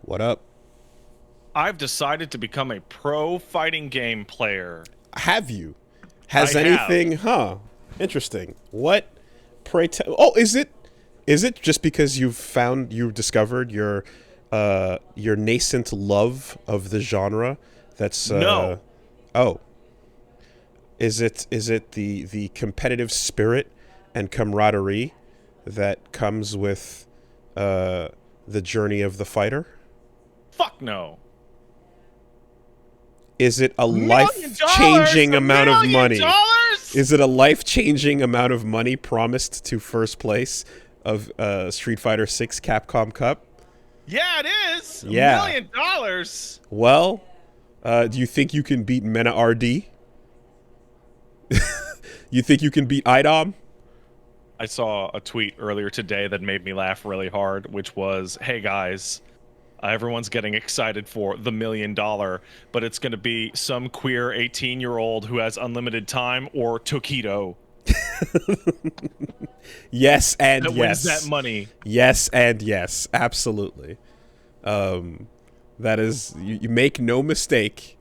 What up? I've decided to become a pro fighting game player. Have you? I Has have. anything? Huh? Interesting. What? Pray tell. Oh, is it? Is it just because you've discovered your nascent love of the genre? That's No. oh. Is it the competitive spirit and camaraderie that comes with the journey of the fighter? Fuck no. Is it a $1 million? life-changing $1 amount of million? money? Is it a life-changing amount of money promised to first place of Street Fighter 6 Capcom Cup? Yeah, it is. $1 Yeah. million. Well, do you think you can beat Mena RD? You think you can beat IDOM? I saw a tweet earlier today that made me laugh really hard, which was, "Hey guys, everyone's getting excited for the $1 million, but it's going to be some queer 18-year-old who has unlimited time or Tokido Yes and that wins that yes. money." Yes and yes. Absolutely. That is, you make no mistake.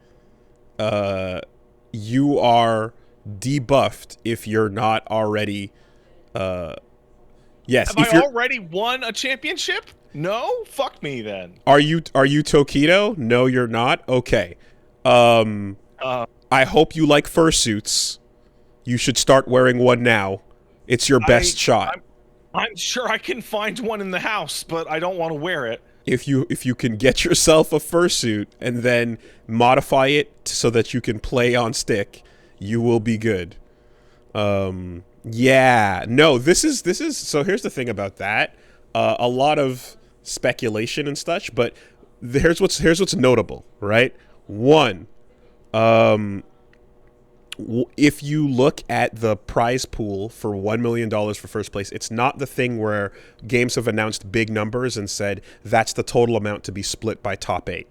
You are debuffed if you're not already. Yes, Have if I you're. already won a championship? No? Fuck me then. Are you Tokido? No, you're not. Okay. Um, Uh, I hope you like fursuits. You should start wearing one now. It's your I, best shot. I'm sure I can find one in the house, but I don't want to wear it. If you can get yourself a fursuit and then modify it so that you can play on stick, you will be good. Yeah, no, this is so here's the thing about that. A lot of speculation and such, but here's what's notable, right? One, if you look at the prize pool for $1 million for first place, it's not the thing where games have announced big numbers and said that's the total amount to be split by top eight,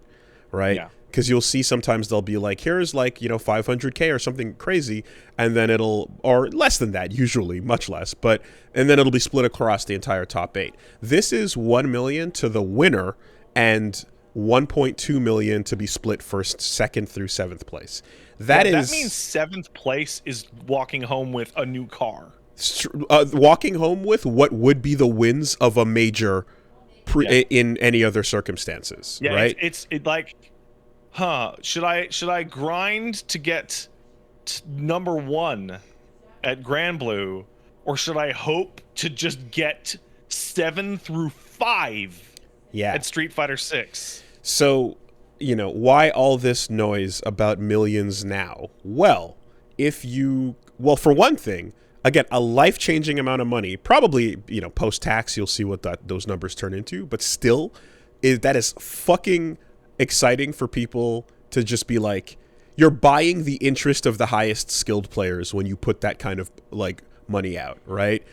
right? Yeah. Because you'll see sometimes they'll be like, here's like, 500K or something crazy, and then or less than that, usually, much less, and then it'll be split across the entire top eight. This is 1 million to the winner and 1.2 million to be split first, second through seventh place. That means seventh place is walking home with a new car. walking home with what would be the wins of a major in any other circumstances, Yeah, right? it's like, should I grind to get number one at Grand Blue, or should I hope to just get 7 through 5 Yeah. at Street Fighter 6? So, why all this noise about millions now? Well, for one thing, again, a life-changing amount of money, probably, post-tax, you'll see what those numbers turn into, but still, that is fucking exciting for people to just be like, you're buying the interest of the highest skilled players when you put that kind of, like, money out, right?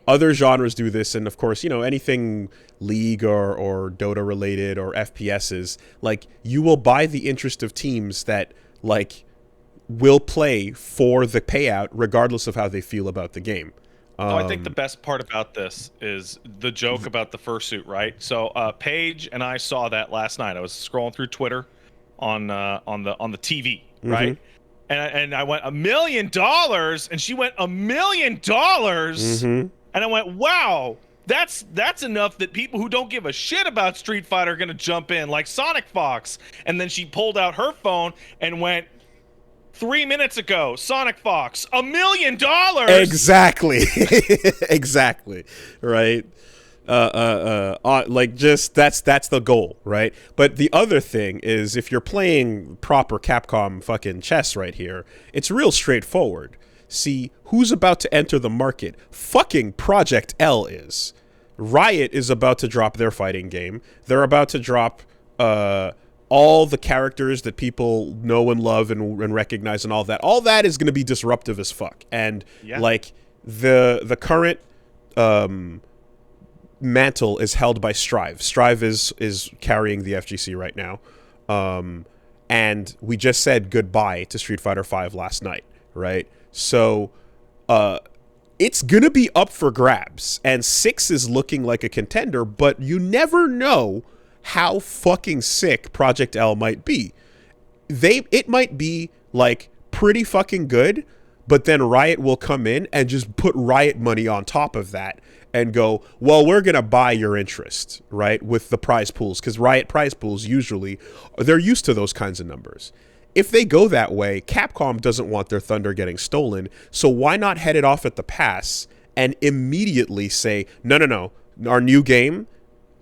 Other genres do this, and of course, anything League or Dota related or FPSs, like, you will buy the interest of teams that, like, will play for the payout regardless of how they feel about the game. I think the best part about this is the joke about the fursuit, right? So Paige and I saw that last night. I was scrolling through Twitter on the TV, right? And I went $1 million, and she went $1 million, and I went, wow, that's enough that people who don't give a shit about Street Fighter are gonna jump in, like Sonic Fox. And then she pulled out her phone and went, 3 minutes ago, Sonic Fox, $1 million. Exactly. Exactly. Right. Like, just that's the goal, right? But the other thing is, if you're playing proper Capcom fucking chess right here, it's real straightforward. See, who's about to enter the market? Fucking Project L is. Riot is about to drop their fighting game. They're about to drop all the characters that people know and love and recognize and all that. All that is going to be disruptive as fuck. And like the current mantle is held by Strive. Strive is carrying the FGC right now. And we just said goodbye to Street Fighter V last night, right? So it's going to be up for grabs. And 6 is looking like a contender, but you never know how fucking sick Project L might be. It might be like pretty fucking good, but then Riot will come in and just put Riot money on top of that and go, well, we're going to buy your interest, right, with the prize pools, because Riot prize pools usually, they're used to those kinds of numbers. If they go that way, Capcom doesn't want their thunder getting stolen, so why not head it off at the pass and immediately say, no, our new game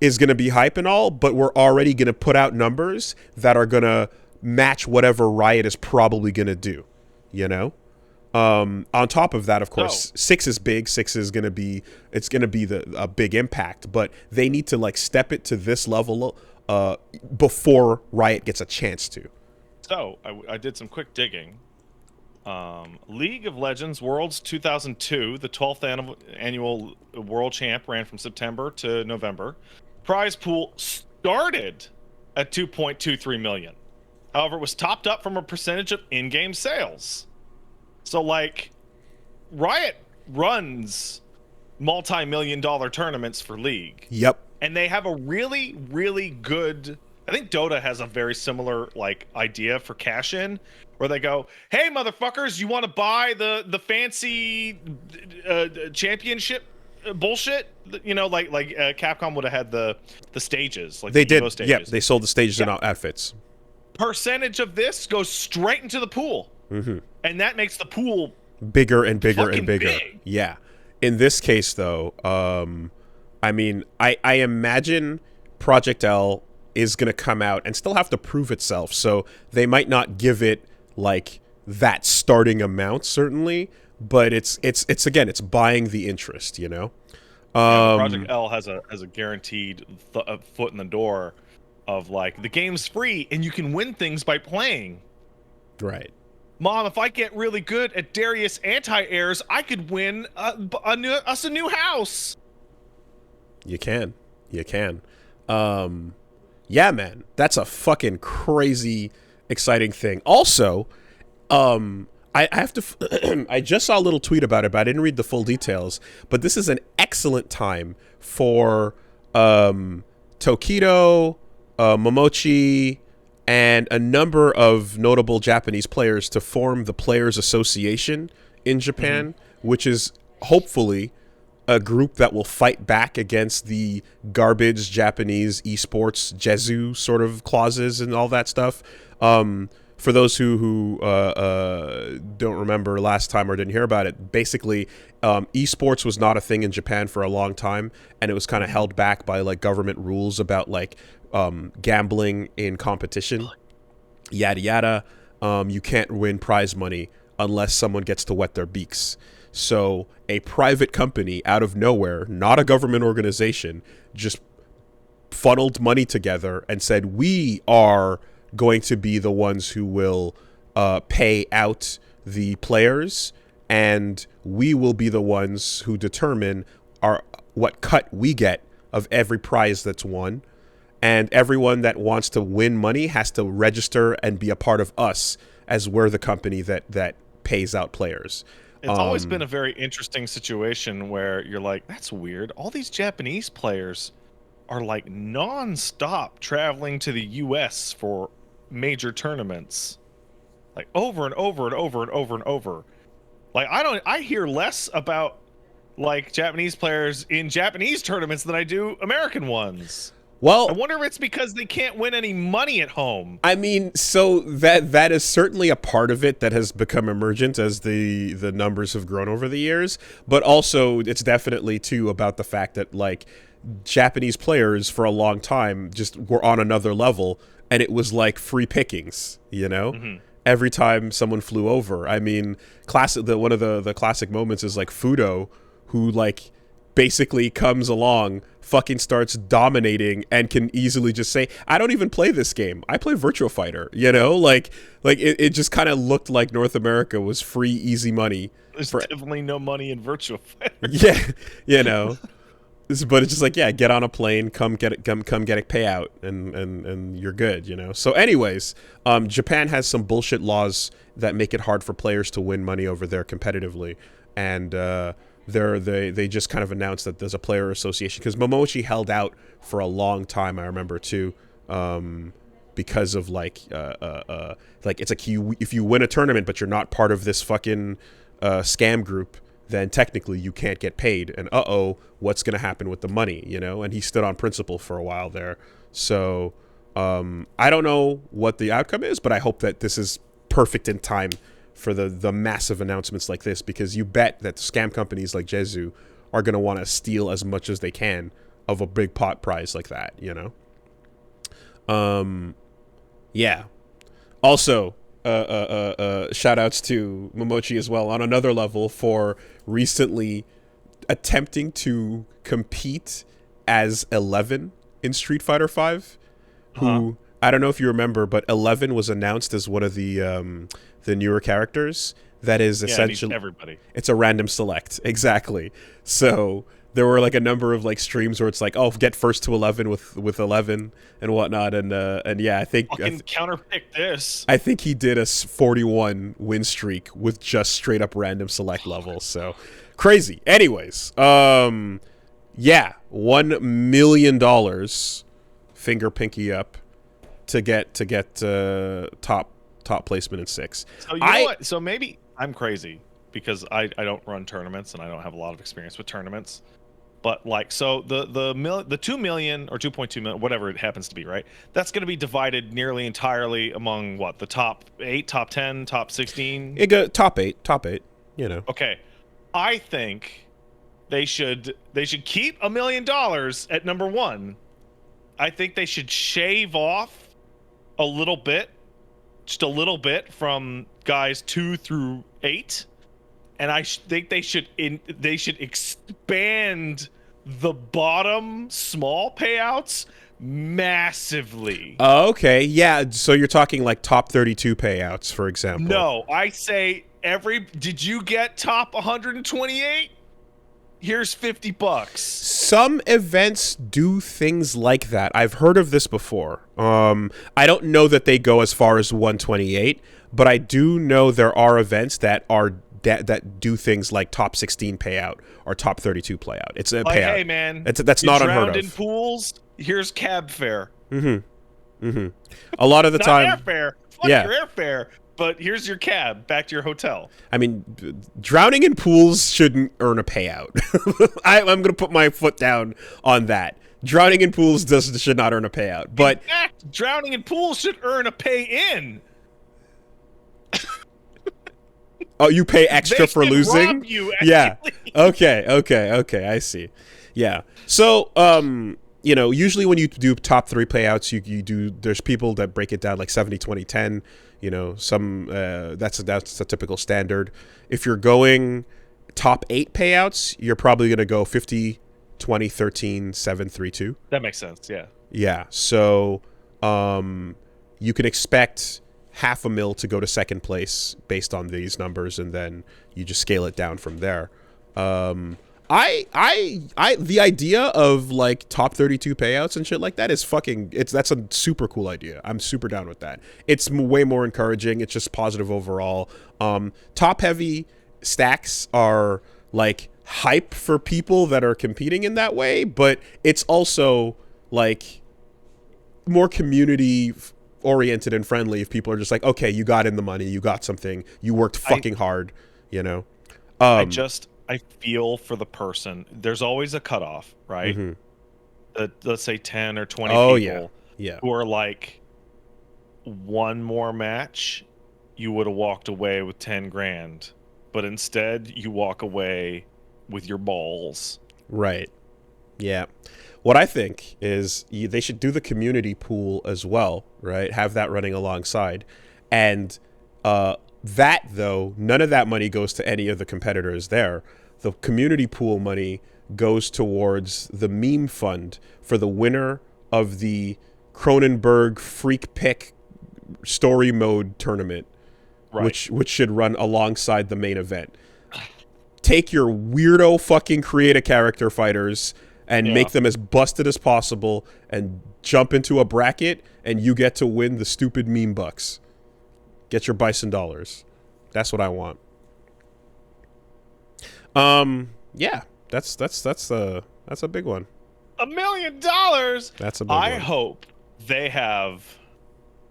is going to be hype and all, but we're already going to put out numbers that are going to match whatever Riot is probably going to do, you know? On top of that, of course, 6 is big. 6 is going to be, it's going to be a big impact, but they need to like step it to this level before Riot gets a chance to. So I did some quick digging. League of Legends Worlds 2002, the 12th annual World Champ, ran from September to November. Prize pool started at 2.23 million. However, it was topped up from a percentage of in-game sales. So, like, Riot runs multi-million-dollar tournaments for League. Yep. And they have a really, really good... I think Dota has a very similar, like, idea for cash-in, where they go, hey, motherfuckers, you want to buy the fancy championship bullshit? You know, like Capcom would have had the stages. Like they the did. stages. Yep, they sold the stages and outfits. Percentage of this goes straight into the pool. Mm-hmm. And that makes the pool bigger and bigger and bigger. Big. Yeah. In this case, though, I mean, I imagine Project L is going to come out and still have to prove itself. So they might not give it like that starting amount, certainly, but it's again, it's buying the interest, you know? Project L has a guaranteed foot in the door of like, the game's free and you can win things by playing. Right. Mom, if I get really good at Darius anti-airs, I could win a new house. You can. Yeah, man, that's a fucking crazy, exciting thing. Also, I have to. I just saw a little tweet about it, but I didn't read the full details. But this is an excellent time for Tokido, Momochi, and a number of notable Japanese players to form the Players Association in Japan, which is hopefully a group that will fight back against the garbage Japanese esports Jezu sort of clauses and all that stuff. For those who don't remember last time or didn't hear about it, basically esports was not a thing in Japan for a long time, and it was kind of held back by like government rules about like gambling in competition, yada yada. You can't win prize money unless someone gets to wet their beaks. So a private company out of nowhere, not a government organization, just funneled money together and said, we are going to be the ones who will pay out the players, and we will be the ones who determine what cut we get of every prize that's won. And everyone that wants to win money has to register and be a part of us, as we're the company that pays out players. It's always been a very interesting situation where you're like, that's weird. All these Japanese players are like non-stop traveling to the US for major tournaments. Like over and over and over and over and over. Like I hear less about like Japanese players in Japanese tournaments than I do American ones. Well, I wonder if it's because they can't win any money at home. I mean, so that is certainly a part of it that has become emergent as the numbers have grown over the years. But also, it's definitely, too, about the fact that, like, Japanese players for a long time just were on another level, and it was, like, free pickings, you know? Mm-hmm. Every time someone flew over. I mean, one of the classic moments is, like, Fudo, who, like, basically comes along, fucking starts dominating, and can easily just say, I don't even play this game. I play Virtua Fighter, you know? Like it just kind of looked like North America was free, easy money. There's definitely no money in Virtua Fighter. Yeah, you know. But it's just like, yeah, get on a plane, come get a payout, and you're good, you know? So anyways, Japan has some bullshit laws that make it hard for players to win money over there competitively. And they just kind of announced that there's a player association, because Momochi held out for a long time, I remember too, because of like it's like if you win a tournament but you're not part of this fucking scam group, then technically you can't get paid, and what's gonna happen with the money, you know? And he stood on principle for a while there. So I don't know what the outcome is, but I hope that this is perfect in time for the massive announcements like this, because you bet that scam companies like Jezu are going to want to steal as much as they can of a big pot prize like that, you know? Yeah. Also, shout outs to Momochi as well on another level for recently attempting to compete as 11 in Street Fighter V, who I don't know if you remember, but 11 was announced as one of the newer characters that is essentially everybody. It's a random select, exactly. So there were like a number of like streams where it's like, oh, get first to 11 with 11 and whatnot, and yeah, I think counterpick this. I think he did a 41 win streak with just straight up random select levels. So crazy. Anyways, yeah, $1 million, finger pinky up, to get top placement in 6. So you know what? So maybe I'm crazy because I don't run tournaments and I don't have a lot of experience with tournaments. But like, so the 2 million or 2.2 million, whatever it happens to be, right? That's going to be divided nearly entirely among what, the top 8, top 10, top 16. It go top 8, you know. Okay, I think they should keep $1 million at number 1. I think they should shave off a little bit, just a little bit, from guys 2 through 8, and I think they should expand the bottom small payouts massively. Okay, yeah. So you're talking like top 32 payouts, for example. No, I say did you get top 128? Here's $50. Some events do things like that. I've heard of this before. I don't know that they go as far as 128, but I do know there are events that are that do things like top 16 payout or top 32 payout. It's a payout. Hey man, that's not unheard of. In pools, here's cab fare. A lot of the time, not airfare. Fuck your airfare. But here's your cab back to your hotel. I mean, drowning in pools shouldn't earn a payout. I'm going to put my foot down on that. Drowning in pools should not earn a payout. But in fact, drowning in pools should earn a pay-in. Oh, you pay extra for losing? Rob you, yeah. Okay. I see. Yeah. So, you know, usually when you do top 3 payouts, you do. There's people that break it down like 70, 20, 10. You know, some that's a typical standard. If you're going top 8 payouts, you're probably going to go 50, 20, 13, 7, 3, 2. That makes sense. Yeah. Yeah. So you can expect $500,000 to go to second place based on these numbers, and then you just scale it down from there. The idea of like top 32 payouts and shit like that is that's a super cool idea. I'm super down with that. It's way more encouraging. It's just positive overall. Top heavy stacks are like hype for people that are competing in that way, but it's also like more community oriented and friendly if people are just like, okay, you got in the money, you got something, you worked fucking hard, you know. I feel for the person. There's always a cutoff, right? Let's say 10 or 20 people who are like, one more match, you would have walked away with 10 grand, but instead you walk away with your balls. Right. Yeah. What I think is they should do the community pool as well, right? Have that running alongside. And that, though, none of that money goes to any of the competitors there. The community pool money goes towards the meme fund for the winner of the Cronenberg Freak Pick story mode tournament, which should run alongside the main event. Take your weirdo fucking create a character fighters and make them as busted as possible and jump into a bracket, and you get to win the stupid meme bucks. Get your bison dollars. That's what I want. Yeah, that's a big one. $1 million. That's a big one. I hope they have.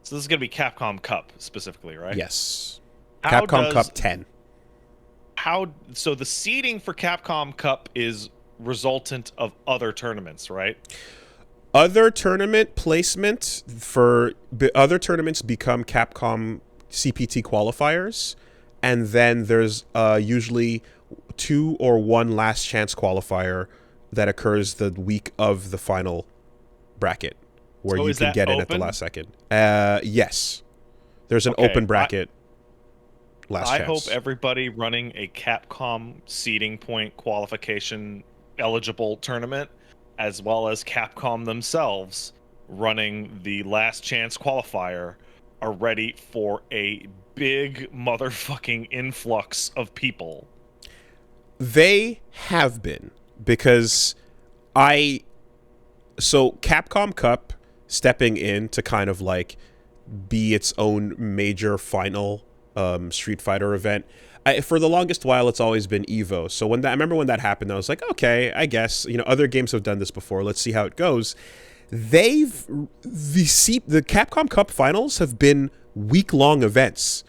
So this is gonna be Capcom Cup specifically, right? Yes. Capcom Cup 10. So the seeding for Capcom Cup is resultant of other tournaments, right? Other tournament placement for other tournaments become Capcom CPT qualifiers, and then there's usually 2 or 1 last chance qualifier that occurs the week of the final bracket, where you can get in at the last second. Yes, there's an open bracket. I hope everybody running a Capcom seeding point qualification eligible tournament, as well as Capcom themselves running the last chance qualifier, are ready for a big motherfucking influx of people. They have been, because so Capcom Cup stepping in to kind of like be its own major final Street Fighter event. For the longest while, it's always been Evo. So I remember when that happened, I was like, okay, I guess, other games have done this before. Let's see how it goes. The Capcom Cup finals have been week-long events.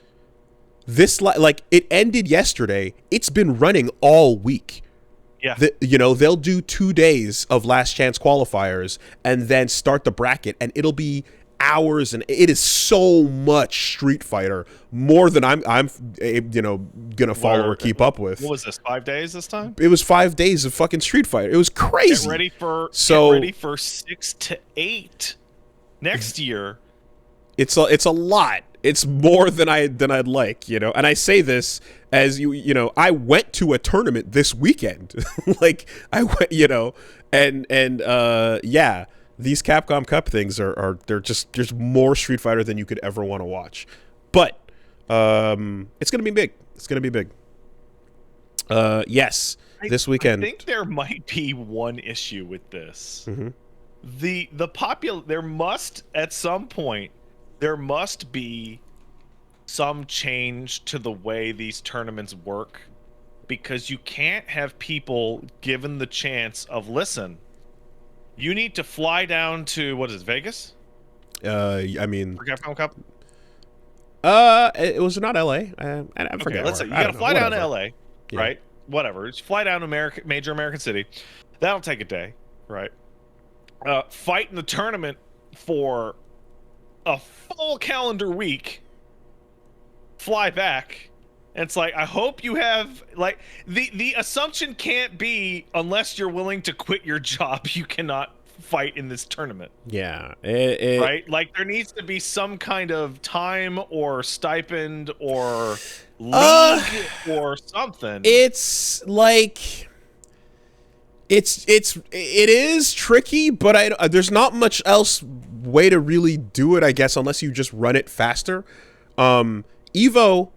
This, it ended yesterday. It's been running all week. Yeah. They'll do 2 days of last chance qualifiers and then start the bracket, and it'll be hours, and it is so much Street Fighter, more than I'm gonna follow or keep up with. What was this, 5 days this time? It was 5 days of fucking Street Fighter. It was crazy. Get ready for 6 to 8 next year. It's a lot. It's more than I'd like, And I say this as I went to a tournament this weekend. I went, yeah. These Capcom Cup things they're just, there's more Street Fighter than you could ever want to watch. But it's going to be big. It's going to be big. Yes, this weekend. I think there might be one issue with this. Mm-hmm. There must, at some point, there must be some change to the way these tournaments work, because you can't have people given the chance of, listen, you need to fly down to, what is it, Vegas? I mean, for Capcom Cup? It was not LA. I forget. Okay, let's say you gotta fly down to LA, right? Whatever. Just fly down to major American city. That'll take a day, right? Fight in the tournament for a full calendar week. Fly back. And it's like, I hope you have, like, the assumption can't be, unless you're willing to quit your job, you cannot fight in this tournament. Yeah. Right? Like, there needs to be some kind of time or stipend or league or something. It's like, it is tricky, but there's not much else way to really do it, I guess, unless you just run it faster. Evo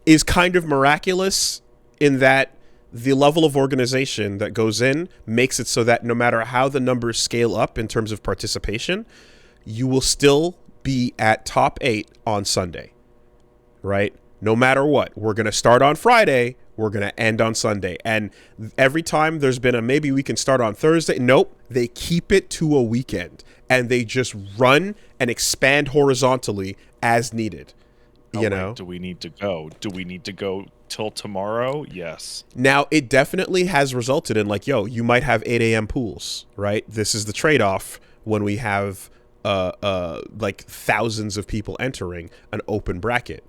is kind of miraculous in that the level of organization that goes in makes it so that no matter how the numbers scale up in terms of participation, you will still be at top 8 on Sunday, right? No matter what. We're going to start on Friday. We're going to end on Sunday. And every time there's been maybe we can start on Thursday. Nope. They keep it to a weekend, and they just run and expand horizontally as needed. Wait, do we need to go? Do we need to go till tomorrow? Yes. Now, it definitely has resulted in, like, you might have 8 a.m. pools, right? This is the trade-off when we have, like, thousands of people entering an open bracket.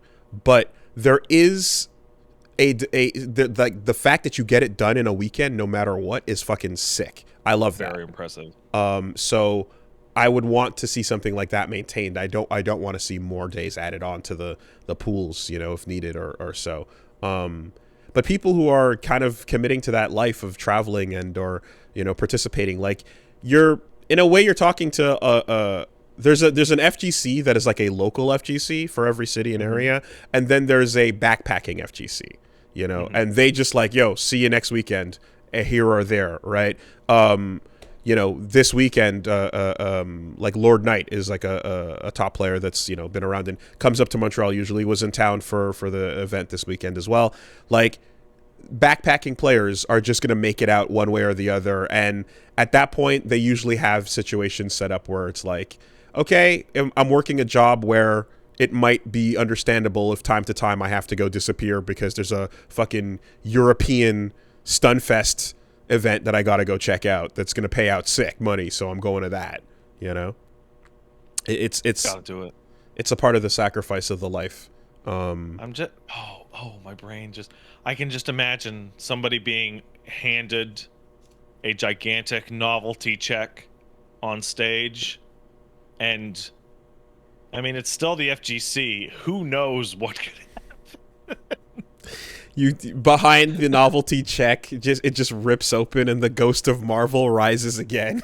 But there is the fact that you get it done in a weekend, no matter what, is fucking sick. I love that. Very impressive. So I would want to see something like that maintained. I don't want to see more days added on to the pools, if needed or so. But people who are kind of committing to that life of traveling and or participating, like, you're talking to there's an FGC that is like a local FGC for every city and area, and then there's a backpacking FGC, and they just like, see you next weekend, here or there, right? This weekend, like Lord Knight is like a top player that's, been around and comes up to Montreal, usually was in town for the event this weekend as well. Like, backpacking players are just going to make it out one way or the other. And at that point, they usually have situations set up where it's like, okay, I'm working a job where it might be understandable if time to time I have to go disappear because there's a fucking European Stunfest event that I got to go check out that's going to pay out sick money, so I'm going to that, you know? It's Gotta do it. It's a part of the sacrifice of the life. I'm just my brain just, I can just imagine somebody being handed a gigantic novelty check on stage, and I mean, it's still the FGC. Who knows what could happen? You behind the novelty check, it just rips open and the ghost of Marvel rises again.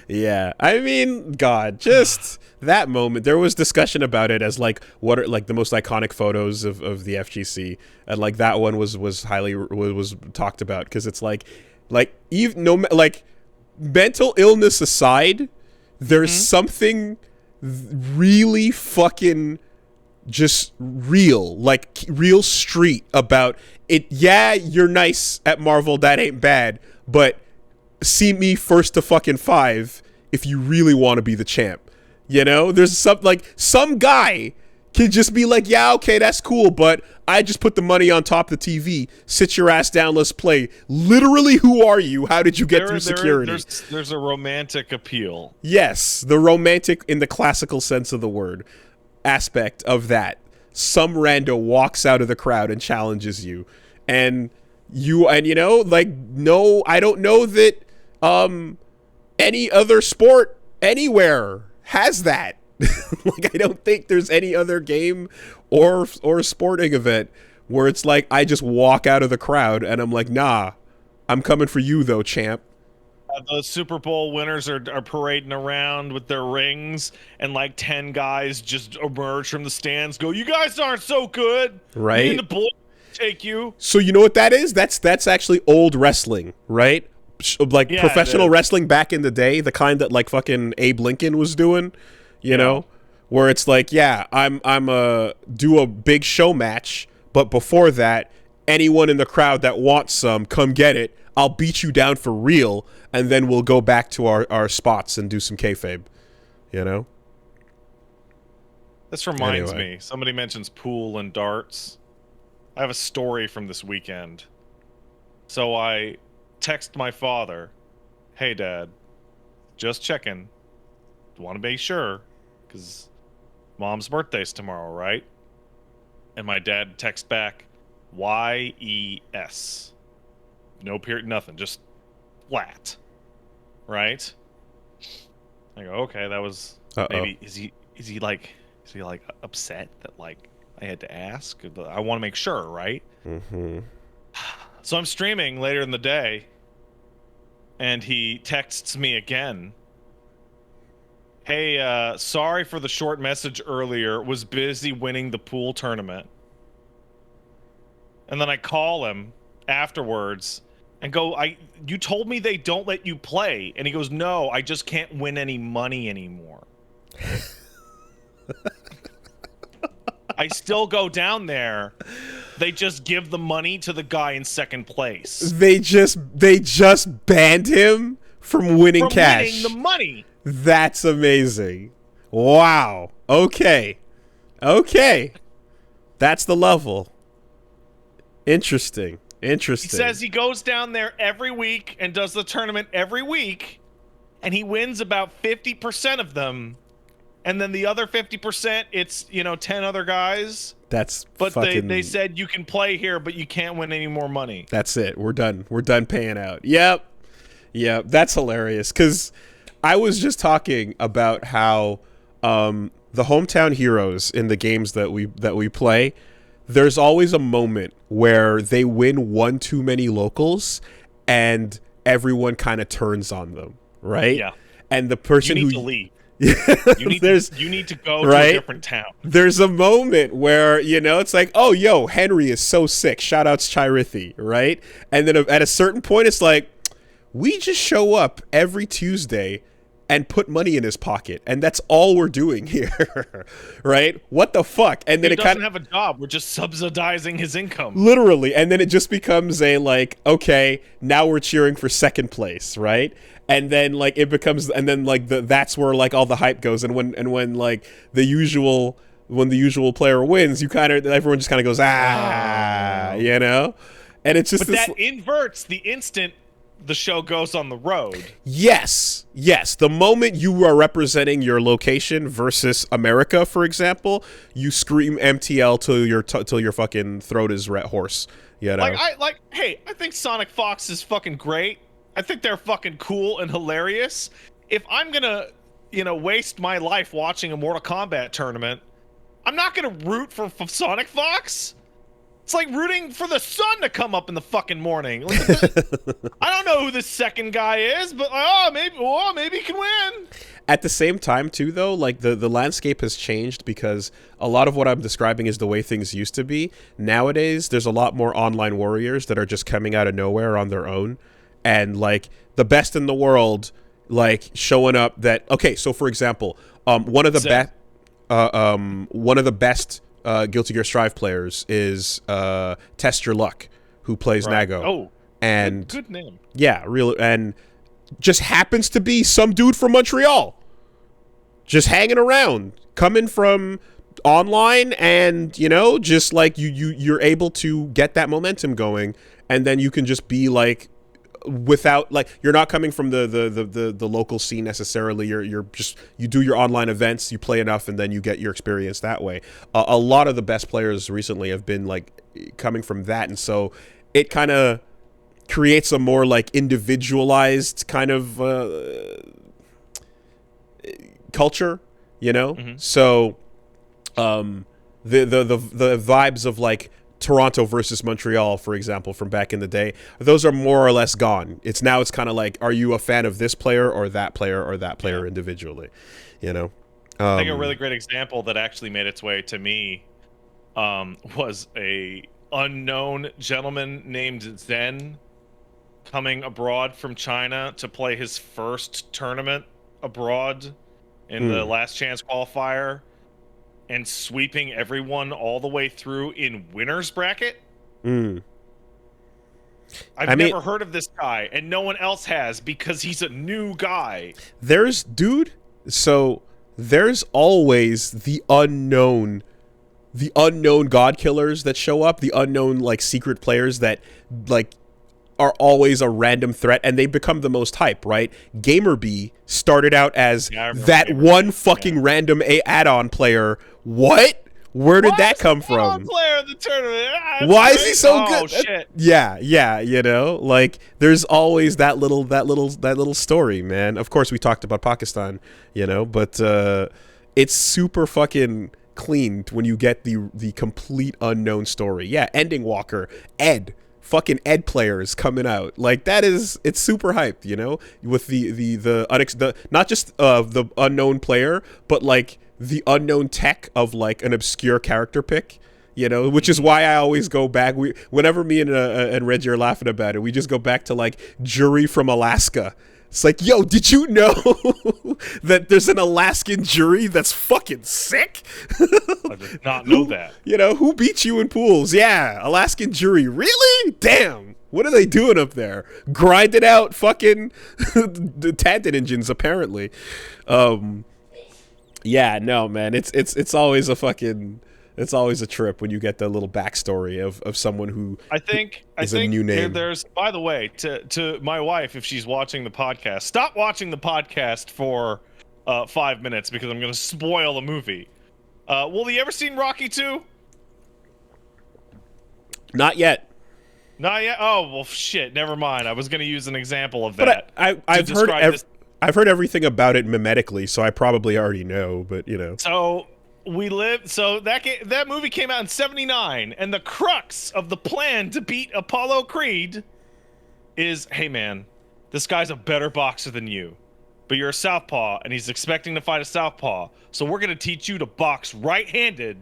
Yeah, I mean, God, just that moment. There was discussion about it as like what are like the most iconic photos of the FGC, and like that one was highly was talked about because it's like even no like mental illness aside, there's something really fucking just real, like real street about it. Yeah, you're nice at Marvel, that ain't bad, but see me first to fucking 5 if you really want to be the champ. You know, there's some guy can just be like, yeah, okay, that's cool, but I just put the money on top of the TV. Sit your ass down, let's play. Literally, who are you? How did you get through security? There's a romantic appeal. Yes, the romantic in the classical sense of the word aspect of that. Some rando walks out of the crowd and challenges you, and you know, like, no, I don't know that any other sport anywhere has that. Like, I don't think there's any other game or sporting event where it's like I just walk out of the crowd and I'm like, nah, I'm coming for you though, champ. The Super Bowl winners are parading around with their rings, and like 10 guys just emerge from the stands, go, you guys aren't so good, right? Me and the Bulls take you. So you know what that is? That's actually old wrestling, right? Like, yeah, professional wrestling back in the day, the kind that like fucking Abe Lincoln was doing, you know, where it's like, yeah, I'm do a big show match, but before that, anyone in the crowd that wants some, come get it. I'll beat you down for real, and then we'll go back to our spots and do some kayfabe, you know? This reminds me, somebody mentions pool and darts. I have a story from this weekend. So I text my father, hey, Dad, just checking. Want to make sure, because Mom's birthday's tomorrow, right? And my dad texts back, YES. No period, nothing, just flat, right? I go, okay, that was maybe is he like upset that like I had to ask? I want to make sure, right? Mm-hmm. So I'm streaming later in the day, and he texts me again. Hey, sorry for the short message earlier. Was busy winning the pool tournament. And then I call him afterwards and go, you told me they don't let you play. And he goes, no, I just can't win any money anymore. I still go down there. They just give the money to the guy in second place. They just banned him from winning cash. Winning the money. That's amazing. Wow. Okay. That's the level. Interesting. He says he goes down there every week and does the tournament every week, and he wins about 50% of them. And then the other 50%, it's, 10 other guys. But they said you can play here, but you can't win any more money. That's it. We're done. We're done paying out. Yep. That's hilarious. Because I was just talking about how the hometown heroes in the games that we play, there's always a moment where they win one too many locals and everyone kind of turns on them, right? Yeah. And the person you need who to leave. You need to go right? to a different town. There's a moment where, it's like, oh, yo, Henry is so sick. Shout outs Chirithi, right? And then at a certain point, it's like, we just show up every Tuesday and put money in his pocket, and that's all we're doing here, right? What the fuck? And then he it doesn't kind of have a job. We're just subsidizing his income. literally, and then it just becomes a like, okay, now we're cheering for second place, right? And then like it becomes, and then like that's where like all the hype goes, and when like the usual player wins, you kind of everyone just kind of goes you know, and it's just but that inverts the instant the show goes on the road. Yes. The moment you are representing your location versus America, for example, you scream MTL till your fucking throat is hoarse. You know? Hey, I think Sonic Fox is fucking great. I think they're fucking cool and hilarious. If I'm gonna, waste my life watching a Mortal Kombat tournament, I'm not gonna root for Sonic Fox. It's like rooting for the sun to come up in the fucking morning. I don't know who the second guy is, but maybe he can win. At the same time, too, though, like the landscape has changed because a lot of what I'm describing is the way things used to be. Nowadays, there's a lot more online warriors that are just coming out of nowhere on their own, and like the best in the world, like showing up. So for example, one of the best Guilty Gear Strive players is Test Your Luck, who plays Nago. Oh, and good name. Yeah, and just happens to be some dude from Montreal, just hanging around, coming from online, and just like you're able to get that momentum going, and then you can just be like, without like you're not coming from the local scene necessarily. You do your online events, you play enough, and then you get your experience that way. A lot of the best players recently have been like coming from that, and so it kind of creates a more like individualized kind of culture, Mm-hmm. So the vibes of like Toronto versus Montreal, for example, from back in the day, those are more or less gone. It's kind of like, are you a fan of this player or that player individually? I think a really great example that actually made its way to me was a unknown gentleman named Zen coming abroad from China to play his first tournament abroad in the Last Chance qualifier, and sweeping everyone all the way through in winner's bracket. I've never heard of this guy, and no one else has, because he's a new guy. There's always the unknown god killers that show up, the unknown like secret players that like are always a random threat, and they become the most hype, right? Gamerbee started out as that one fucking random add-on player. What? Where did that come from? Player of the tournament. Why is he so good? Oh shit. Yeah, like there's always that little story, man. Of course we talked about Pakistan, but it's super fucking clean when you get the complete unknown story. Yeah, Ending Walker, fucking Ed players coming out, like it's super hyped, with the not just the unknown player, but like the unknown tech of like an obscure character pick, which is why I always go back. Whenever me and Reggie are laughing about it, we just go back to like Jury from Alaska. It's like, yo, did you know that there's an Alaskan jury that's fucking sick? I did not know that. Who beat you in pools? Yeah, Alaskan jury. Really? Damn. What are they doing up there? Grinding out fucking the Tantan engines, apparently. Yeah, no, man. It's always it's always a trip when you get the little backstory of someone who I think a new name. There's, by the way, to my wife, if she's watching the podcast, stop watching the podcast for 5 minutes, because I'm going to spoil the movie. Will you ever seen Rocky 2? Not yet. Not yet? Oh, well, shit. Never mind. I was going to use an example of that. But I've heard everything about it mimetically, so I probably already know, but So that movie came out in '79, and the crux of the plan to beat Apollo Creed is, hey man, this guy's a better boxer than you, but you're a southpaw, and he's expecting to fight a southpaw, so we're gonna teach you to box right-handed,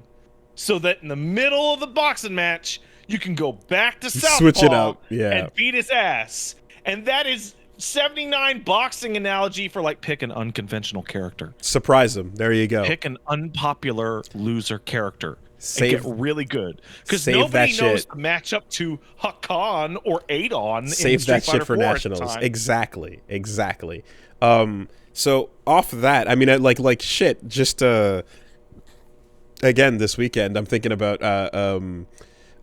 so that in the middle of the boxing match, you can go back to southpaw, switch it out, yeah, and beat his ass. And that is 79 boxing analogy for like pick an unconventional character. Surprise them. There you go. Pick an unpopular loser character. Save, and get really good. Because save nobody that knows shit. the matchup to Hakan or Adon. Save that shit for nationals. Exactly. So off of that, I mean, like shit. Just again this weekend, I'm thinking about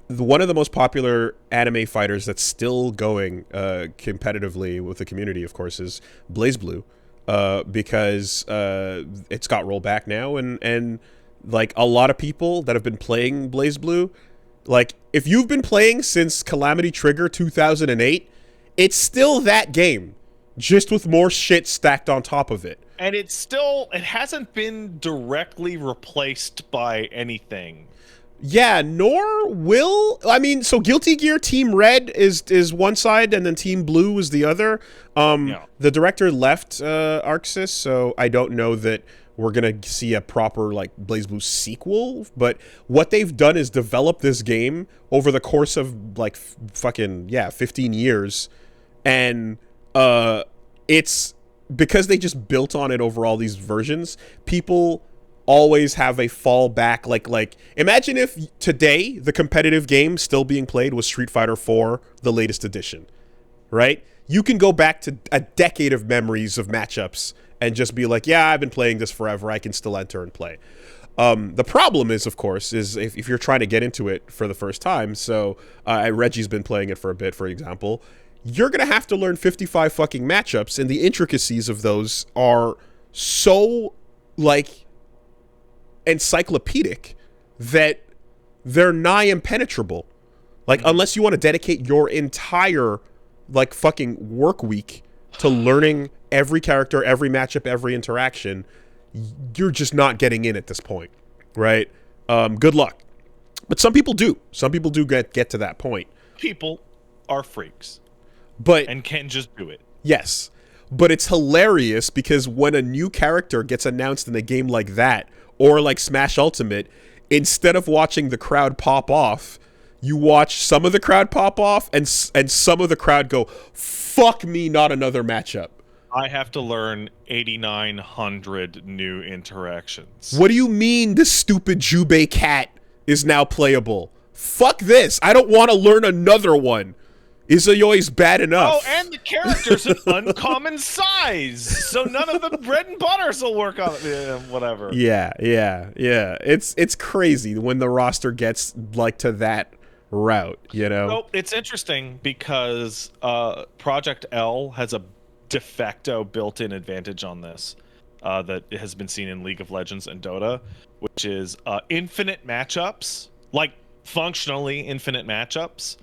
one of the most popular anime fighters that's still going competitively with the community, of course, is BlazBlue, because it's got rollback now, and like a lot of people that have been playing BlazBlue, like if you've been playing since Calamity Trigger 2008, it's still that game, just with more shit stacked on top of it. And it hasn't been directly replaced by anything. Yeah, nor will... I mean, so Guilty Gear Team Red is one side, and then Team Blue is the other. Yeah. The director left ArcSys, so I don't know that we're going to see a proper, like, BlazBlue sequel. But what they've done is develop this game over the course of, like, 15 years. And it's... because they just built on it over all these versions, people always have a fallback. Like imagine if today the competitive game still being played was Street Fighter 4, the latest edition, right? You can go back to a decade of memories of matchups and just be like, yeah, I've been playing this forever, I can still enter and play. The problem is, of course, is if you're trying to get into it for the first time, so Reggie's been playing it for a bit, for example, you're going to have to learn 55 fucking matchups, and the intricacies of those are so, like, encyclopedic that they're nigh impenetrable. Like, unless you want to dedicate your entire, like, fucking work week to learning every character, every matchup, every interaction, you're just not getting in at this point, right? Good luck. But some people do. Some people do get to that point. People are freaks. But and can just do it. Yes. But it's hilarious because when a new character gets announced in a game like that, or like Smash Ultimate, instead of watching the crowd pop off, you watch some of the crowd pop off and some of the crowd go, fuck me, not another matchup. I have to learn 8,900 new interactions. What do you mean the stupid Jubei cat is now playable? Fuck this. I don't want to learn another one. Izayoi's bad enough. Oh, and the character's an uncommon size, so none of the bread and butters will work on it. Whatever. Yeah. It's crazy when the roster gets like to that route, you know? So it's interesting because Project L has a de facto built-in advantage on this that has been seen in League of Legends and Dota, which is infinite matchups, like functionally infinite matchups,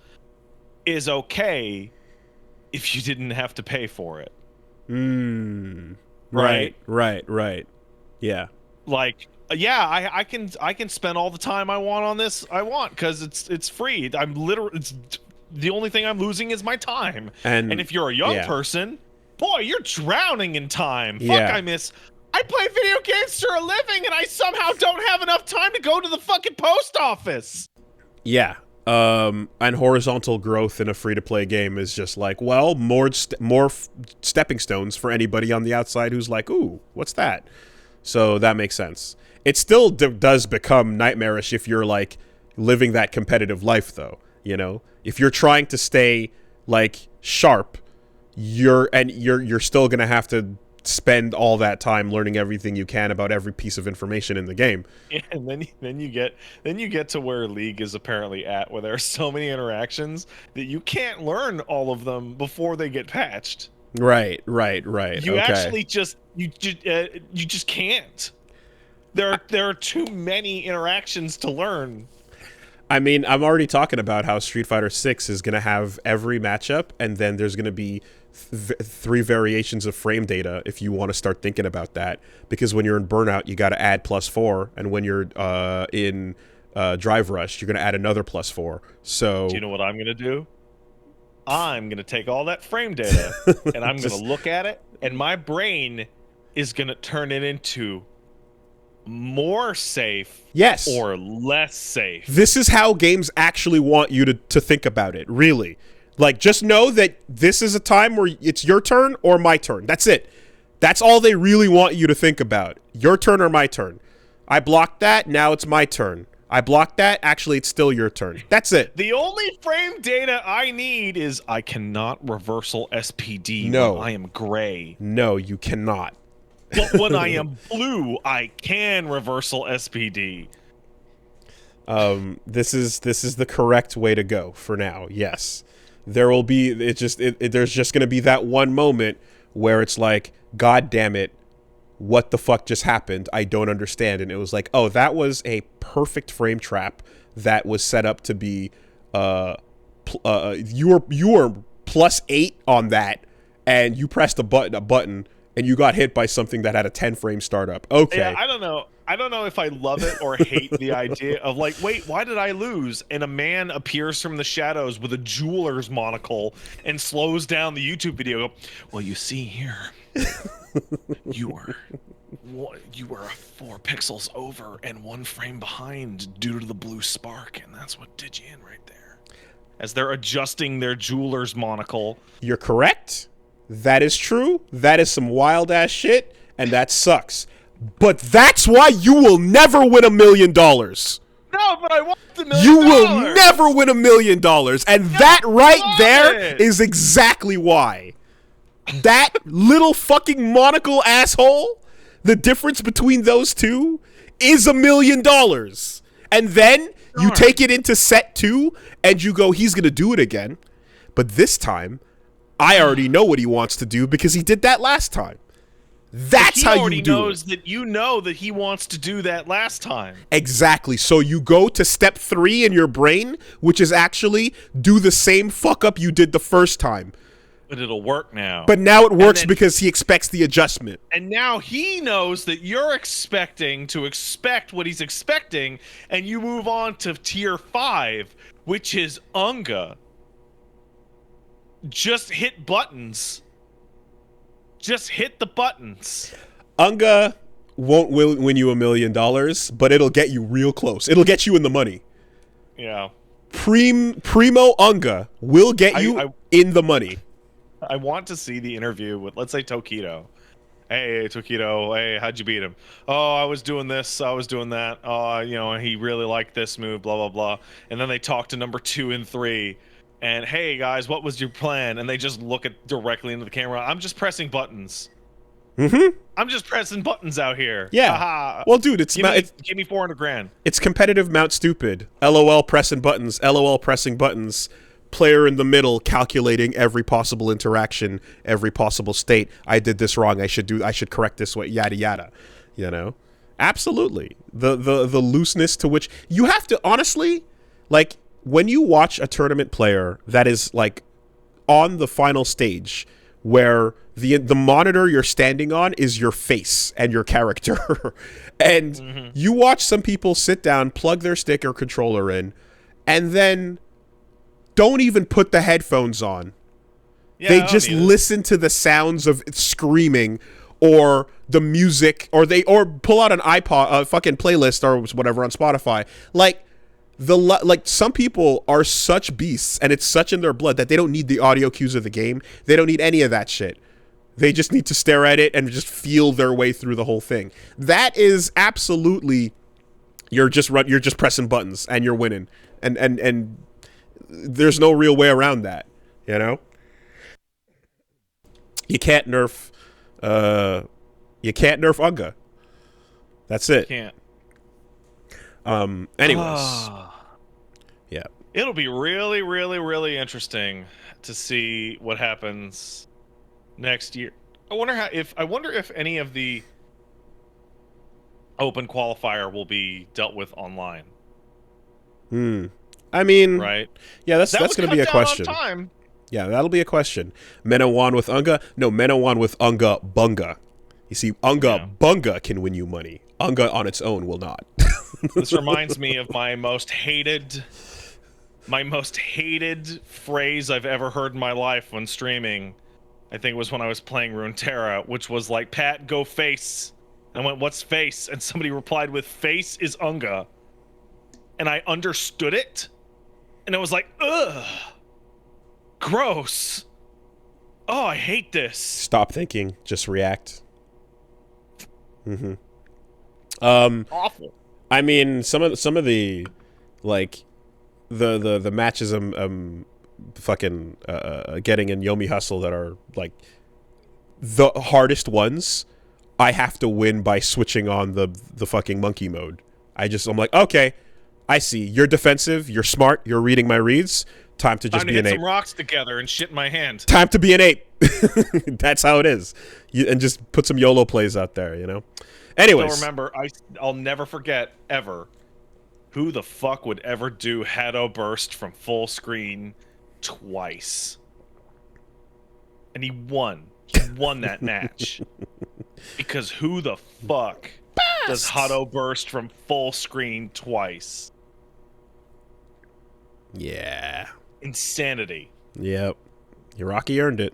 is okay if you didn't have to pay for it. Right. Yeah. Like, yeah, I can spend all the time I want on this. I want because it's free. I'm literally it's the only thing I'm losing is my time. And if you're a young person, boy, you're drowning in time. Fuck, I play video games for a living, and I somehow don't have enough time to go to the fucking post office. Yeah. And horizontal growth in a free-to-play game is just like, well, more stepping stones for anybody on the outside who's like, ooh, what's that? So that makes sense. It still does become nightmarish if you're, like, living that competitive life, though, you know? If you're trying to stay, like, sharp, you're still gonna have to spend all that time learning everything you can about every piece of information in the game. Yeah, and then you get to where League is apparently at, where there are so many interactions that you can't learn all of them before they get patched. Right. You actually just you just can't. There are too many interactions to learn. I mean, I'm already talking about how Street Fighter 6 is going to have every matchup, and then there's going to be 3 variations of frame data if you want to start thinking about that. Because when you're in Burnout, you got to add +4, and when you're in Drive Rush, you're going to add another +4. So, do you know what I'm going to do? I'm going to take all that frame data, and I'm going to look at it, and my brain is going to turn it into more safe, yes, or less safe. This is how games actually want you to think about it, really. Like, just know that this is a time where it's your turn or my turn. That's it. That's all they really want you to think about. Your turn or my turn. I blocked that, now it's my turn. I blocked that, actually it's still your turn. That's it. The only frame data I need is I cannot reversal SPD No. when I am gray. No, you cannot. But when I am blue, I can reversal SPD. This is the correct way to go for now. Yes. There will be there's just going to be that one moment where it's like, God damn it, what the fuck just happened? I don't understand. And it was like, oh, that was a perfect frame trap that was set up to be you were +8 on that, and you pressed a button and you got hit by something that had a 10 frame startup. Okay. Yeah, I don't know if I love it or hate the idea of like, wait, why did I lose? And a man appears from the shadows with a jeweler's monocle and slows down the YouTube video. Well, you see here, you were 4 pixels over and 1 frame behind due to the blue spark, and that's what did you in right there. As they're adjusting their jeweler's monocle. You're correct. That is true. That is some wild ass shit, and that sucks. But that's why you will never win $1 million. No, but I want the $1 million. You will never win $1 million, and that right there is exactly why. That little fucking monocle asshole, the difference between those two is $1 million. And then you take it into set 2, and you go, he's gonna do it again. But this time, I already know what he wants to do because he did that last time. That's how you do knows that you know that he wants to do that last time. Exactly. So you go to step 3 in your brain, which is actually do the same fuck up you did the first time. But it'll work now. But now it works because he expects the adjustment. And now he knows that you're expecting to expect what he's expecting, and you move on to tier 5, which is Unga. Just hit buttons. Just hit the buttons. Unga won't win you $1 million, but it'll get you real close. It'll get you in the money. Yeah. Primo Unga will get you in the money. I want to see the interview with, let's say, Tokido. Hey, Tokido. Hey, how'd you beat him? Oh, I was doing this. I was doing that. Oh, he really liked this move, blah, blah, blah. And then they talk to number 2 and 3. And, hey, guys, what was your plan? And they just look directly into the camera. I'm just pressing buttons. Mm-hmm. I'm just pressing buttons out here. Yeah. Aha. Well, dude, give me 400 grand. It's competitive Mount Stupid. LOL pressing buttons. LOL pressing buttons. Player in the middle calculating every possible interaction, every possible state. I did this wrong. I should correct this way. Yada yada. Absolutely. The looseness to which you have to honestly, like, when you watch a tournament player that is like on the final stage where the monitor you're standing on is your face and your character and you watch some people sit down, plug their stick or controller in, and then don't even put the headphones on. Yeah, they just listen to the sounds of screaming or the music, or pull out an iPod, a fucking playlist or whatever on Spotify. Like some people are such beasts, and it's such in their blood that they don't need the audio cues of the game. They don't need any of that shit. They just need to stare at it and just feel their way through the whole thing. That is absolutely, you're just pressing buttons and you're winning, and there's no real way around that. You can't nerf Unga. That's it. Can't. Anyways. Yeah. It'll be really, really, really interesting to see what happens next year. I wonder if any of the open qualifier will be dealt with online. I mean, right? Yeah, that's going to be a question. Time. Yeah, that'll be a question. Menawan with Unga? No, Menawan with Unga Bunga. You see, Unga Bunga can win you money. Unga on its own will not. This reminds me of my most hated phrase I've ever heard in my life when streaming. I think it was when I was playing Runeterra, which was like, Pat, go face. I went, what's face? And somebody replied with, face is Unga. And I understood it. And I was like, ugh. Gross. Oh, I hate this. Stop thinking, just react. Awful. I mean, some of the like the matches fucking getting in Yomi Hustle that are like the hardest ones, I have to win by switching on the fucking monkey mode. I'm like, okay, I see. You're defensive. You're smart. You're reading my reads. Time to just be an ape. Hit some rocks together and shit in my hand. Time to be an ape. That's how it is. And just put some YOLO plays out there, you know? Anyways. So remember, I'll never forget, ever, who the fuck would ever do Hado Burst from full screen twice. And he won. He won that match. Because who the fuck does Hado Burst from full screen twice? Yeah. Insanity. Yep. Hiraki earned it.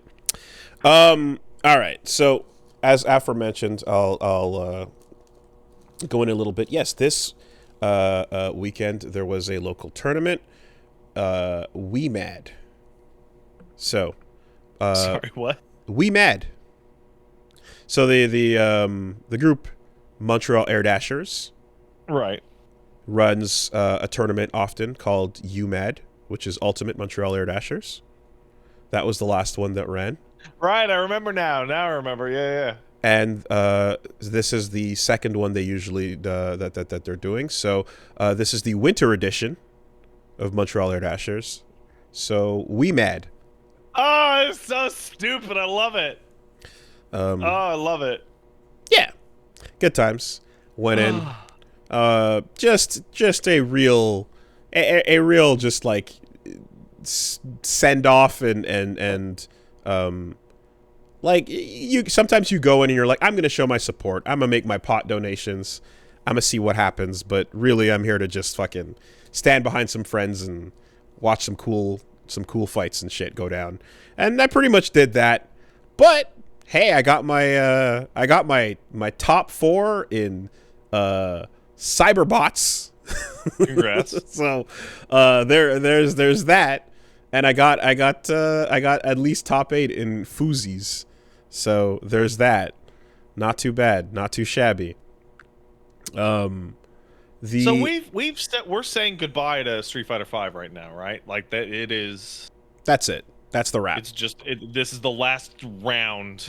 All right. So, as aforementioned, I'll go in a little bit. Yes, this weekend there was a local tournament. We Mad. So, sorry, what? We Mad. So the group Montreal Air Dashers, right, runs a tournament often called UMAD, which is Ultimate Montreal Air Dashers. That was the last one that ran. Right, I remember now. Now I remember. Yeah. And this is the second one they usually that they're doing. So this is the winter edition of Montreal Air Dashers. So We Mad. Oh, it's so stupid. I love it. I love it. Yeah, good times. Went in. Just a real just like send off and like sometimes you go in and you're like, I'm gonna show my support. I'm gonna make my pot donations. I'm gonna see what happens. But really, I'm here to just fucking stand behind some friends and watch some cool fights and shit go down. And I pretty much did that. But hey, I got my top 4 in cyberbots. Congrats. So there's that, and I got at least top 8 in Foozies. So there's that. Not too bad, not too shabby. So we're saying goodbye to Street Fighter V right now, right? Like that it is. That's it. That's the wrap. It's just this is the last round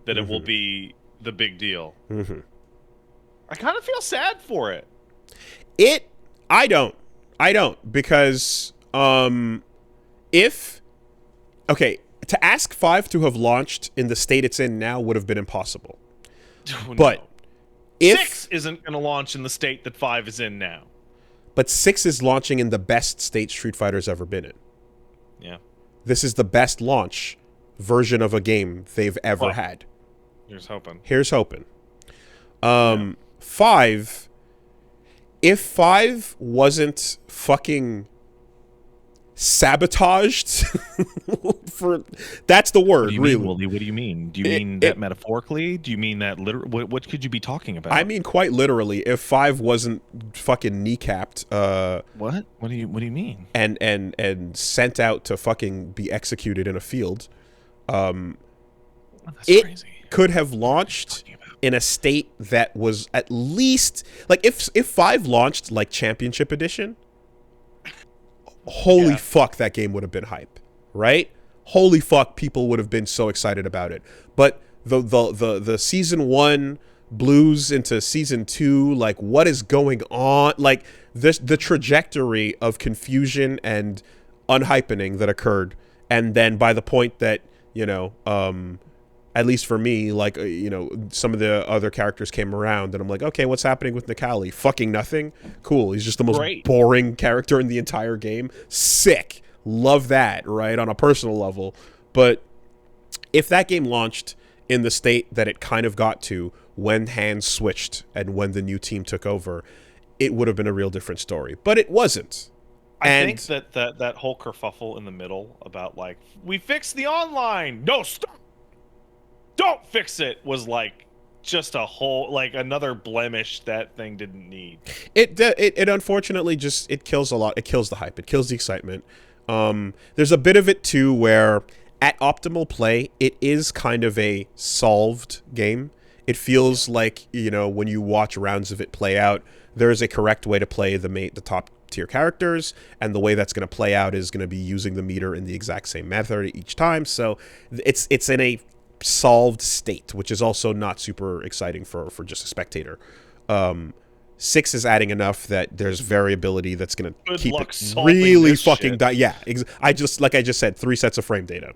that it will be the big deal. I kind of feel sad for it. I don't because to ask 5 to have launched in the state it's in now would have been impossible. Oh, but no. if 6 isn't going to launch in the state that 5 is in now. But 6 is launching in the best state Street Fighter's ever been in. Yeah. This is the best launch version of a game they've ever had. Here's hoping. 5, if 5 wasn't fucking sabotaged that's the word, really. Mean, what do you mean? Do you mean that metaphorically? Do you mean that literally? What could you be talking about? I mean quite literally. If 5 wasn't fucking kneecapped, what do you mean? And sent out to fucking be executed in a field, that's it crazy. Could have launched in a state that was at least like if 5 launched like Championship Edition. Holy fuck, that game would have been hype, right? Holy fuck, people would have been so excited about it. But the season 1 blues into season 2, like what is going on? Like the trajectory of confusion and unhypening that occurred, and then by the point that at least for me, like, some of the other characters came around and I'm like, okay, what's happening with Nikali? Fucking nothing. Cool. He's just the most boring character in the entire game. Sick. Love that, right? On a personal level. But if that game launched in the state that it kind of got to when hands switched and when the new team took over, it would have been a real different story. But it wasn't. I think that whole kerfuffle in the middle about like, we fixed the online. No, stop. Don't fix it was like just a whole, like another blemish that thing didn't need. It unfortunately just, it kills a lot. It kills the hype. It kills the excitement. There's a bit of it too where at optimal play, it is kind of a solved game. It feels like, you know, when you watch rounds of it play out, there is a correct way to play the top tier characters, and the way that's going to play out is going to be using the meter in the exact same method each time. So it's in a solved state, which is also not super exciting for just a spectator. 6 is adding enough that there's variability that's going to keep it really fucking I just said 3 sets of frame data.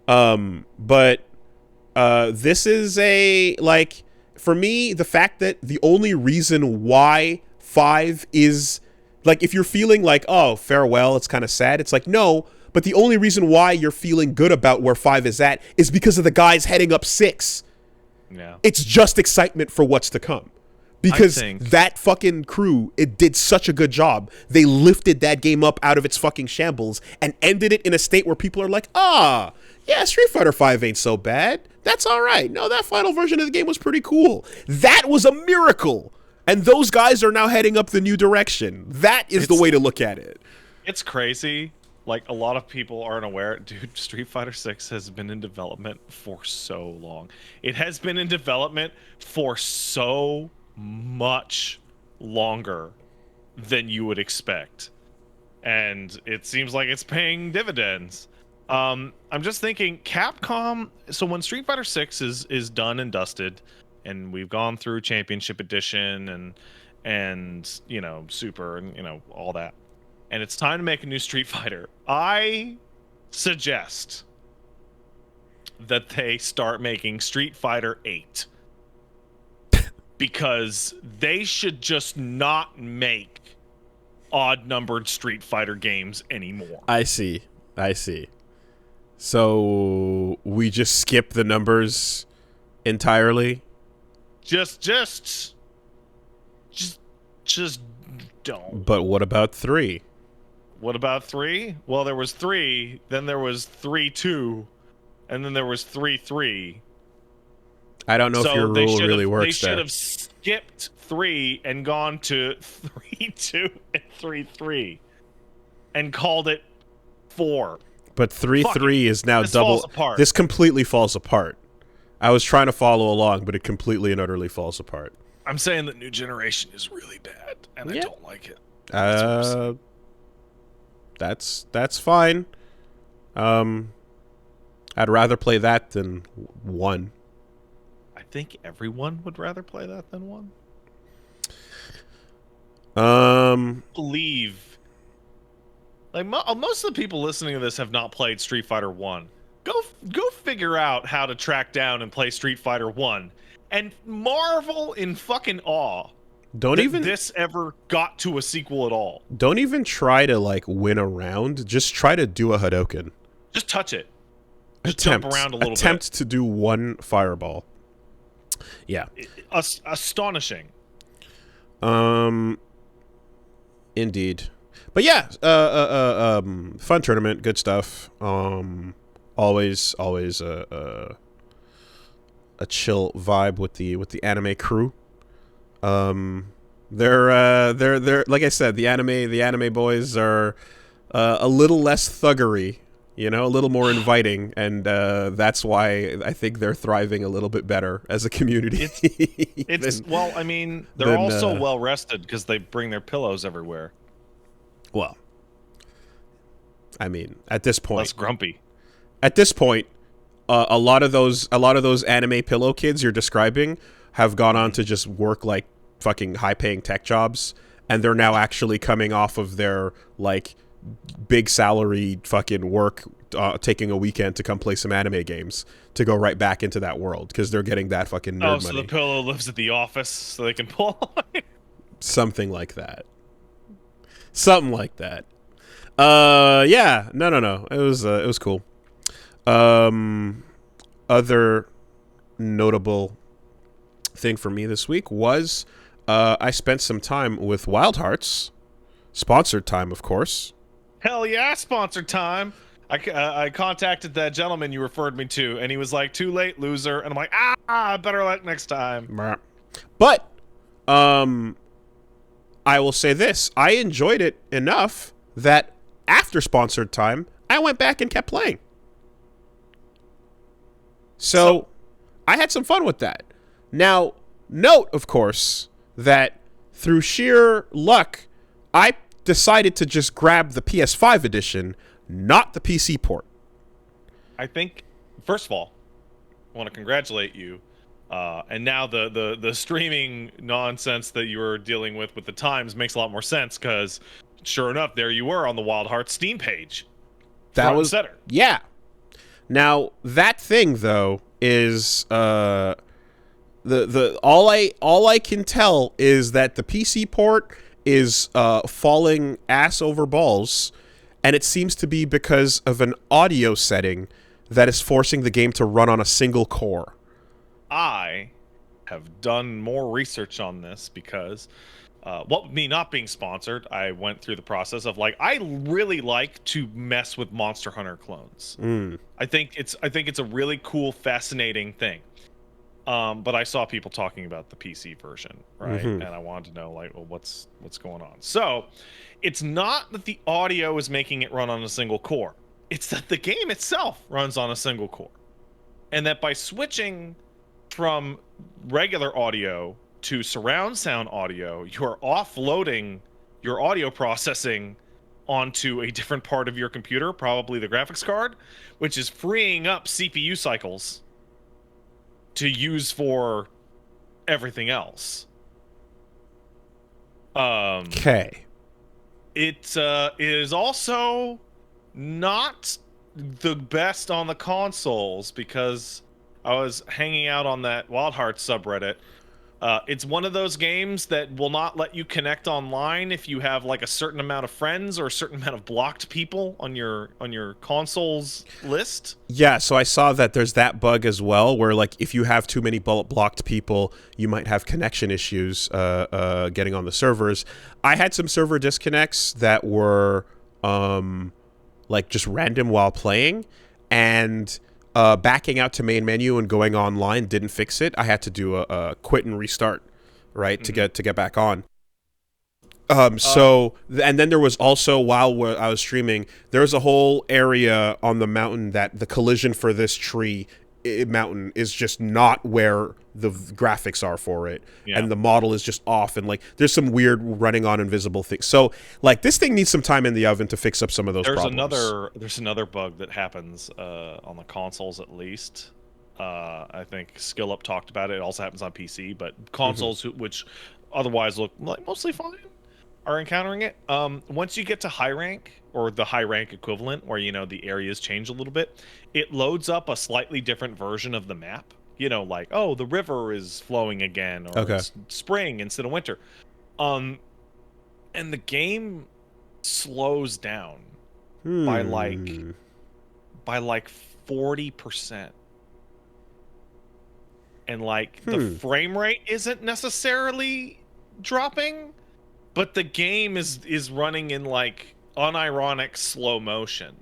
But this is a, like, for me, the fact that the only reason why 5 is, like, if you're feeling like, oh, farewell, it's kind of sad, it's like, no, but the only reason why you're feeling good about where 5 is at is because of the guys heading up 6. Yeah. It's just excitement for what's to come. Because that fucking crew, it did such a good job. They lifted that game up out of its fucking shambles and ended it in a state where people are like, yeah, Street Fighter V ain't so bad. That's all right. No, that final version of the game was pretty cool. That was a miracle. And those guys are now heading up the new direction. That is the way to look at it. It's crazy. Like, a lot of people aren't aware. Dude, Street Fighter 6 has been in development for so long. It has been in development for so much longer than you would expect, and it seems like it's paying dividends. I'm just thinking, Capcom, so when Street Fighter 6 is done and dusted, and we've gone through Championship Edition and you know, Super, and you know, all that, and it's time to make a new Street Fighter, I suggest that they start making Street Fighter 8. Because they should just not make odd-numbered Street Fighter games anymore. I see. So we just skip the numbers entirely? Just don't. But what about 3? What about 3? Well, there was 3, then there was 3-2, and then there was 3-3. I don't know if your rule really works. They should have skipped 3 and gone to 3-2 and 3-3 and called it 4. But 3-3 is now double. This completely falls apart. I was trying to follow along, but it completely and utterly falls apart. I'm saying that New Generation is really bad, and I don't like it. That's fine. I'd rather play that than 1. I think everyone would rather play that than 1. Believe, like, most of the people listening to this have not played Street Fighter 1. Go figure out how to track down and play Street Fighter 1 and marvel in fucking awe that this ever got to a sequel at all. Don't even try to, like, win a round. Just try to do a Hadouken. Just touch it. Just jump around a little bit. Attempt to do 1 fireball. Yeah. Astonishing. Indeed. But yeah, fun tournament, good stuff. Always a chill vibe with the anime crew. They're like I said, the anime boys are a little less thuggery, you know, a little more inviting, and that's why I think they're thriving a little bit better as a community. Well, I mean, they're also well rested because they bring their pillows everywhere. Well, I mean, at this point, less grumpy. At this point, a lot of those anime pillow kids you're describing have gone on to just work like fucking high-paying tech jobs, and they're now actually coming off of their, like, big salary fucking work, taking a weekend to come play some anime games to go right back into that world because they're getting that fucking nerd money. So the pillow lives at the office so they can pull on. Something like that. Yeah. No. It was cool. Other notable thing for me this week was I spent some time with Wild Hearts, sponsored time, of course. Hell yeah, sponsored time. I contacted that gentleman you referred me to, and he was like, "Too late, loser." And I'm like, better luck next time. But I will say this: I enjoyed it enough that after sponsored time, I went back and kept playing. So I had some fun with that. Now, note, of course, that through sheer luck, I decided to just grab the PS5 edition, not the PC port. I think, first of all, I want to congratulate you. And now the streaming nonsense that you were dealing with the times makes a lot more sense, because sure enough, there you were on the Wild Heart Steam page. That was center. Yeah. Now that thing though is all I can tell is that the PC port is falling ass over balls, and it seems to be because of an audio setting that is forcing the game to run on a single core. I have done more research on this because, me not being sponsored, I went through the process of I really like to mess with Monster Hunter clones. I think it's a really cool, fascinating thing. But I saw people talking about the PC version, right? And I wanted to know what's going on. So it's not that the audio is making it run on a single core. It's that the game itself runs on a single core. And that by switching from regular audio to surround sound audio, you're offloading your audio processing onto a different part of your computer, probably the graphics card, which is freeing up CPU cycles to use for everything else. Okay. It is also not the best on the consoles, because I was hanging out on that Wild Hearts subreddit. It's one of those games that will not let you connect online if you have a certain amount of friends or a certain amount of blocked people on your console's list. Yeah, so I saw that there's that bug as well, where if you have too many blocked people, you might have connection issues getting on the servers. I had some server disconnects that were just random while playing, and backing out to main menu and going online didn't fix it. I had to do a quit and restart, right, to get back on. So, and then there was also, while I was streaming, there was a whole area on the mountain that the collision for this mountain is just not where the graphics are for it, and the model is just off, and there's some weird running on invisible things. So this thing needs some time in the oven to fix up some of those problems. There's another bug that happens on the consoles, at least. I think SkillUp talked about it. It also happens on PC, but consoles which otherwise look mostly fine are encountering it. Once you get to high rank, or the high rank equivalent, where the areas change a little bit, it loads up a slightly different version of the map. The river is flowing again, or it's spring instead of winter. And the game slows down by 40%. And the frame rate isn't necessarily dropping, but the game is running in unironic slow motion.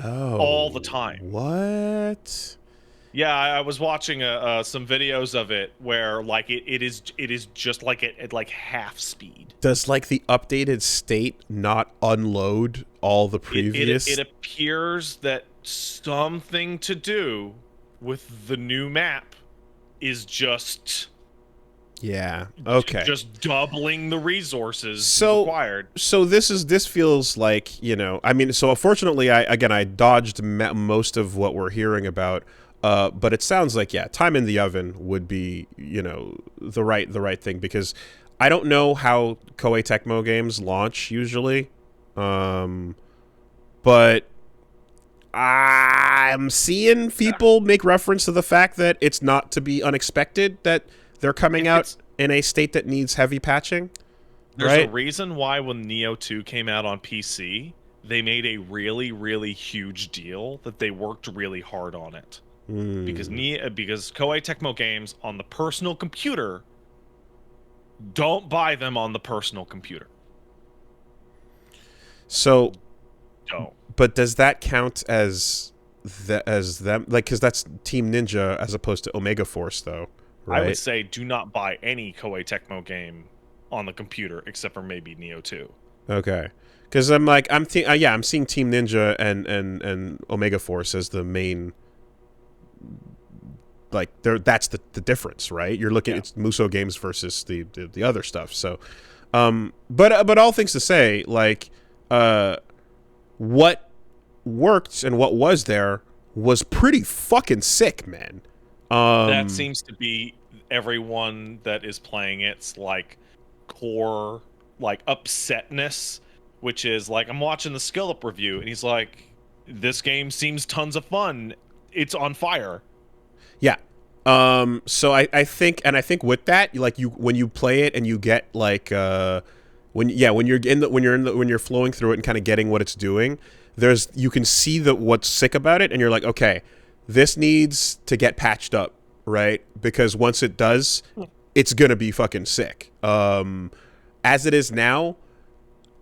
All the time. What? Yeah, I was watching some videos of it where it is just at half speed. Does the updated state not unload all the previous? It appears that something to do with the new map is just just doubling the resources required. So this feels so unfortunately I dodged most of what we're hearing about. But it sounds time in the oven would be, the right thing, because I don't know how Koei Tecmo games launch usually. But I'm seeing people make reference to the fact that it's not to be unexpected that they're coming out in a state that needs heavy patching. There's a reason why when Neo 2 came out on PC, they made a really, really huge deal that they worked really hard on it. Because Koei Tecmo games on the personal computer, don't buy them on the personal computer. So, don't. But does that count as them? Because that's Team Ninja as opposed to Omega Force, though, right? I would say do not buy any Koei Tecmo game on the computer except for maybe Neo 2. Okay. Because I'm seeing Team Ninja and Omega Force as the main, like, that's the difference, right? You're looking it's Muso Games versus the other stuff. So, but all things to say, like, what worked and what was there was pretty fucking sick, man. That seems to be everyone that is playing it's like core like upsetness, which is like I'm watching the skill up review and he's like, this game seems tons of fun. It's on fire. Yeah. So I think with that, like, when you play it and you get like when you're flowing through it and kind of getting what it's doing, you can see what's sick about it, and you're like, okay, this needs to get patched up, right? Because once it does, it's gonna be fucking sick. As it is now,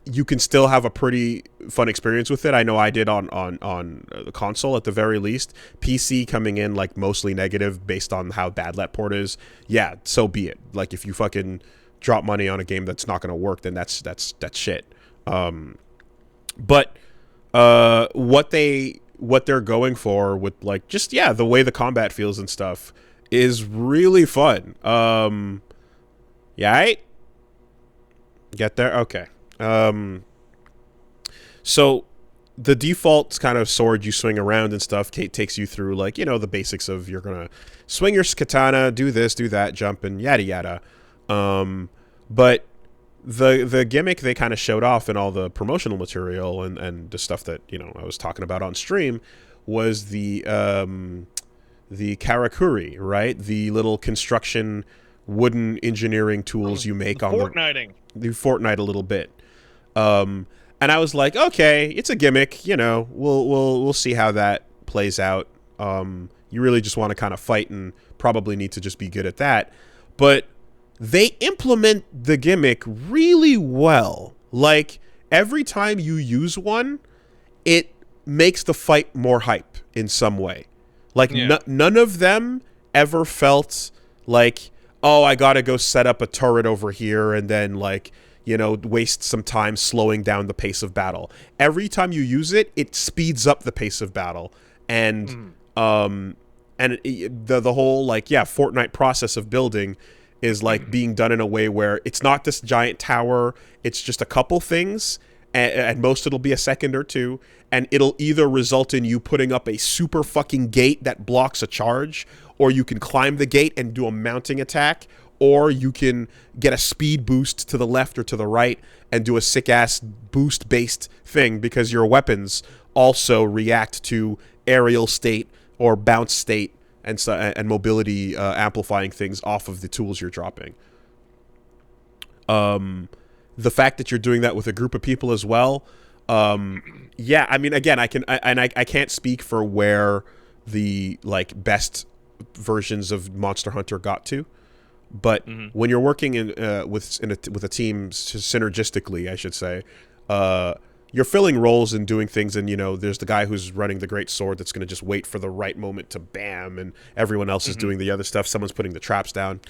you can still have a pretty fun experience with it. I know I did on the console at the very least. PC coming in like mostly negative based on how bad that port is. Yeah, so be it. Like, if you fucking drop money on a game that's not going to work, then that's shit. But what they're going for with, like, just the way the combat feels and stuff is really fun. Right? Get there? Okay. So the default kind of sword you swing around and stuff takes you through, like, the basics of, you're gonna swing your katana, do this, do that, jump, and yada yada. But the gimmick they kind of showed off in all the promotional material and the stuff that I was talking about on stream was the karakuri, right? The little construction wooden engineering tools you make on the Fortnite a little bit. And I was like, okay, it's a gimmick, we'll see how that plays out. You really just want to kind of fight and probably need to just be good at that. But they implement the gimmick really well. Like, every time you use one, it makes the fight more hype in some way. Like, none of them ever felt like, oh, I gotta go set up a turret over here and then, like, waste some time slowing down the pace of battle. Every time you use it, it speeds up the pace of battle. And the whole, like, Fortnite process of building is, like, being done in a way where it's not this giant tower, it's just a couple things, and at most it'll be a second or two, and it'll either result in you putting up a super fucking gate that blocks a charge, or you can climb the gate and do a mounting attack, or you can get a speed boost to the left or to the right and do a sick-ass boost-based thing, because your weapons also react to aerial state or bounce state and mobility amplifying things off of the tools you're dropping. The fact that you're doing that with a group of people as well, I mean, again, I can't speak for where the, like, best versions of Monster Hunter got to. But when you're working with a team synergistically, I should say, you're filling roles and doing things, and there's the guy who's running the great sword that's going to just wait for the right moment to bam, and everyone else is doing the other stuff. Someone's putting the traps down.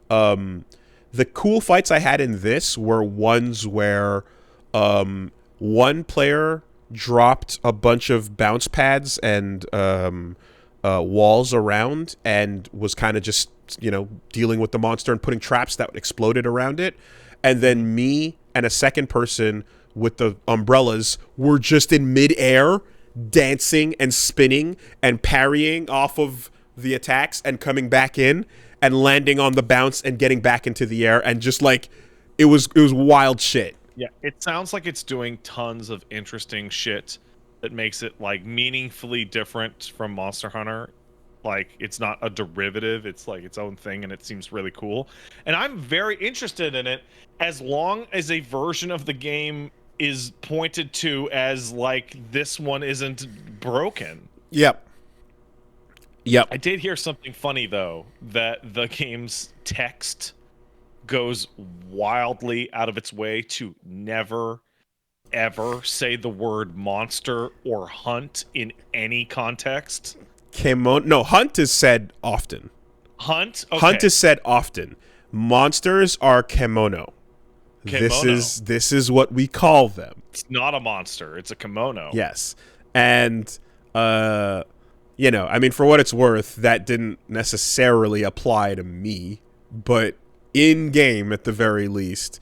The cool fights I had in this were ones where one player dropped a bunch of bounce pads and walls around and was kind of just dealing with the monster and putting traps that exploded around it, and then me and a second person with the umbrellas were just in mid-air dancing and spinning and parrying off of the attacks and coming back in and landing on the bounce and getting back into the air, and just, like, it was wild shit. Yeah, it sounds like it's doing tons of interesting shit that makes it, like, meaningfully different from Monster Hunter. Like, it's not a derivative, it's like its own thing, and it seems really cool. And I'm very interested in it, as long as a version of the game is pointed to as, like, this one isn't broken. Yep. I did hear something funny, though, that the game's text goes wildly out of its way to never, ever say the word monster or hunt in any context. No, hunt is said often. Hunt? Okay. Hunt is said often. Monsters are kemono. Kimono. This is what we call them. It's not a monster. It's a kimono. Yes. And you know, I mean, for what it's worth, that didn't necessarily apply to me, but in game at the very least,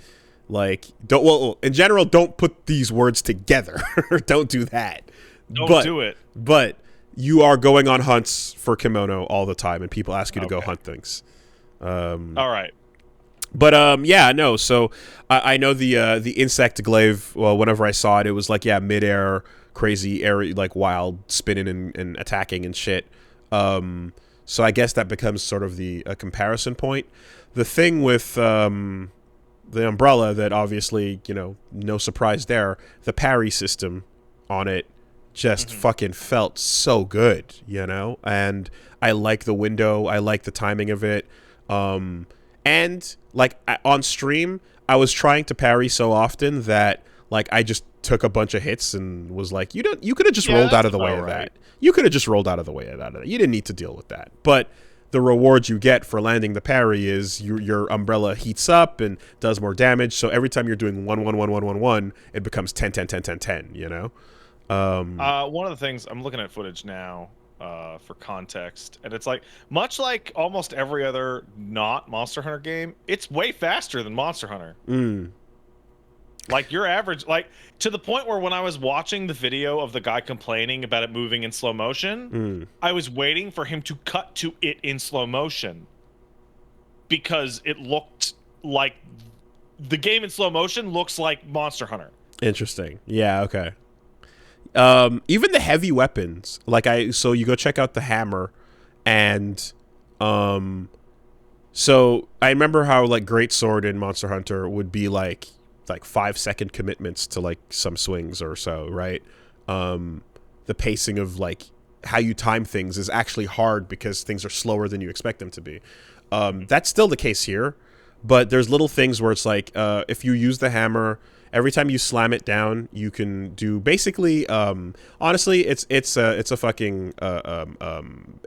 like, in general, don't put these words together. Don't do that. Don't do it. But you are going on hunts for kimono all the time, and people ask you to go hunt things. All right. But yeah, no. So I know the insect glaive. Well, whenever I saw it, it was like, yeah, midair, crazy, air, like wild spinning and attacking and shit. So I guess that becomes sort of a comparison point. The thing with the umbrella that obviously, you know, no surprise there, the parry system on it just fucking felt so good, you know? And I like the window. I like the timing of it. And like on stream, I was trying to parry so often that like I just took a bunch of hits and was like, you could have just rolled out of the way of that. You could have just rolled out of the way of that. You didn't need to deal with that. But the reward you get for landing the parry is your umbrella heats up and does more damage. So every time you're doing 1-1-1-1-1-1, it becomes 10-10-10-10-10, you know? One of the things, I'm looking at footage now for context, and it's like, much like almost every other not Monster Hunter game, it's way faster than Monster Hunter. Like your average, like to the point where when I was watching the video of the guy complaining about it moving in slow motion, I was waiting for him to cut to it in slow motion because it looked like the game in slow motion looks like Monster Hunter. Interesting. Yeah, okay. Even the heavy weapons, like so you go check out the hammer, and so I remember how like Greatsword in Monster Hunter would be like 5-second commitments to like some swings or so, right? The pacing of like how you time things is actually hard because things are slower than you expect them to be. That's still the case here, but there's little things where it's like if you use the hammer, every time you slam it down, you can do basically honestly it's a fucking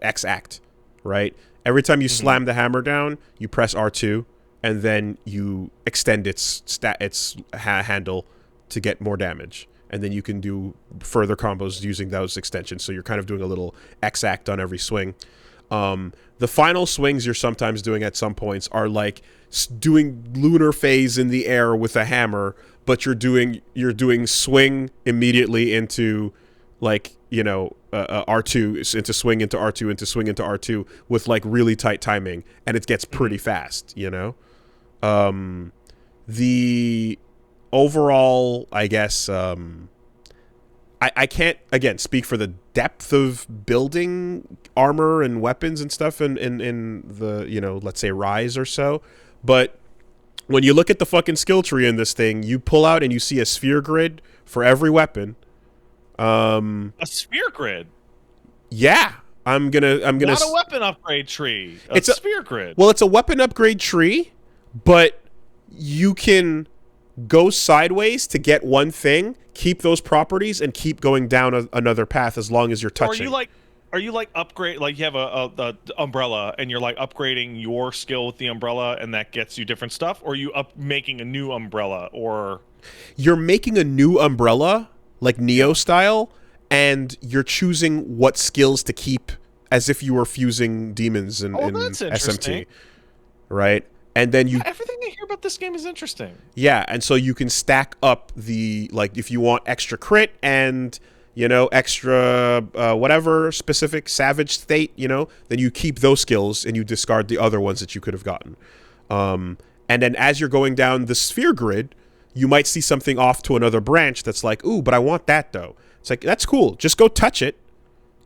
X act, right? Every time you slam the hammer down, you press R2 and then you extend its handle to get more damage. And then you can do further combos using those extensions. So you're kind of doing a little X act on every swing. The final swings you're sometimes doing at some points are like doing lunar phase in the air with a hammer, but you're doing swing immediately into like, you know, R2 into swing into R2 into swing into R2 with like really tight timing, and it gets pretty fast, you know? The overall, I guess, I can't, again, speak for the depth of building armor and weapons and stuff in the, you know, let's say Rise or so, but when you look at the fucking skill tree in this thing, you pull out and you see a sphere grid for every weapon. A sphere grid? Yeah. I'm gonna not a weapon upgrade tree. It's a sphere grid. Well, it's a weapon upgrade tree, but you can go sideways to get one thing, keep those properties, and keep going down another path as long as you're touching. Are you like upgrade, like you have a umbrella and you're like upgrading your skill with the umbrella and that gets you different stuff, or are you making a new umbrella, or you're making a new umbrella like Neo style, and you're choosing what skills to keep as if you were fusing demons in SMT, right? And then everything I hear about this game is interesting. Yeah, and so you can stack up the, like, if you want extra crit and, you know, extra whatever specific savage state, you know, then you keep those skills and you discard the other ones that you could have gotten. And then as you're going down the sphere grid, you might see something off to another branch that's like, ooh, but I want that though. It's like, that's cool. Just go touch it,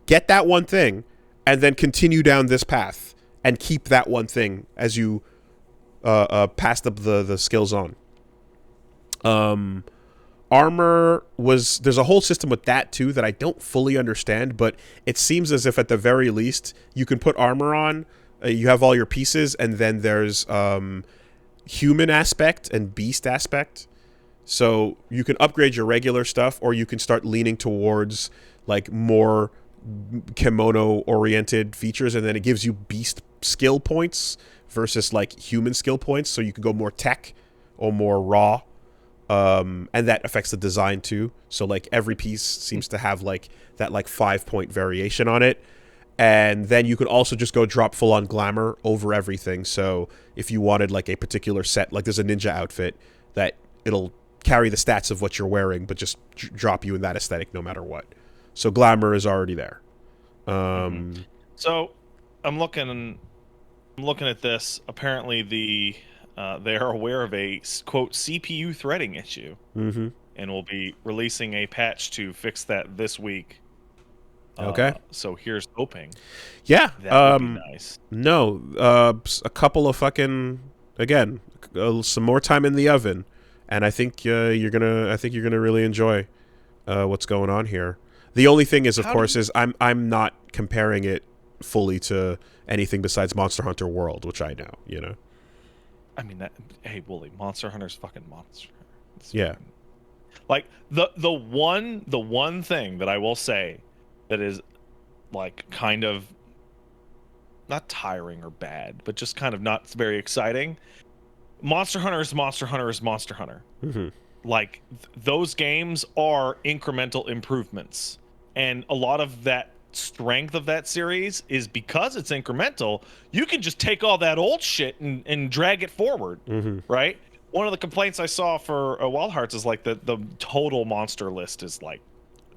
get that one thing, and then continue down this path and keep that one thing as you passed up the skills on. Armor there's a whole system with that too that I don't fully understand, but it seems as if at the very least you can put armor on, you have all your pieces, and then there's human aspect and beast aspect. So you can upgrade your regular stuff, or you can start leaning towards like more kimono oriented features, and then it gives you beast skill points versus like human skill points, so you can go more tech, or more raw. And that affects the design too. So like every piece seems to have like that like 5-point variation on it. And then you could also just go drop full on glamour over everything. So if you wanted like a particular set, like there's a ninja outfit that it'll carry the stats of what you're wearing, but just drop you in that aesthetic no matter what. So glamour is already there. So I'm looking at this. Apparently they are aware of a quote CPU threading issue, and will be releasing a patch to fix that this week. Okay. So here's hoping. Yeah. That would be nice. No. A couple of fucking again, some more time in the oven, and I think you're gonna really enjoy what's going on here. The only thing is, of course, is I'm not comparing it fully to anything besides Monster Hunter World, which I know, you know. I mean, hey, Wooly, Monster Hunter's fucking Monster. Yeah. Like the one thing that I will say that is like kind of not tiring or bad, but just kind of not very exciting. Monster Hunter is Monster Hunter is Monster Hunter. Like those games are incremental improvements, and a lot of that strength of that series is because it's incremental. You can just take all that old shit and drag it forward, right? One of the complaints I saw for Wild Hearts is like the total monster list is like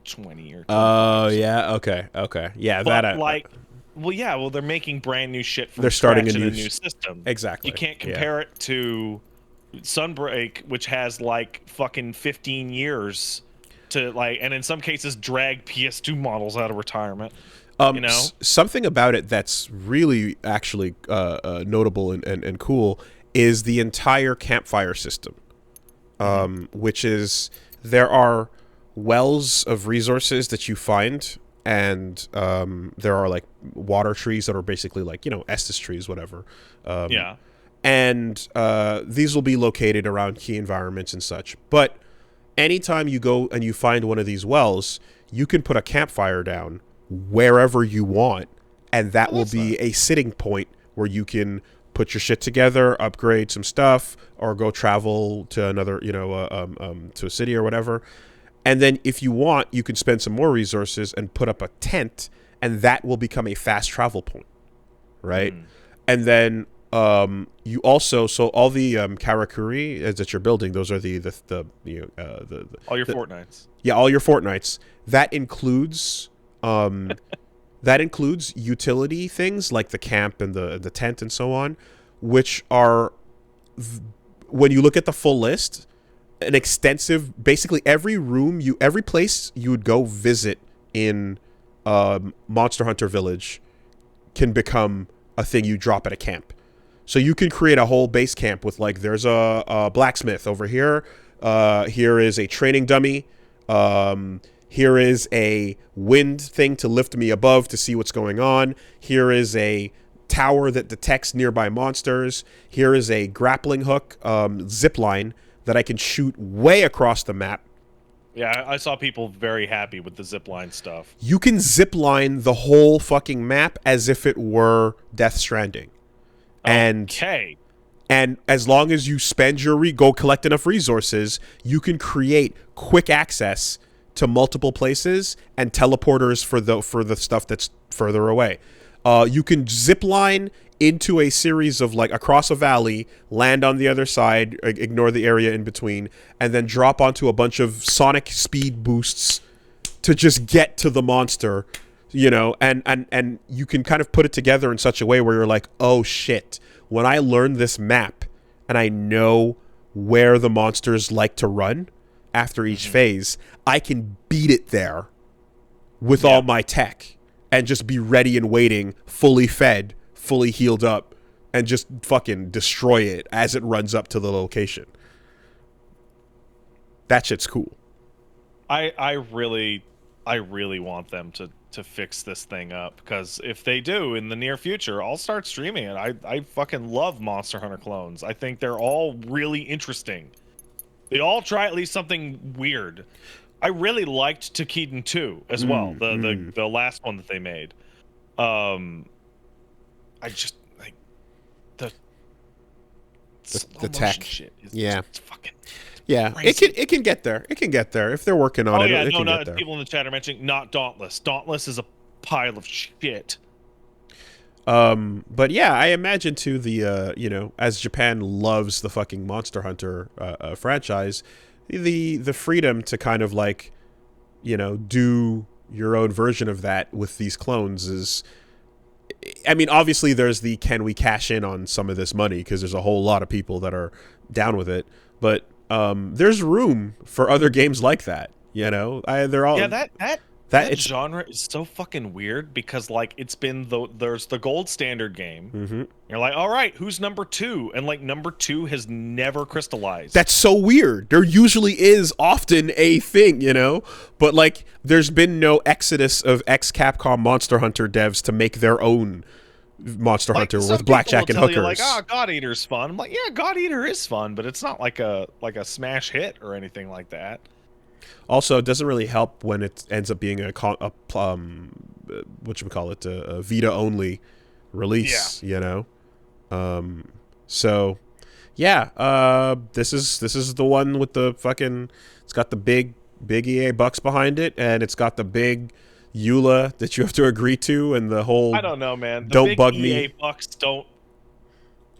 20 or 20. Oh yeah, okay, yeah. But that well, they're making brand new shit from they're starting scratch in a new system. Exactly. You can't compare it to Sunbreak, which has like fucking 15 years to like, and in some cases drag PS2 models out of retirement. You know, something about it that's really actually notable and cool is the entire campfire system, which is there are wells of resources that you find, and there are like water trees that are basically like, you know, Estus trees, whatever. And these will be located around key environments and such. But anytime you go and you find one of these wells, you can put a campfire down wherever you want, and that will be a sitting point where you can put your shit together, upgrade some stuff, or go travel to another, you know, to a city or whatever. And then if you want, you can spend some more resources and put up a tent, and that will become a fast travel point, right? And then you also, so all the karakuri that you're building, those are the all your Fortnites. Yeah, all your Fortnites. That includes utility things like the camp and the tent and so on, which are, when you look at the full list, an extensive, basically every place you would go visit in Monster Hunter Village can become a thing you drop at a camp. So you can create a whole base camp with like, there's a blacksmith over here. Here is a training dummy. Here is a wind thing to lift me above to see what's going on. Here is a tower that detects nearby monsters. Here is a grappling hook, zip line that I can shoot way across the map. Yeah, I saw people very happy with the zipline stuff. You can zipline the whole fucking map as if it were Death Stranding. And as long as you spend go collect enough resources, you can create quick access to multiple places and teleporters for the stuff that's further away. You can zipline into a series of like across a valley, land on the other side, ignore the area in between, and then drop onto a bunch of sonic speed boosts to just get to the monster, you know, and you can kind of put it together in such a way where you're like, oh shit, when I learn this map and I know where the monsters like to run after each phase, I can beat it there with all my tech and just be ready and waiting, fully fed, fully healed up, and just fucking destroy it as it runs up to the location. That shit's cool. I really want them to fix this thing up, because if they do in the near future, I'll start streaming it. I fucking love Monster Hunter clones. I think they're all really interesting. They all try at least something weird. I really liked Takeden 2 as well, the last one that they made. I just like the slow motion tech. shit. It's fucking crazy. It can get there. It can get there if they're working on it. It can get there. People in the chat are mentioning not Dauntless. Dauntless is a pile of shit. But yeah, I imagine too the as Japan loves the fucking Monster Hunter franchise, the freedom to kind of like, do your own version of that with these clones is. I mean, obviously, there's the can we cash in on some of this money because there's a whole lot of people that are down with it, but there's room for other games like that. They're all that genre is so fucking weird because like it's been there's the gold standard game. Mm-hmm. You're like, all right, who's number 2? And like number 2 has never crystallized. That's so weird. There usually is often a thing, but like there's been no exodus of ex-Capcom Monster Hunter devs to make their own Monster Hunter with blackjack and hookers. Like, God Eater's fun. I'm like, yeah, God Eater is fun, but it's not like a smash hit or anything like that. Also, it doesn't really help when it ends up being a Vita only release. Yeah. So yeah, this is the one with the fucking. It's got the big EA bucks behind it, and it's got the big EULA that you have to agree to, and the whole. I don't know, man. Don't bug me.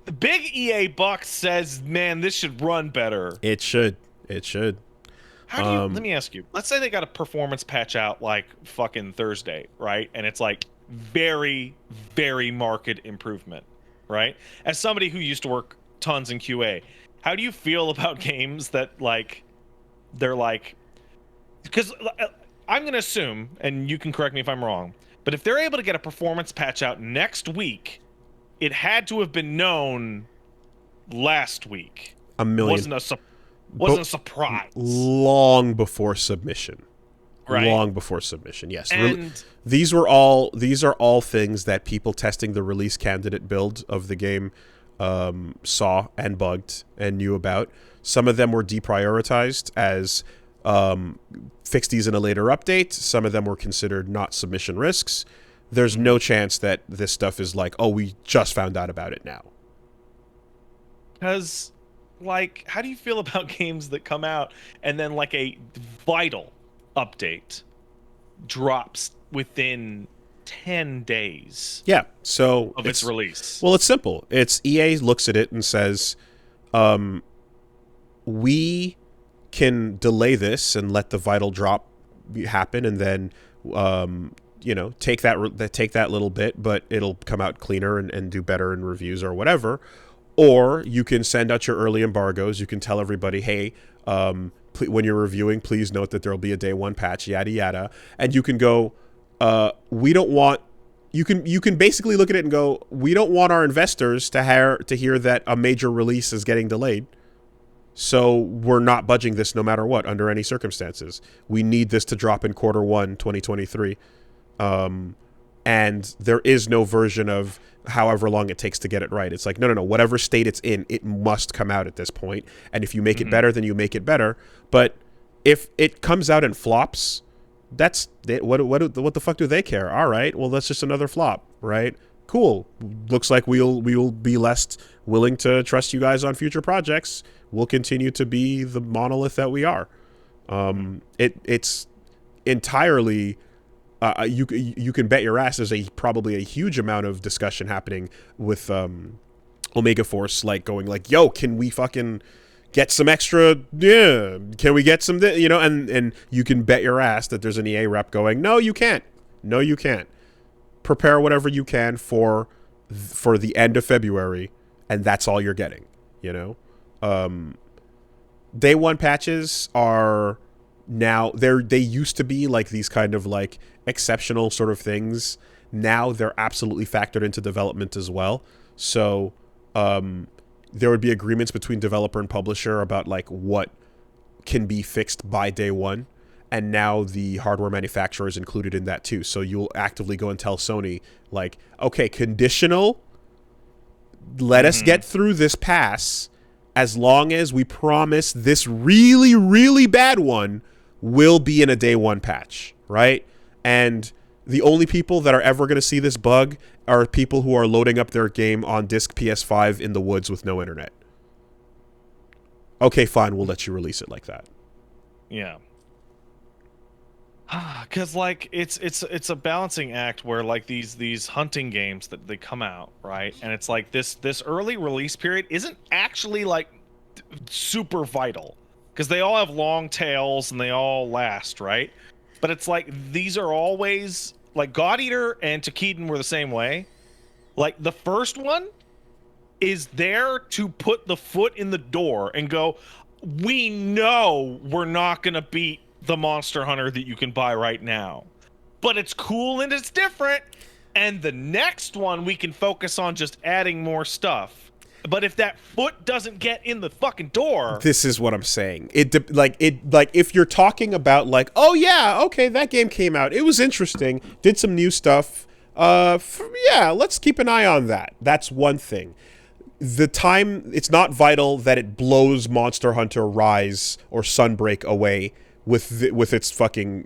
The big EA bucks says, man, this should run better. It should. How do you, let me ask you, let's say they got a performance patch out like fucking Thursday, right? And it's like very, very marked improvement, right? As somebody who used to work tons in QA, how do you feel about games that like, they're like, because I'm going to assume, and you can correct me if I'm wrong, but if they're able to get a performance patch out next week, it had to have been known last week. Wasn't a surprise. Long before submission. Right. Long before submission, yes. And these are all things that people testing the release candidate build of the game saw and bugged and knew about. Some of them were deprioritized as fix these in a later update. Some of them were considered not submission risks. There's no chance that this stuff is like, oh, we just found out about it now. Because... like, how do you feel about games that come out and then like a vital update drops within 10 days? Yeah, so of its release. Well, it's simple. It's EA looks at it and says, we can delay this and let the vital drop happen, and then take that little bit, but it'll come out cleaner and do better in reviews or whatever. Or you can send out your early embargoes. You can tell everybody, hey, when you're reviewing, please note that there will be a day one patch, yada, yada. And you can go, we don't want... You can basically look at it and go, we don't want our investors to hear that a major release is getting delayed. So we're not budging this no matter what, under any circumstances. We need this to drop in Q1 2023. And there is no version of however long it takes to get it right. It's like, no. Whatever state it's in, it must come out at this point. And if you make it better, then you make it better. But if it comes out and flops, that's what the fuck do they care? All right, well, that's just another flop, right? Cool. Looks like we will be less willing to trust you guys on future projects. We'll continue to be the monolith that we are. It's entirely... you can bet your ass there's probably a huge amount of discussion happening with Omega Force, like going like, yo, can we fucking get some extra? Yeah, can we get some? And you can bet your ass that there's an EA rep going, no, you can't. No, you can't. Prepare whatever you can for the end of February, and that's all you're getting. Day one patches are now they used to be like these kind of like exceptional sort of things. Now they're absolutely factored into development as well. So there would be agreements between developer and publisher about like what can be fixed by day one. And now the hardware manufacturer is included in that too. So you'll actively go and tell Sony like, okay, conditional, let us get through this pass as long as we promise this really, really bad one will be in a day one patch, right? And the only people that are ever going to see this bug are people who are loading up their game on disc PS5 in the woods with no internet. okay, fine, we'll let you release it like that. Yeah. Because like it's a balancing act where like these hunting games that they come out, right, and it's like this early release period isn't actually like super vital because they all have long tails and they all last, right? But it's like these are always like God Eater and Takeden were the same way. Like the first one is there to put the foot in the door and go, we know we're not gonna beat the Monster Hunter that you can buy right now, but it's cool and it's different, and the next one we can focus on just adding more stuff. But if that foot doesn't get in the fucking door, this is what I'm saying. Like if you're talking about like, oh yeah, okay, that game came out, it was interesting, did some new stuff, yeah, let's keep an eye on that. That's one thing. The time, it's not vital that it blows Monster Hunter Rise or Sunbreak away with its fucking,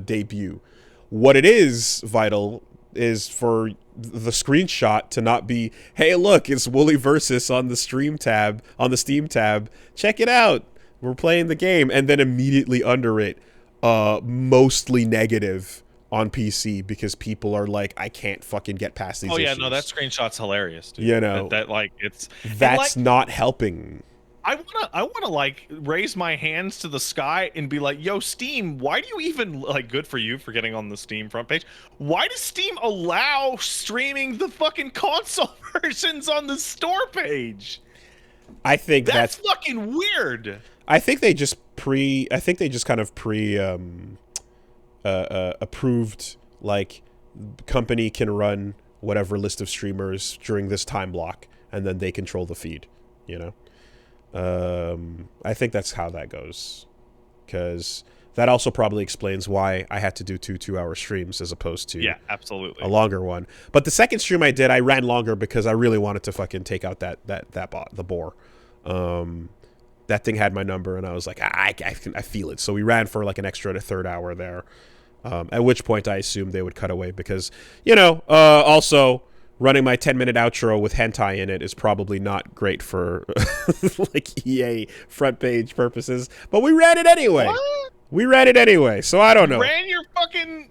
debut. What it is vital is for the screenshot to not be, hey, look, it's Wooly Versus on the Steam tab. Check it out. We're playing the game. And then immediately under it, mostly negative on PC because people are like, I can't fucking get past these issues. No, that screenshot's hilarious, dude. That like it's that's like, not helping. I wanna like raise my hands to the sky and be like, yo, Steam, why do you even, like, good for you for getting on the Steam front page, why does Steam allow streaming the fucking console versions on the store page? I think that's fucking weird. I think they just kind of approved, like, company can run whatever list of streamers during this time block and then they control the feed, I think that's how that goes, because that also probably explains why I had to do two 2-hour streams as opposed to absolutely a longer one. But the second stream I did, I ran longer because I really wanted to fucking take out that bot, the boar. That thing had my number, and I was like, I feel it. So we ran for like an extra third hour there. At which point I assumed they would cut away because, also running my 10-minute outro with hentai in it is probably not great for like EA front page purposes. But we ran it anyway. What? So I don't know. You ran your fucking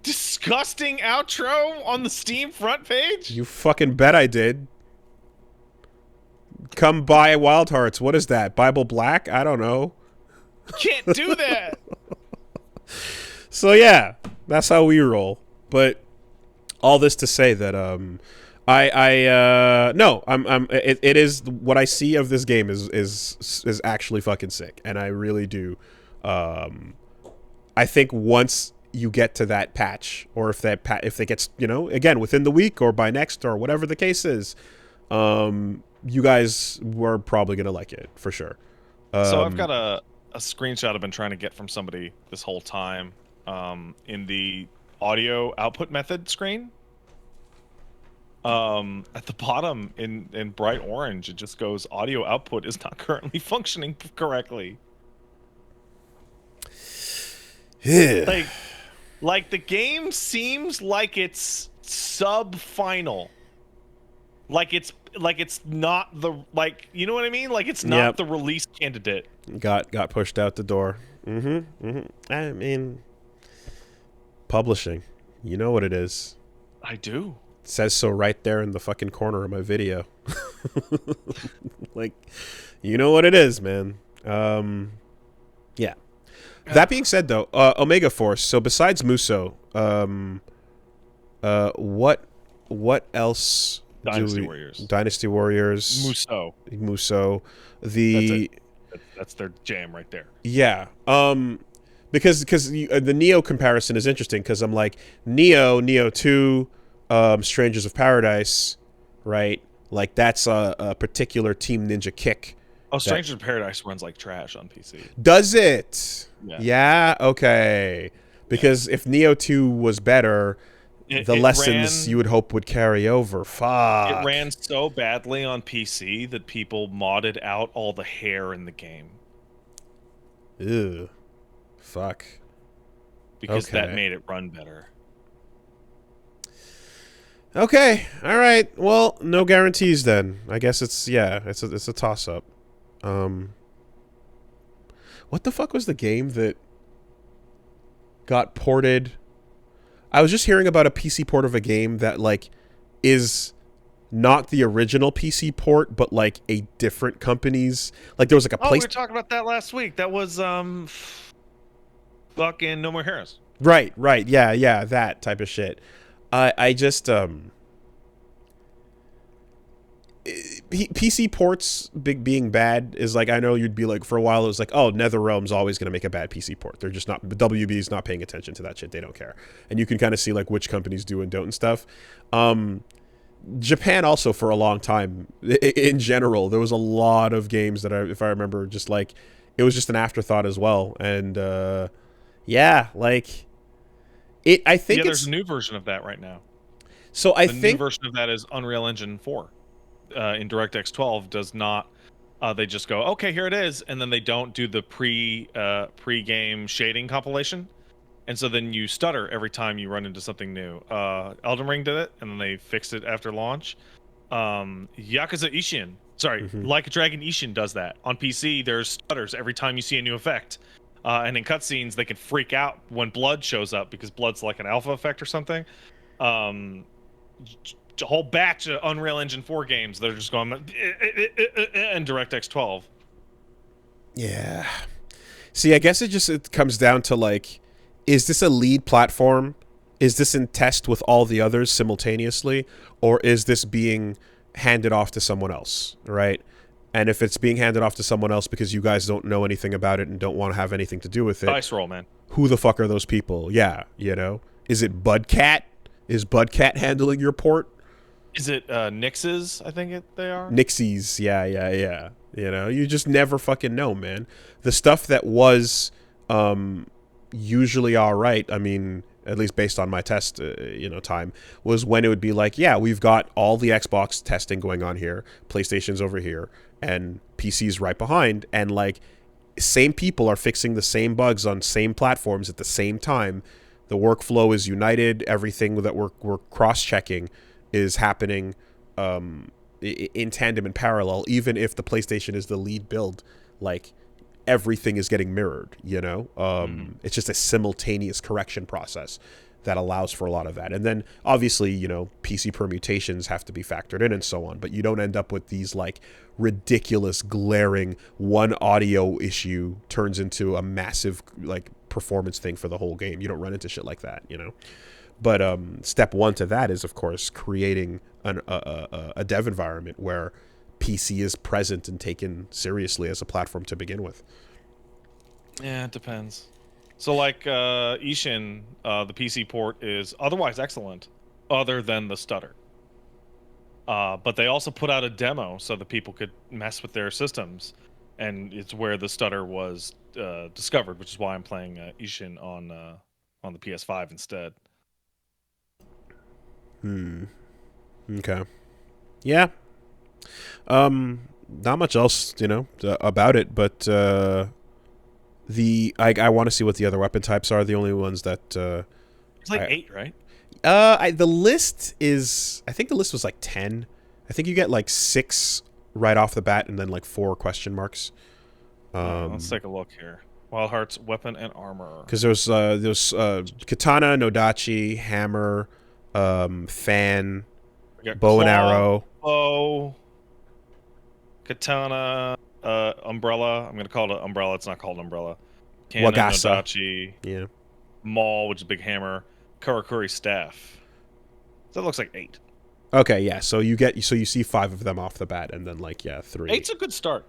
disgusting outro on the Steam front page? You fucking bet I did. Come buy Wild Hearts. What is that? Bible Black? I don't know. You can't do that. So yeah, that's how we roll. But all this to say that it is what I see of this game is actually fucking sick, and I really do. I think once you get to that patch, or if it gets, again within the week or by next or whatever the case is, you guys were probably gonna like it for sure. So I've got a screenshot I've been trying to get from somebody this whole time. In the audio output method screen, at the bottom in bright orange, it just goes, audio output is not currently functioning correctly. Yeah. Like the game seems like it's sub-final. Like it's not the, like, you know what I mean? Like it's not the release candidate. Got pushed out the door. I mean, publishing. You know what it is. I do. It says so right there in the fucking corner of my video. Like, you know what it is, man. Yeah. That being said, though, Omega Force. So besides Muso, what else? Dynasty Warriors. Muso. That's their jam right there. Yeah. Because the Neo comparison is interesting, because I'm like, Neo 2, Strangers of Paradise, right? Like, that's a particular Team Ninja kick. Oh, Strangers of Paradise runs like trash on PC. Does it? Yeah? Okay. Because if Neo 2 was better, the lessons you would hope would carry over. Fuck. It ran so badly on PC that people modded out all the hair in the game. Ew. Fuck. Because that made it run better. Okay. All right. Well, no guarantees then. I guess it's a toss-up. What the fuck was the game that got ported? I was just hearing about a PC port of a game that like is not the original PC port, but like a different company's. Like there was like a We were talking about that last week. That was fucking No More Heroes. Right, yeah, that type of shit. I just PC ports being bad is like, I know you'd be like, for a while it was like, oh, NetherRealm's always going to make a bad PC port. They're just not, WB's not paying attention to that shit. They don't care. And you can kind of see like which companies do and don't and stuff. Japan also, for a long time, in general, there was a lot of games that if I remember, just like, it was just an afterthought as well. And yeah, like I think there's a new version of that right now. So the new version of that is Unreal Engine 4. In DirectX 12 does not. They just go, okay, here it is, and then they don't do the pre-game shading compilation, and so then you stutter every time you run into something new. Elden Ring did it, and then they fixed it after launch. Yakuza Ishin, Like a Dragon Ishin does that on PC. There's stutters every time you see a new effect, and in cutscenes they can freak out when blood shows up because blood's like an alpha effect or something. A whole batch of Unreal Engine 4 games that are just going and DirectX 12. Yeah. See, I guess it comes down to like, is this a lead platform? Is this in test with all the others simultaneously? Or is this being handed off to someone else, right? And if it's being handed off to someone else because you guys don't know anything about it and don't want to have anything to do with it. Dice roll, man. Who the fuck are those people? Yeah, you know? Is it Budcat? Is Budcat handling your port? Is it Nix's? I think they are. Nixies, yeah. You know, you just never fucking know, man. The stuff that was usually all right, I mean, at least based on my test, time, was when it would be like, yeah, we've got all the Xbox testing going on here, PlayStation's over here, and PC's right behind, and like, same people are fixing the same bugs on same platforms at the same time. The workflow is united. Everything that we're cross-checking is happening in tandem and parallel, even if the PlayStation is the lead build. Like, everything is getting mirrored, you know? It's just a simultaneous correction process that allows for a lot of that. And then, obviously, you know, PC permutations have to be factored in and so on, but you don't end up with these, like, ridiculous, glaring, one audio issue turns into a massive, like, performance thing for the whole game. You don't run into shit like that, you know? But step one to that is, of course, creating a dev environment where PC is present and taken seriously as a platform to begin with. Yeah, it depends. So, like, Ishin, the PC port is otherwise excellent, other than the stutter. But they also put out a demo so that people could mess with their systems, and it's where the stutter was discovered, which is why I'm playing Ishin on the PS5 instead. Okay. Yeah. Not much else, you know, about it, but I want to see what the other weapon types are. The only ones that it's like 8, right? The list is, I think the list was like 10. I think you get like 6 right off the bat, and then like 4 question marks. Let's take a look here. Wild Heart's weapon and armor. Because there's katana, nodachi, hammer, fan, bow and arrow, katana, umbrella. I'm gonna call it an umbrella. It's not called an umbrella. Cannon, wagasa, nodachi, yeah, maul, which is a big hammer, karakuri staff. So that looks like 8. Okay, yeah. So you see 5 of them off the bat, and then like 3. 8's a good start.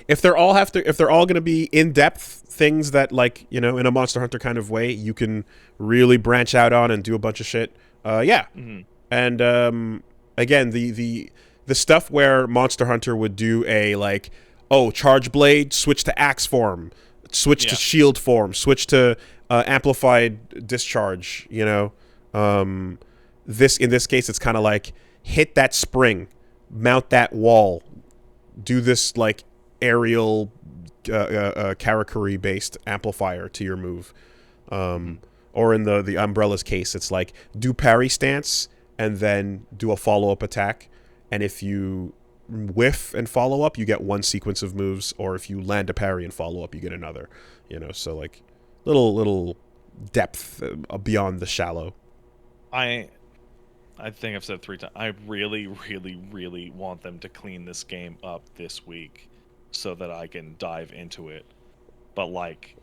If they're all going to be in-depth things that, like, you know, in a Monster Hunter kind of way, you can really branch out on and do a bunch of shit. Yeah. Mm-hmm. And again, the stuff where Monster Hunter would do a like, oh, charge blade, switch to axe form, switch to shield form, switch to amplified discharge. You know, in this case, it's kind of like hit that spring, mount that wall, do this like aerial karakuri based amplifier to your move, or in the umbrella's case, it's like do parry stance and then do a follow-up attack, and if you whiff and follow up, you get one sequence of moves, or if you land a parry and follow up, you get another. So like little depth beyond the shallow. I think I've said 3 times. I really, really, really want them to clean this game up this week so that I can dive into it. But like,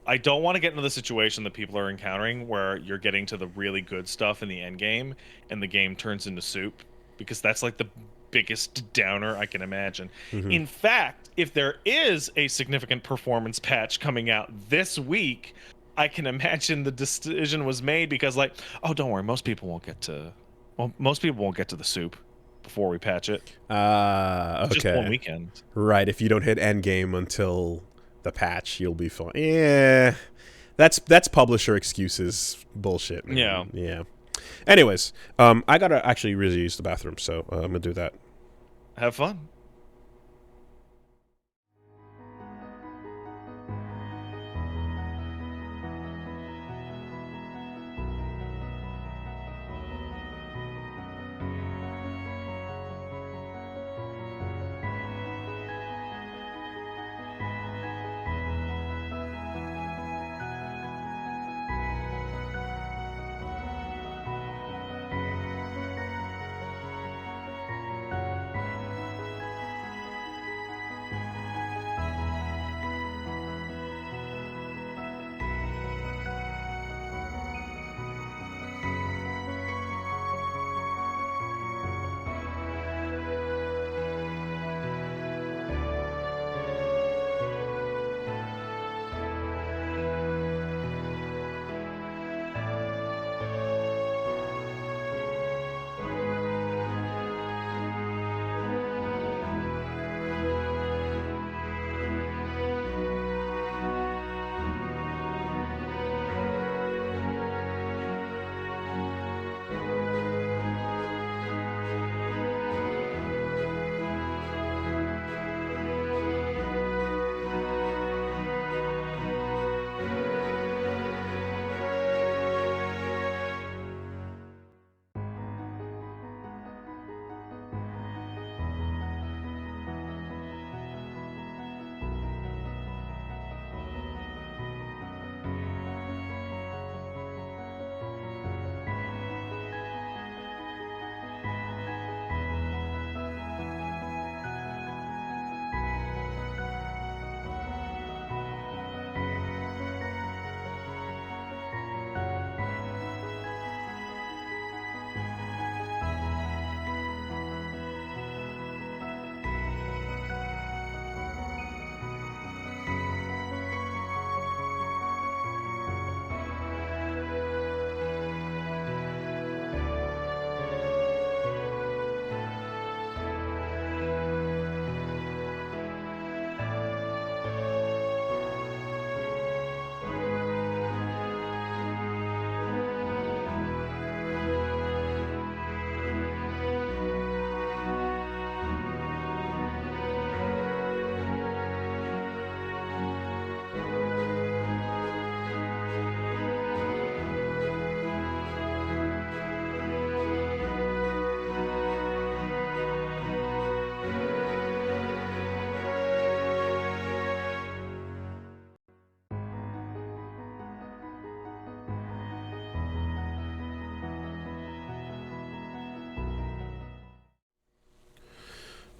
I don't want to get into the situation that people are encountering where you're getting to the really good stuff in the end game and the game turns into soup, because that's like the biggest downer I can imagine. In fact, if there is a significant performance patch coming out this week, I can imagine the decision was made because like, oh, don't worry, most people won't get to the soup before we patch it. Okay. Just one weekend. Right, if you don't hit endgame until the patch, you'll be fine. Yeah, that's publisher excuses bullshit, man. Yeah. Anyways, I gotta actually really use the bathroom, so I'm gonna do that. Have fun.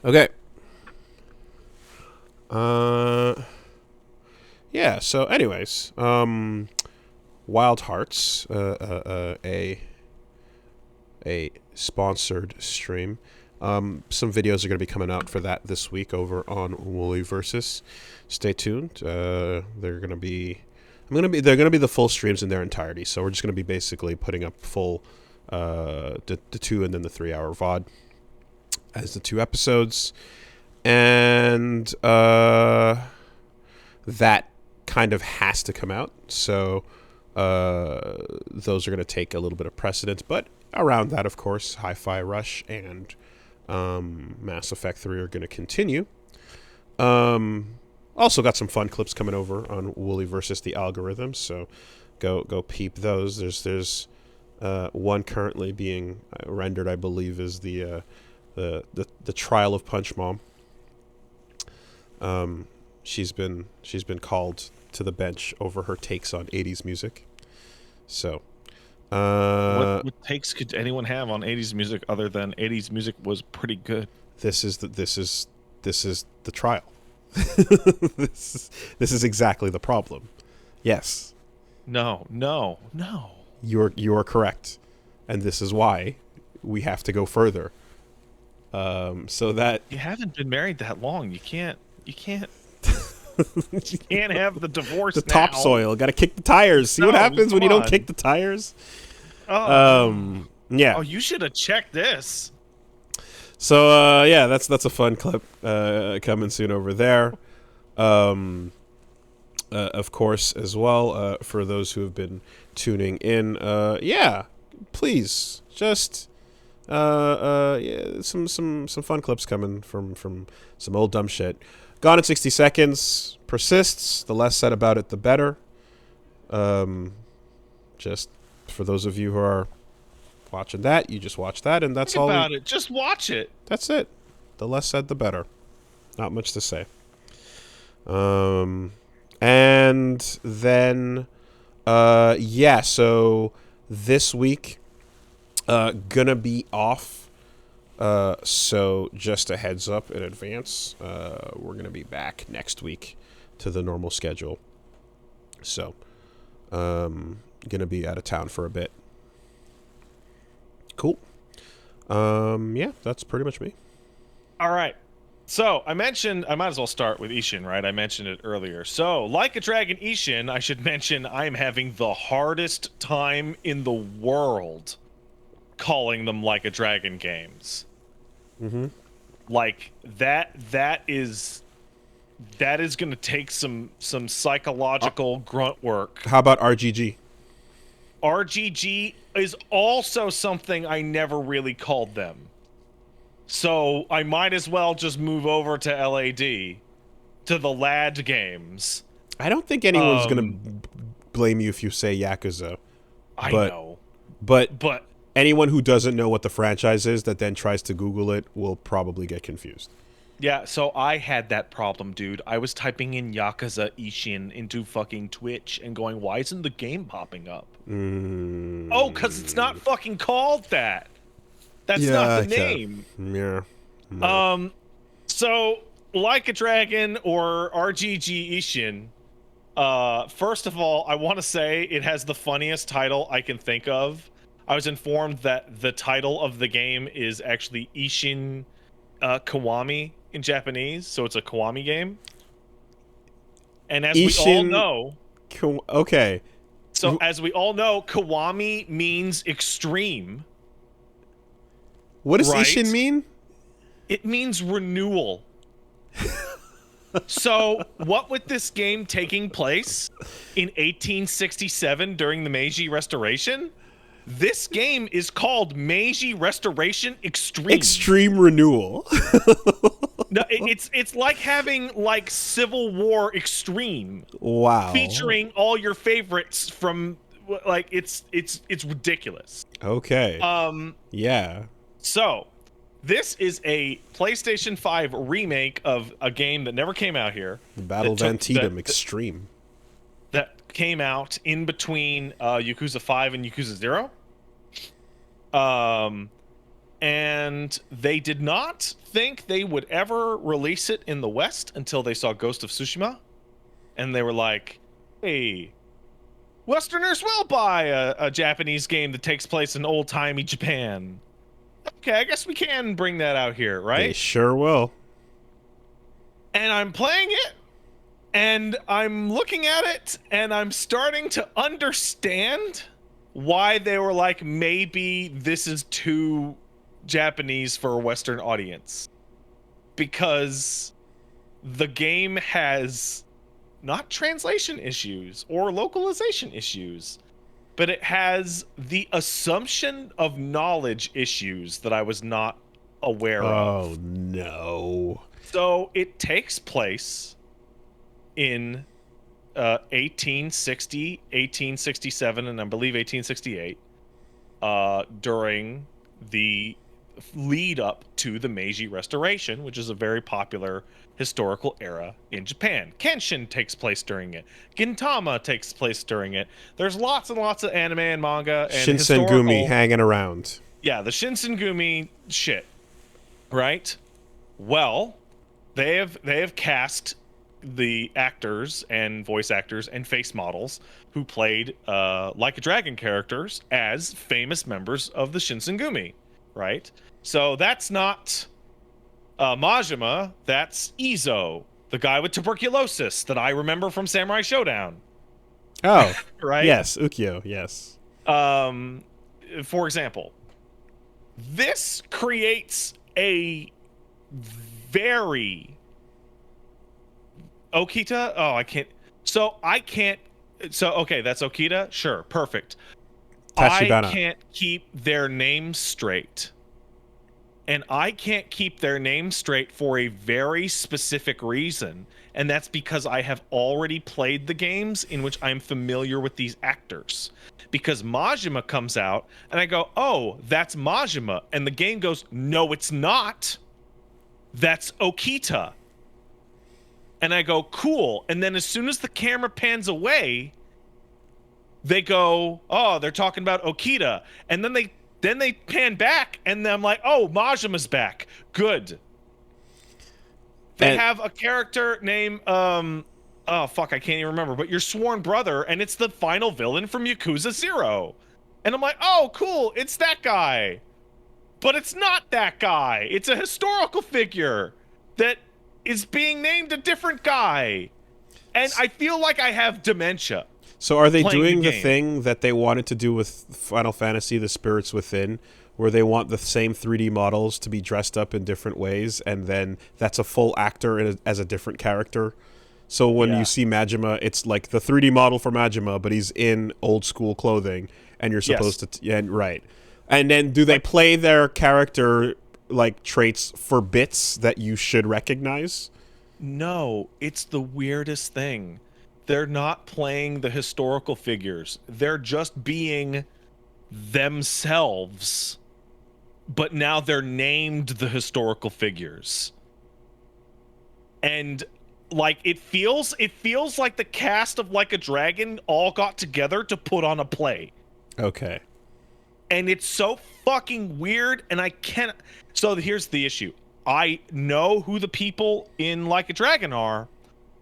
Okay. Yeah, so anyways, Wild Hearts, a sponsored stream. Some videos are going to be coming out for that this week over on Woolly Versus. Stay tuned. They're going to be the full streams in their entirety. So we're just going to be basically putting up full the 2 and then the 3-hour VOD as the 2 episodes, and that kind of has to come out. So those are going to take a little bit of precedence, but around that, of course, Hi-Fi Rush and Mass Effect 3 are going to continue. Also got some fun clips coming over on Woolly versus the algorithms, so go peep those. There's one currently being rendered, I believe, is the the trial of Punch Mom. She's been called to the bench over her takes on 80s music. So, what takes could anyone have on 80s music other than 80s music was pretty good? This is the trial. this is exactly the problem. Yes. No. You are correct, and this is why we have to go further. So that you haven't been married that long, you can't you can't have the divorce. The topsoil. Got to kick the tires. See what happens when you don't kick the tires. Yeah. Oh, you should have checked this. So yeah, that's a fun clip coming soon over there. Of course, as well, for those who have been tuning in, yeah, please just yeah, some fun clips coming from some old dumb shit. Gone in 60 Seconds persists. The less said about it, the better. Just for those of you who are watching that, you just watch that, and that's all. Think about it. Just watch it. That's it. The less said, the better. Not much to say. And then, yeah. So this week, gonna be off. So just a heads up in advance. We're gonna be back next week to the normal schedule. So, gonna be out of town for a bit. Cool. Yeah, that's pretty much me. All right. So I mentioned, I might as well start with Ishin, right? I mentioned it earlier. So, Like a Dragon Ishin, I should mention I'm having the hardest time in the world calling them Like a Dragon games. Mm-hmm. Like that is going to take some psychological grunt work. How about RGG? RGG is also something I never really called them. So I might as well just move over to LAD, to the LAD games. I don't think anyone's going to blame you if you say Yakuza. I know. But anyone who doesn't know what the franchise is that then tries to Google it will probably get confused. Yeah, so I had that problem, dude. I was typing in Yakuza Ishin into fucking Twitch and going, why isn't the game popping up? Oh, because it's not fucking called that. That's not the name. Yeah. So, Like a Dragon or RGG Ishin, first of all, I want to say it has the funniest title I can think of. I was informed that the title of the game is actually Ishin Kiwami in Japanese, so it's a Kiwami game. And as we all know... Okay. So, as we all know, Kiwami means extreme. What does Ishin mean? It means renewal. So, what with this game taking place in 1867 during the Meiji Restoration, this game is called Meiji Restoration Extreme. Extreme renewal. No, it's like having like Civil War Extreme. Wow. Featuring all your favorites from like it's ridiculous. Okay. Yeah. So, this is a PlayStation 5 remake of a game that never came out here. The Battle of Antietam Extreme. That came out in between Yakuza 5 and Yakuza 0. And they did not think they would ever release it in the West until they saw Ghost of Tsushima. And they were like, hey, Westerners will buy a Japanese game that takes place in old-timey Japan. Okay, I guess we can bring that out here, right? They sure will. And I'm playing it, and I'm looking at it, and I'm starting to understand why they were like, maybe this is too Japanese for a Western audience. Because the game has not translation issues or localization issues, but it has the assumption of knowledge issues that I was not aware of. Oh, no. So it takes place in 1860, 1867, and I believe 1868, during the lead up to the Meiji Restoration, which is a very popular historical era in Japan. Kenshin takes place during it. Gintama takes place during it. There's lots and lots of anime and manga and Shinsengumi hanging around. Yeah, the Shinsengumi shit, right? Well, they have cast the actors and voice actors and face models who played Like a Dragon characters as famous members of the Shinsengumi, right? So that's not Majima, that's Izo, the guy with tuberculosis that I remember from Samurai Showdown. Oh, right? Yes, Ukyo, yes. For example, this creates a very Okita? Oh, I can't. So I can't. So, okay, that's Okita? Sure, perfect. Tachibana. I can't keep their names straight. And I can't keep their names straight for a very specific reason. And that's because I have already played the games in which I'm familiar with these actors. Because Majima comes out, and I go, oh, that's Majima. And the game goes, no, it's not. That's Okita. And I go, cool. And then as soon as the camera pans away, they go, oh, they're talking about Okita. And then they pan back, and then I'm like, oh, Majima's back. Good. They have a character named, oh, fuck, I can't even remember, but your sworn brother, and it's the final villain from Yakuza 0. And I'm like, oh, cool, it's that guy. But it's not that guy. It's a historical figure that is being named a different guy. And I feel like I have dementia. So are they doing the thing that they wanted to do with Final Fantasy, The Spirits Within, where they want the same 3D models to be dressed up in different ways, and then that's a full actor as a different character? So when you see Majima, it's like the 3D model for Majima, but he's in old school clothing, and you're supposed to... right. And then do they play their character like traits for bits that you should recognize? No, it's the weirdest thing. They're not playing the historical figures. They're just being themselves. But now they're named the historical figures. And like it feels like the cast of Like a Dragon all got together to put on a play. Okay. And it's so fucking weird, and I can't... So here's the issue. I know who the people in Like a Dragon are.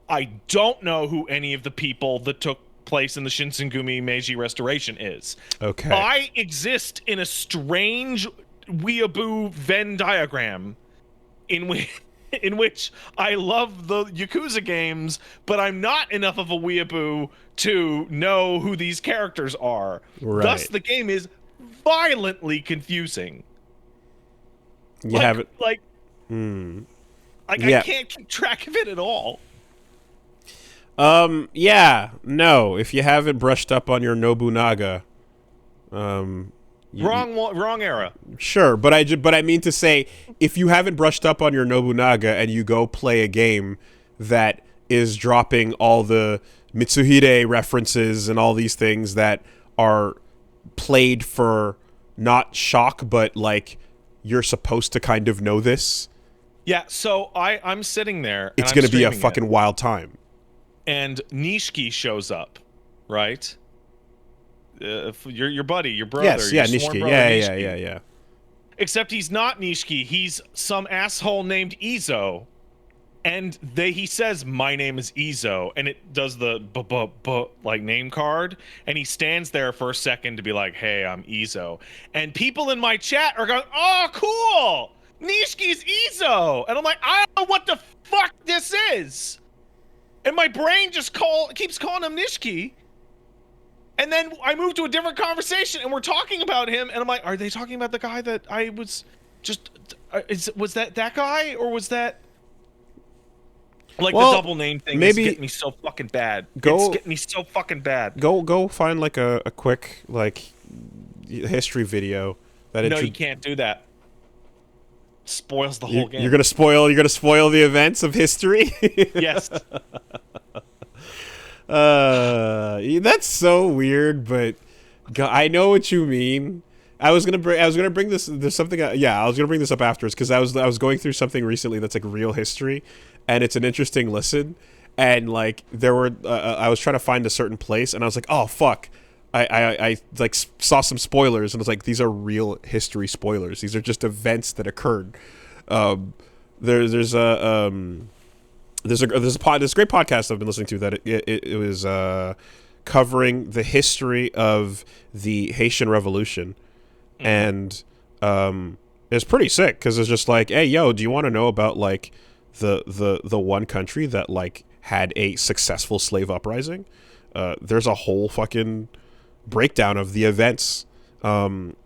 I don't know who any of the people that took place in the Shinsengumi Meiji Restoration is. Okay. I exist in a strange weeaboo Venn diagram in which I love the Yakuza games, but I'm not enough of a weeaboo to know who these characters are. Right. Thus, the game is violently confusing. You have it. I can't keep track of it at all. Yeah, no. If you haven't brushed up on your Nobunaga, Wrong era. Sure, but I mean to say, if you haven't brushed up on your Nobunaga and you go play a game that is dropping all the Mitsuhide references and all these things that are played for not shock, but like you're supposed to kind of know this. Yeah, so I'm sitting there. It's going to be a fucking wild time. And Nishiki shows up, right? Your buddy, your brother. Yes, yeah, Nishiki. Nishiki. Yeah. Except he's not Nishiki. He's some asshole named Izo. And he says, my name is Izo. And it does the like name card. And he stands there for a second to be like, hey, I'm Izo. And people in my chat are going, oh, cool. Nishiki's Izo. And I'm like, I don't know what the fuck this is. And my brain just keeps calling him Nishiki. And then I move to a different conversation, and we're talking about him, and I'm like, are they talking about the guy that I was just... was that guy, or was that... Like, the double name thing is getting me so fucking bad. It's getting me so fucking bad. Go find, like, a quick, like, history video. No, you can't do that. Spoils the whole game. You're gonna spoil the events of history? Yes. That's so weird, but I know what you mean. I was gonna bring this. There's something. Yeah, I was gonna bring this up afterwards because I was going through something recently that's like real history, and it's an interesting listen. And like there were, I was trying to find a certain place, and I was like, oh fuck, I like saw some spoilers, and I was like, these are real history spoilers. These are just events that occurred. There's this great podcast I've been listening to that it was covering the history of the Haitian Revolution. And it's pretty sick because it's just like, hey, yo, do you want to know about like the one country that like had a successful slave uprising? There's a whole fucking breakdown of the events, and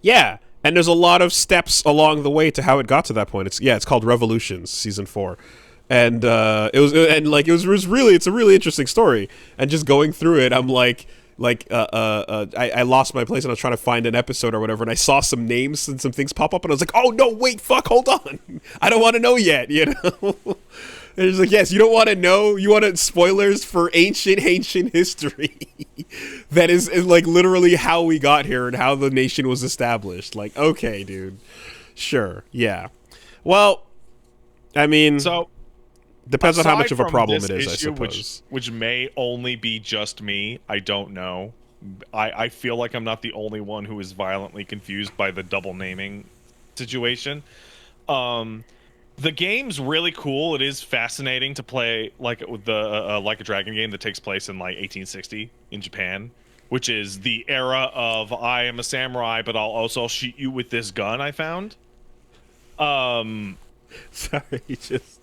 yeah, and there's a lot of steps along the way to how it got to that point. It's called Revolutions, season 4. And it's a really interesting story. And just going through it, I'm I lost my place and I was trying to find an episode or whatever, and I saw some names and some things pop up, and I was like, oh no, wait, fuck, hold on, I don't want to know yet, you know. And it's like, yes, you don't want to know, you want spoilers for ancient history that is like literally how we got here and how the nation was established. Like, okay, dude, sure, yeah. Well, I mean, so depends on how much of a problem it is, issue, I suppose. Which may only be just me. I don't know. I feel like I'm not the only one who is violently confused by the double naming situation. The game's really cool. It is fascinating to play like the Like a Dragon game that takes place in like 1860 in Japan, which is the era of I am a samurai, but I'll also shoot you with this gun I found. Sorry, just.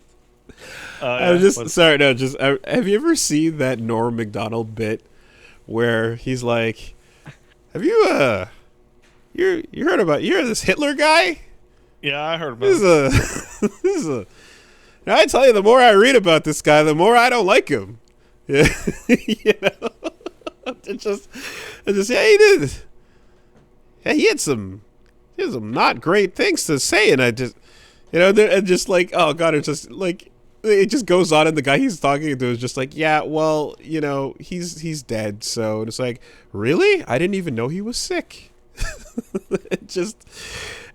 I'm just sorry. No, just have you ever seen that Norm Macdonald bit where he's like, "Have you you heard this Hitler guy?" Yeah, I heard about it. Now I tell you, the more I read about this guy, the more I don't like him. Yeah, you know, it's just yeah, he did. Yeah, he had some not great things to say, and I just, you know, and just like, oh god, it's just like. It just goes on, and the guy he's talking to is just like, yeah, well, you know, he's dead. So it's like, really? I didn't even know he was sick.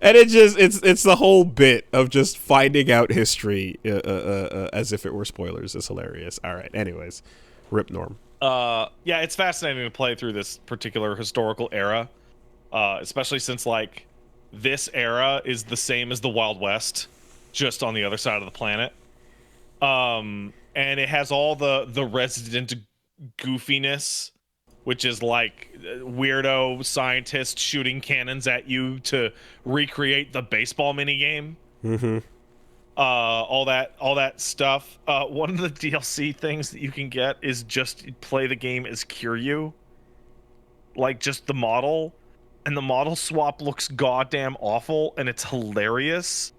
It's the whole bit of just finding out history as if it were spoilers is hilarious. All right, anyways, rip Norm. Yeah, it's fascinating to play through this particular historical era, especially since like this era is the same as the Wild West, just on the other side of the planet. And it has all the resident goofiness, which is like weirdo scientists shooting cannons at you to recreate the baseball minigame. Mm-hmm. All that stuff. One of the DLC things that you can get is just play the game as Kiryu. Like just the model, and the model swap looks goddamn awful, and it's hilarious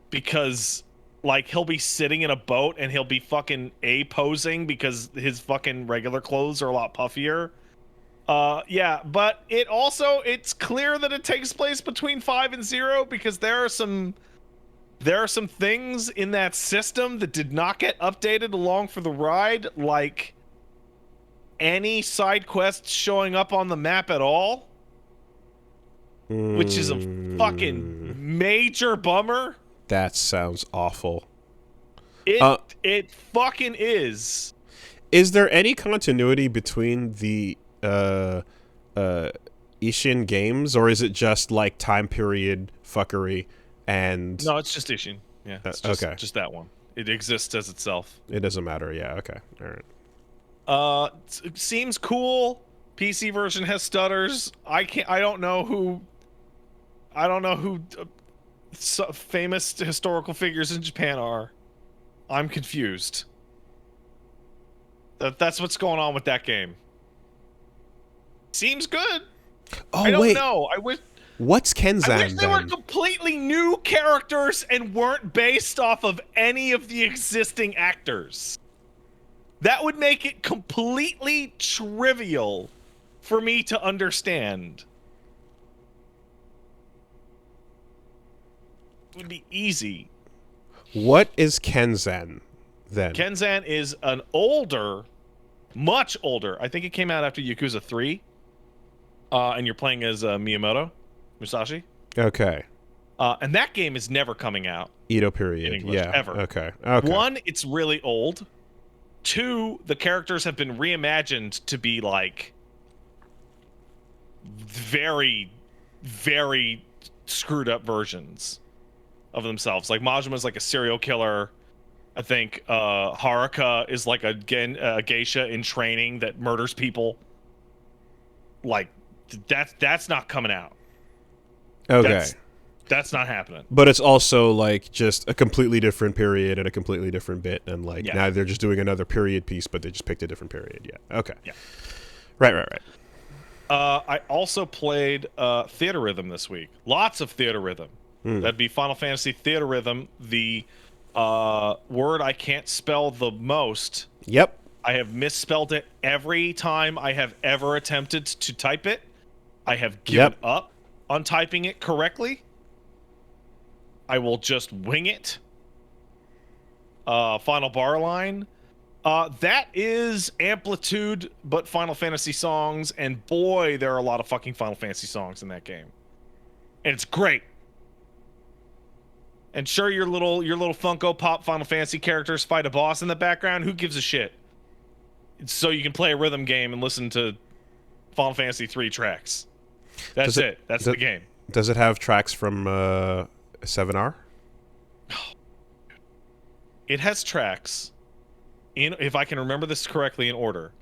because like he'll be sitting in a boat and he'll be fucking posing because his fucking regular clothes are a lot puffier. Yeah, but it's clear that it takes place between 5 and 0 because there are some things in that system that did not get updated along for the ride, like any side quests showing up on the map at all, which is a fucking major bummer. That sounds awful. It fucking is. Is there any continuity between the Ishin games, or is it just like time period fuckery and... No, it's just Ishin. Yeah, it's just that one. It exists as itself. It doesn't matter. Yeah, okay. All right. It seems cool. PC version has stutters. I don't know who famous historical figures in Japan are. I'm confused. That's what's going on with that game. Seems good. Oh, I don't know. What's Kenzan? I wish they were completely new characters and weren't based off of any of the existing actors. That would make it completely trivial for me to understand. Would be easy. What is Kenzan then? Kenzan is much older. I think it came out after Yakuza 3. and you're playing as Miyamoto Musashi. Okay. And that game is never coming out Edo in period. English, Yeah. ever. Okay. 1, it's really old. 2, the characters have been reimagined to be like very, very screwed up versions of themselves. Like Majima's like a serial killer. I think Haruka is like a geisha in training that murders people. Like that's not coming out. Okay. That's not happening. But it's also like just a completely different period and a completely different bit, and like now they're just doing another period piece, but they just picked a different period. Yeah. Okay. Yeah. Right. I also played Theater Rhythm this week. Lots of Theater Rhythm. That'd be Final Fantasy Theater Rhythm. The word I can't spell the most. Yep. I have misspelled it every time I have ever attempted to type it. I have given up on typing it correctly. I will just wing it. Final bar line. That is Amplitude, but Final Fantasy songs, and boy, there are a lot of fucking Final Fantasy songs in that game. And it's great. And sure, your little Funko Pop Final Fantasy characters fight a boss in the background. Who gives a shit? It's so you can play a rhythm game and listen to Final Fantasy 3 tracks. That's it. That's the game. Does it have tracks from 7R? It has tracks, if I can remember this correctly in order,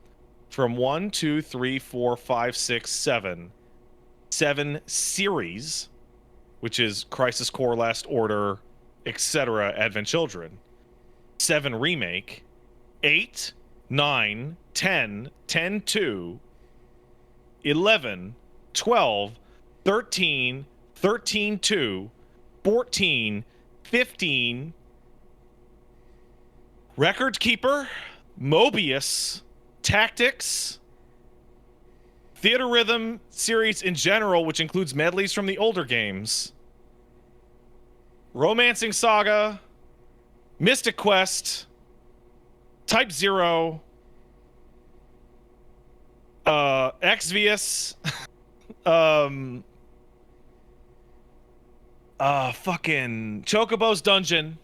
from 1, 2, 3, 4, 5, 6, 7. 7 series, which is Crisis Core, Last Order, etc., Advent Children. 7 remake. 8, 9, 10, 10-2, 11, 12, 13, 13-2, 14, 15, Record Keeper, Mobius, Tactics, Theater Rhythm series in general, which includes medleys from the older games, Romancing Saga, Mystic Quest, Type 0, Exvius, fucking Chocobo's Dungeon,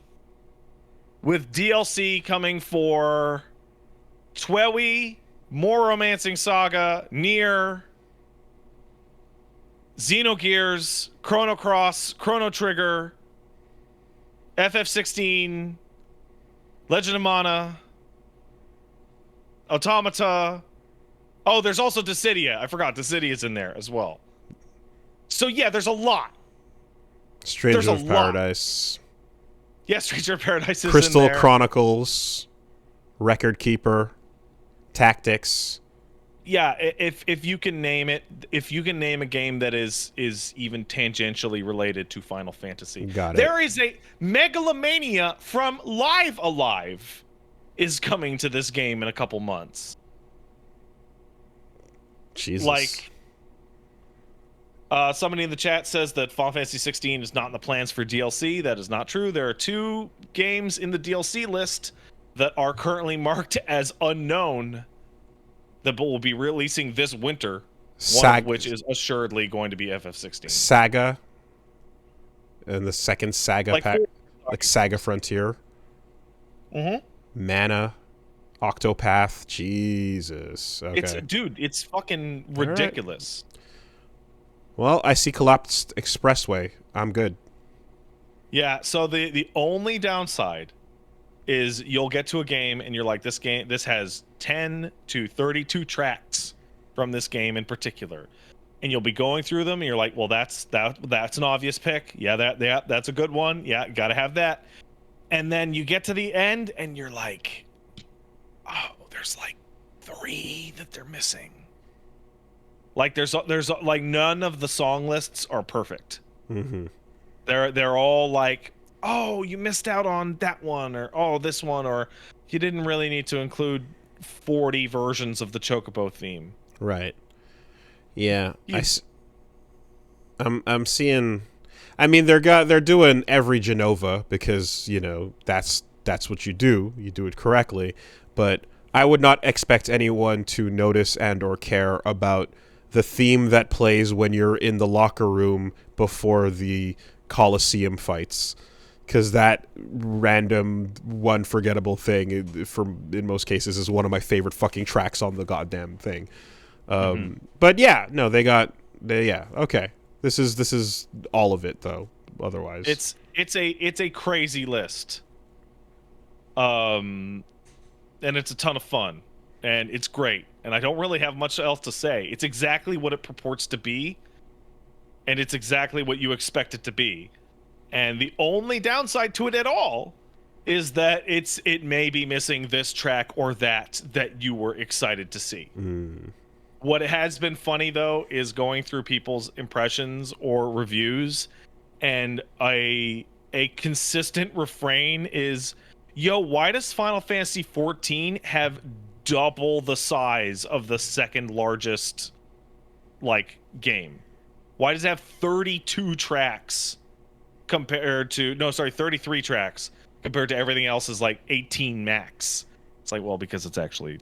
with DLC coming for Twewy, more Romancing Saga, Nier, Xenogears, Chrono Cross, Chrono Trigger, FF16, Legend of Mana, Automata. Oh, there's also Dissidia. I forgot Dissidia's in there as well. So yeah, there's a lot. Stranger of Paradise. Yeah, Stranger of Paradise is Crystal in there. Chronicles, Record Keeper, Tactics. Yeah, if you can name it, if you can name a game that is even tangentially related to Final Fantasy. Got it. There is a Megalomania from Live Alive is coming to this game in a couple months. Jesus. Like, somebody in the chat says that Final Fantasy 16 is not in the plans for DLC. That is not true. There are 2 games in the DLC list that are currently marked as unknown that will be releasing this winter. One of which is assuredly going to be FF16. Saga. And the second Saga pack. Like Saga Frontier. Mm-hmm. Mana. Octopath. Jesus. Okay. It's fucking ridiculous. Right. Well, I see Collapsed Expressway. I'm good. Yeah, so the only downside is you'll get to a game and you're like, this has 10 to 32 tracks from this game in particular. And you'll be going through them and you're like, well, that's an obvious pick. Yeah, that's a good one. Yeah, gotta have that. And then you get to the end and you're like, oh, there's like 3 that they're missing. Like there's like none of the song lists are perfect. Mm-hmm. They're all like, oh, you missed out on that one, or oh, this one, or you didn't really need to include 40 versions of the Chocobo theme. Right. Yeah. I'm seeing. I mean, they're doing every Genova because that's what you do. You do it correctly, but I would not expect anyone to notice and or care about the theme that plays when you're in the locker room before the Coliseum fights. Because that random, one forgettable thing, in most cases, is one of my favorite fucking tracks on the goddamn thing. But yeah, no, okay. This is all of it though. Otherwise, it's a crazy list. And it's a ton of fun, and it's great. And I don't really have much else to say. It's exactly what it purports to be, and it's exactly what you expect it to be. And the only downside to it at all is that it may be missing this track or that you were excited to see. What has been funny though is going through people's impressions or reviews, and a consistent refrain is, yo, why does Final Fantasy XIV have double the size of the second largest game? Why does it have 32 tracks compared to 33 tracks compared to everything else is 18 max? It's well, because it's actually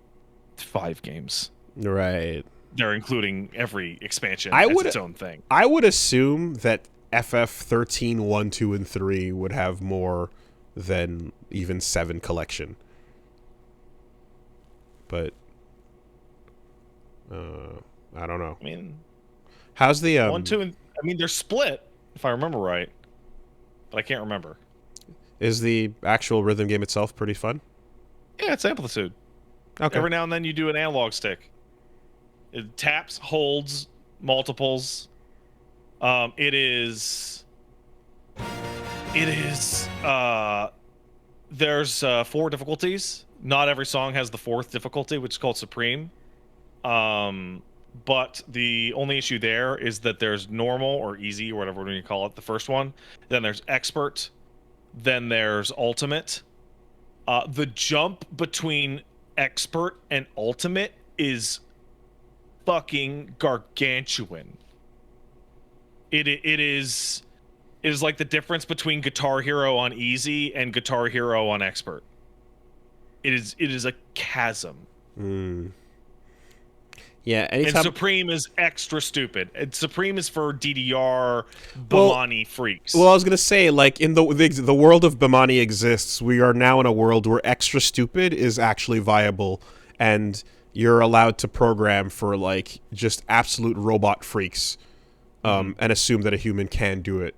5 games. Right. They're including every expansion as its own thing. I would assume that FF13 1, 2, and 3 would have more than even 7 collection. But I don't know. I mean, how's the 1, 2, and they're split if I remember right, but I can't remember. Is the actual rhythm game itself pretty fun? Yeah, it's amplitude. Okay. Every now and then you do an analog stick. It taps, holds, multiples. It is. There's 4 difficulties. Not every song has the 4th difficulty, which is called Supreme. But the only issue there is that there's normal or easy or whatever you call it, the first one. Then there's expert. Then there's ultimate. The jump between expert and ultimate is fucking gargantuan. It is like the difference between Guitar Hero on easy and Guitar Hero on expert. It is a chasm. Yeah, anytime... And Supreme is extra stupid. And Supreme is for DDR Bimani freaks. Well, I was gonna say, in the world of Bimani exists, we are now in a world where extra stupid is actually viable, and you're allowed to program for just absolute robot freaks, and assume that a human can do it.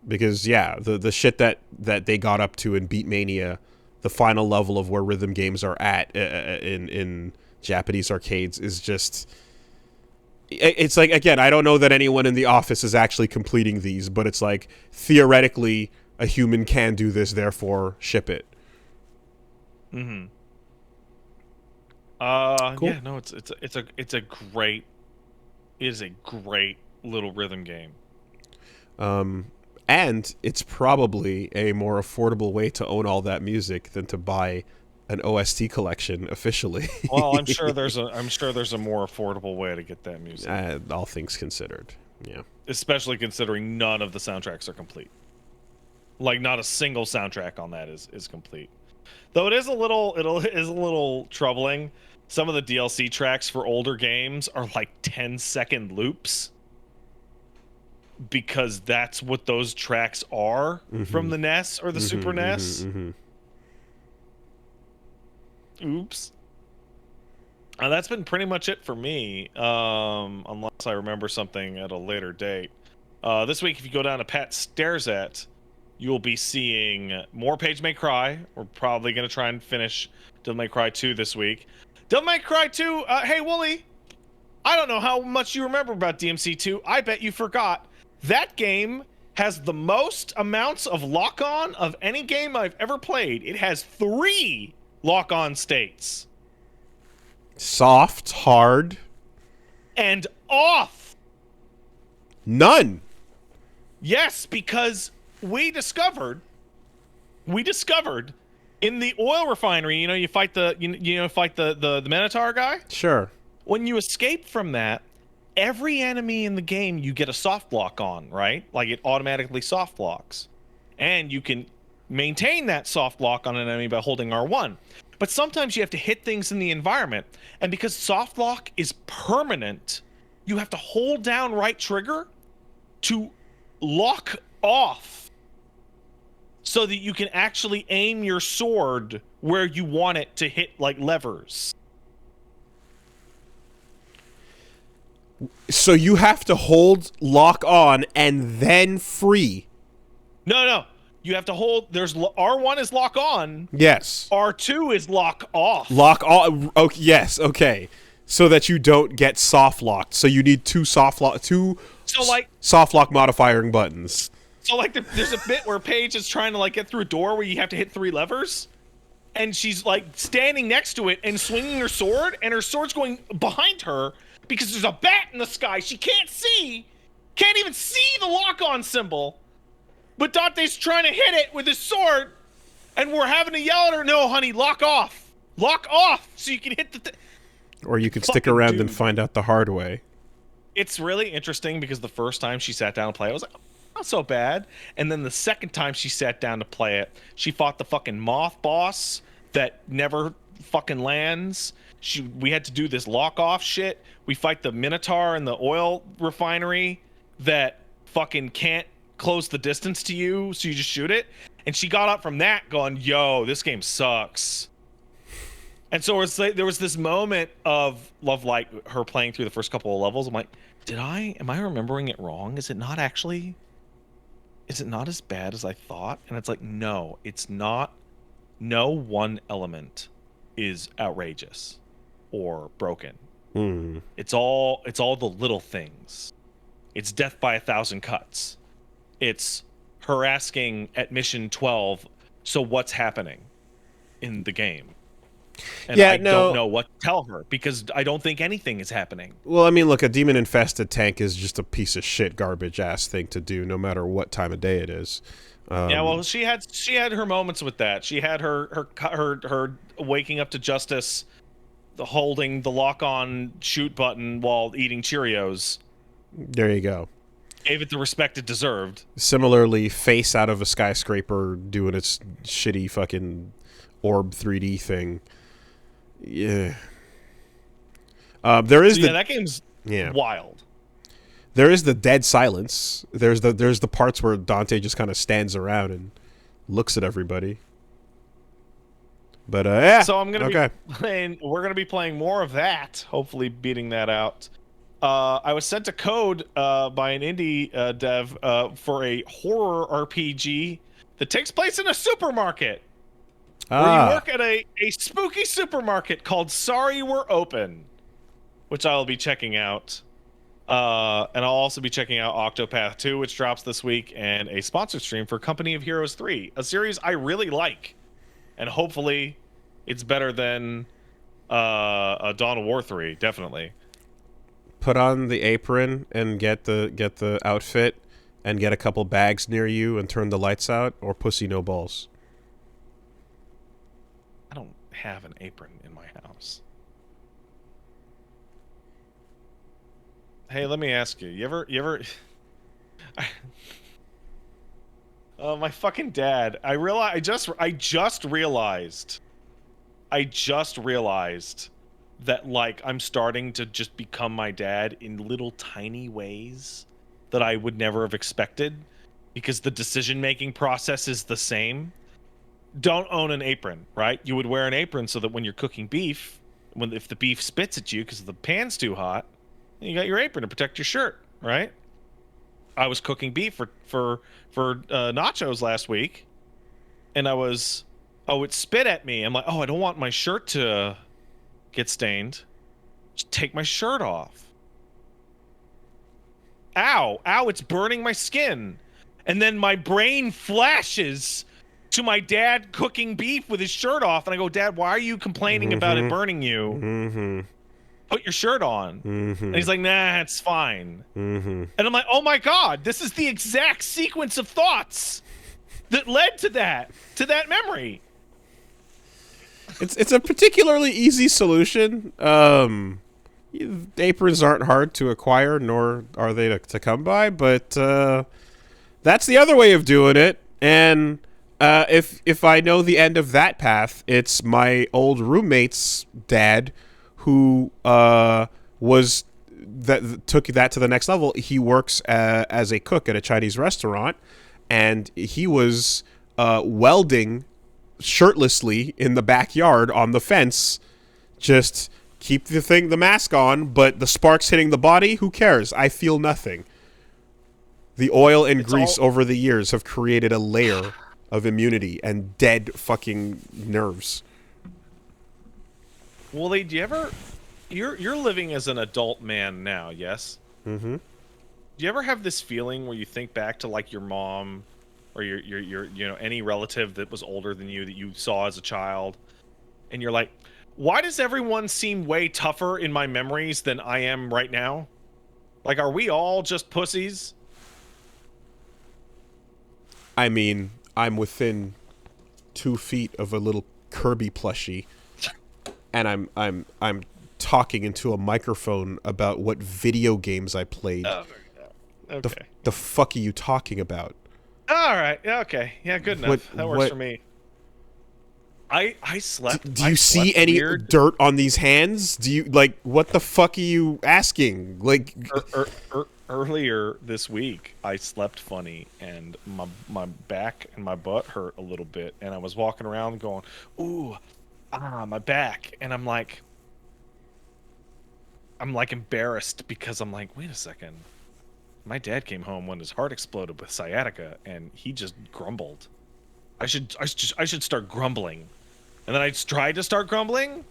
Because the shit that they got up to in Beatmania, the final level of where rhythm games are at in Japanese arcades is just... It's again, I don't know that anyone in the office is actually completing these, but it's theoretically a human can do this, therefore ship it. Cool. Yeah, no, it is a great little rhythm game. And it's probably a more affordable way to own all that music than to buy an OST collection officially. Well, I'm sure there's a more affordable way to get that music. All things considered, yeah. Especially considering none of the soundtracks are complete. Not a single soundtrack on that is complete. Though it is a little troubling. Some of the DLC tracks for older games are 10-second loops, because that's what those tracks are from the NES or the Super NES. Oops. That's been pretty much it for me, unless I remember something at a later date. This week, if you go down to Pat Stares At, you'll be seeing more Page May Cry. We're probably going to try and finish Devil May Cry 2 this week. Devil May Cry 2, hey, Wooly, I don't know how much you remember about DMC2. I bet you forgot. That game has the most amounts of lock-on of any game I've ever played. It has 3 lock-on states. Soft, hard, and off. None. Yes, because we discovered in the oil refinery, you fight the the Minotaur guy? Sure. When you escape from that, every enemy in the game you get a soft lock on, right? It automatically soft locks. And you can maintain that soft lock on an enemy by holding R1. But sometimes you have to hit things in the environment. And because soft lock is permanent, you have to hold down right trigger to lock off so that you can actually aim your sword where you want it to hit, like levers. So you have to hold lock on and then free. No. You have to hold. There's R1 is lock on. Yes. R2 is lock off. Lock off. Okay, yes. Okay. So that you don't get soft locked. So you need two soft lock modifying buttons. So like there's a bit where Paige is trying to like get through a door where you have to hit 3 levers, and she's like standing next to it and swinging her sword, and her sword's going behind her because there's a bat in the sky. She can't even see the lock-on symbol. But Dante's trying to hit it with his sword, and we're having to yell at her, "No, honey, lock off, so you can hit the." Or you can stick around and find out the hard way. It's really interesting because the first time she sat down to play, I was like, not so bad. And then the second time she sat down to play it, she fought the fucking moth boss that never fucking lands. We had to do this lock off shit. We fight the Minotaur in the oil refinery that fucking can't close the distance to you, so you just shoot it. And she got up from that going, yo, this game sucks. And so there was this moment of like her playing through the first couple of levels. I'm like, am I remembering it wrong? Is it not as bad as I thought? And it's like, no, it's not. No one element is outrageous or broken. It's all the little things. It's death by 1,000 cuts. It's her asking at mission 12, so what's happening in the game? And I don't know what to tell her because I don't think anything is happening. Well, I mean, look, a demon-infested tank is just a piece of shit, garbage-ass thing to do, no matter what time of day it is. Yeah, well, she had her moments with that. She had her waking up to justice, holding the lock-on shoot button while eating Cheerios. There you go. Gave it the respect it deserved. Similarly, face out of a skyscraper doing its shitty fucking orb 3D thing. Yeah. There is that game's wild. There is the dead silence. There's the parts where Dante just kind of stands around and looks at everybody. But yeah. So I'm gonna be playing. We're gonna be playing more of that. Hopefully, beating that out. I was sent a code by an indie dev for a horror RPG that takes place in a supermarket. Where you work at a spooky supermarket called Sorry We're Open, which I'll be checking out. And I'll also be checking out Octopath 2, which drops this week, and a sponsored stream for Company of Heroes 3, a series I really like. And hopefully it's better than Dawn of War 3, definitely. Put on the apron and get the outfit and get a couple bags near you and turn the lights out, or pussy no balls. I don't have an apron in my house. Hey, let me ask you. You ever my fucking dad. I just realized that like I'm starting to just become my dad in little tiny ways that I would never have expected because the decision-making process is the same. Don't own an apron, right? You would wear an apron so that when you're cooking beef, if the beef spits at you because the pan's too hot, you got your apron to protect your shirt, right? I was cooking beef for nachos last week, and it spit at me. I'm like, I don't want my shirt to get stained. Just take my shirt off. Ow, it's burning my skin. And then my brain flashes to my dad cooking beef with his shirt off, and I go, Dad, why are you complaining about it burning you? Put your shirt on. And he's like, nah, it's fine. And I'm like, oh my God, this is the exact sequence of thoughts that led to that memory. It's a particularly easy solution. Aprons aren't hard to acquire, nor are they to come by, but that's the other way of doing it. And if I know the end of that path, it's my old roommate's dad who was that took that to the next level. He works as a cook at a Chinese restaurant, and he was welding shirtlessly in the backyard on the fence. Just keep the mask on, but the sparks hitting the body, who cares? I feel nothing. The oil and grease over the years have created a layer of immunity and dead fucking nerves. Wooly, do you ever... You're living as an adult man now, yes? Mm-hmm. Do you ever have this feeling where you think back to like your mom or your any relative that was older than you that you saw as a child, and you're like, why does everyone seem way tougher in my memories than I am right now? Like, are we all just pussies? I mean, I'm within 2 feet of a little Kirby plushie, and I'm talking into a microphone about what video games I played. Oh, okay. The fuck are you talking about? All right. Okay. Yeah. Good enough. That works for me. I slept. Do you see any weird dirt on these hands? Do you like what the fuck are you asking? Like earlier this week, I slept funny and my back and my butt hurt a little bit, and I was walking around going, "Ooh, my back," and I'm like embarrassed because I'm like, wait a second. My dad came home when his heart exploded with sciatica, and he just grumbled. I should start grumbling. And then I tried to start grumbling,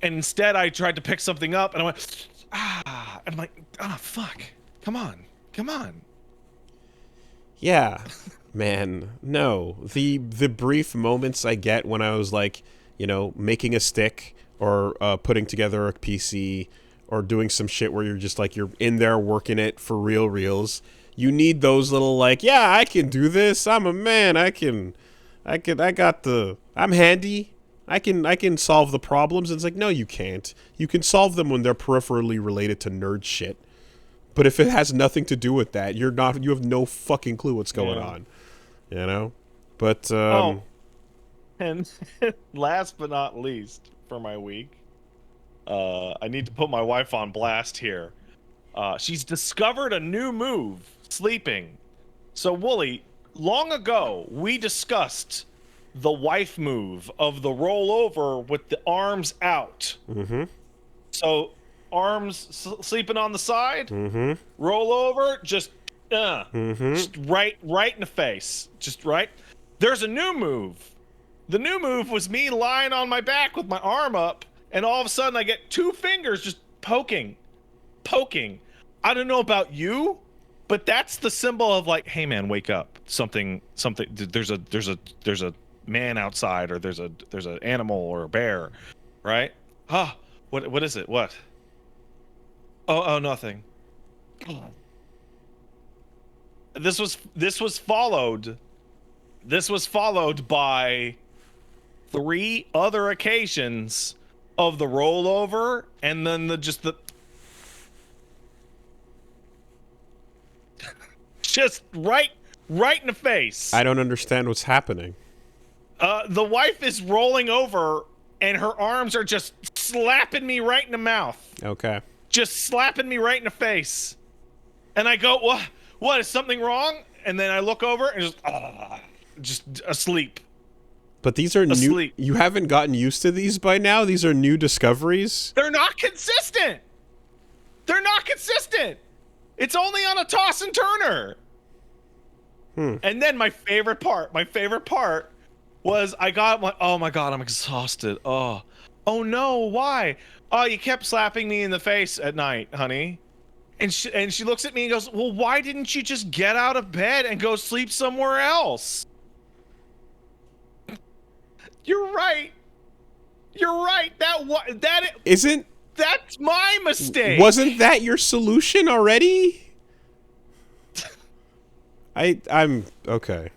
and instead I tried to pick something up, and I went, and I'm like, fuck. Come on. Yeah, man, no. The brief moments I get when I was like, making a stick or putting together a PC or doing some shit where you're just like, you're in there working it for reals. You need those little like, yeah, I can do this. I'm a man. I'm handy. I can solve the problems. And it's like, no, you can't. You can solve them when they're peripherally related to nerd shit. But if it has nothing to do with that, you have no fucking clue what's going on. But and last but not least for my week, I need to put my wife on blast here. She's discovered a new move, sleeping. So, Wooly, long ago, we discussed the wife move of the rollover with the arms out. Mm-hmm. So, arms sleeping on the side, roll over, just right in the face. Just right. There's a new move. The new move was me lying on my back with my arm up, and all of a sudden I get 2 fingers just poking. I don't know about you, but that's the symbol of like, hey man, wake up. Something. There's a man outside, or there's an animal or a bear, right? What is it? What? Oh, nothing. This was followed by 3 other occasions of the rollover, and then just right in the face. I don't understand what's happening. The wife is rolling over, and her arms are just slapping me right in the mouth. Okay. Just slapping me right in the face. And I go, what? Is something wrong? And then I look over and just asleep. But these are new. You haven't gotten used to these by now? These are new discoveries? They're not consistent. It's only on a toss and turner. And then my favorite part was oh my God, I'm exhausted. Oh no, why? Oh, you kept slapping me in the face at night, honey. And she looks at me and goes, well, why didn't you just get out of bed and go sleep somewhere else? You're right. That's my mistake. Wasn't that your solution already? I'm okay.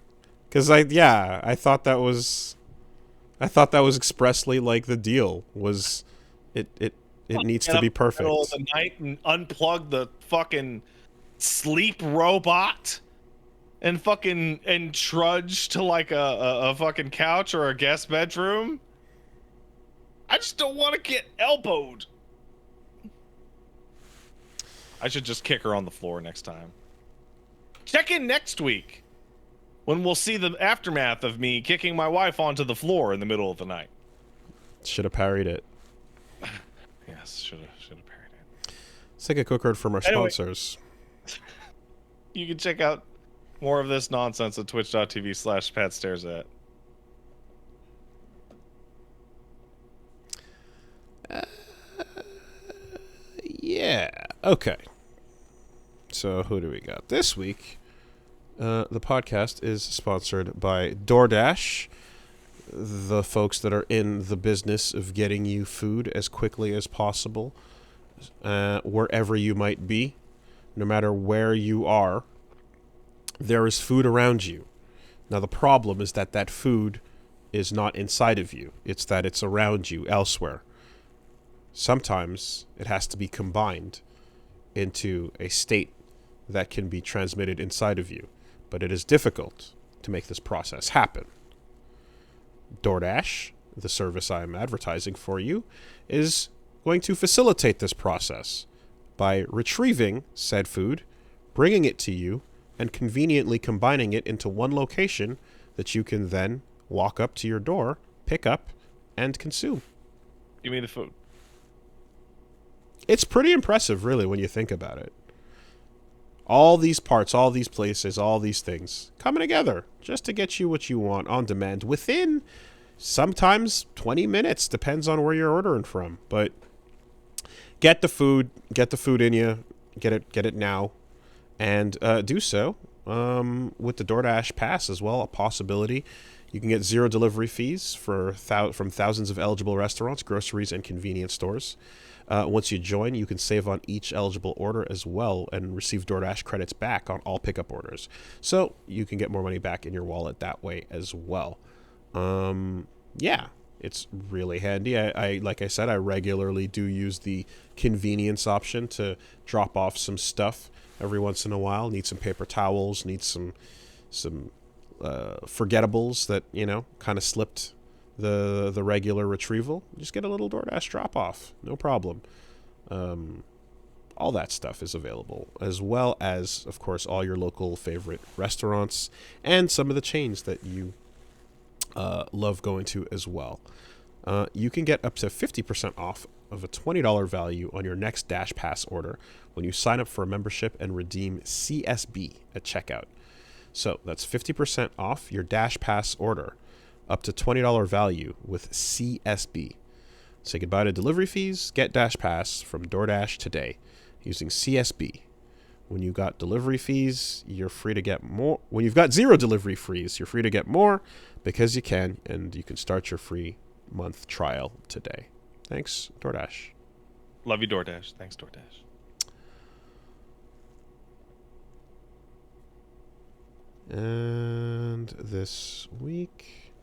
Cuz I thought that was expressly like the deal was it needs to be perfect. In the middle of the night and unplug the fucking sleep robot and trudge to like a fucking couch or a guest bedroom. I just don't want to get elbowed. I should just kick her on the floor next time. Check in next week when we'll see the aftermath of me kicking my wife onto the floor in the middle of the night. Should have parried it. Yes, should have parried it. Let's take a quick word from our sponsors. You can check out more of this nonsense at twitch.tv/PatStaresAt. Yeah. Okay. So who do we got this week? The podcast is sponsored by DoorDash, the folks that are in the business of getting you food as quickly as possible, wherever you might be, no matter where you are. There is food around you. Now the problem is that that food is not inside of you. It's that it's around you elsewhere. Sometimes it has to be combined into a state that can be transmitted inside of you, but it is difficult to make this process happen. DoorDash, the service I am advertising for you, is going to facilitate this process by retrieving said food, bringing it to you, and conveniently combining it into one location that you can then walk up to your door, pick up, and consume. Give me the food. It's pretty impressive, really, when you think about it. All these parts, all these places, all these things coming together just to get you what you want on demand within sometimes 20 minutes, depends on where you're ordering from. But get the food in you, get it now, and do so with the DoorDash Pass as well, a possibility. You can get 0 delivery fees from thousands of eligible restaurants, groceries, and convenience stores. Once you join, you can save on each eligible order as well and receive DoorDash credits back on all pickup orders. So you can get more money back in your wallet that way as well. Yeah, it's really handy. I like I said, I regularly do use the convenience option to drop off some stuff every once in a while. Need some paper towels, need some forgettables that, kind of slipped the regular retrieval. Just get a little DoorDash drop off, no problem. All that stuff is available, as well as, of course, all your local favorite restaurants and some of the chains that you love going to as well. You can get up to 50% off of a $20 value on your next Dash Pass order when you sign up for a membership and redeem CSB at checkout. So that's 50% off your Dash Pass order, up to $20 value with CSB. Say goodbye to delivery fees, get Dash Pass from DoorDash today using CSB. When you've got delivery fees, you're free to get more. When you've got 0 delivery fees, you're free to get more because you can, and you can start your free month trial today. Thanks, DoorDash. Love you, DoorDash. Thanks, DoorDash. And this week,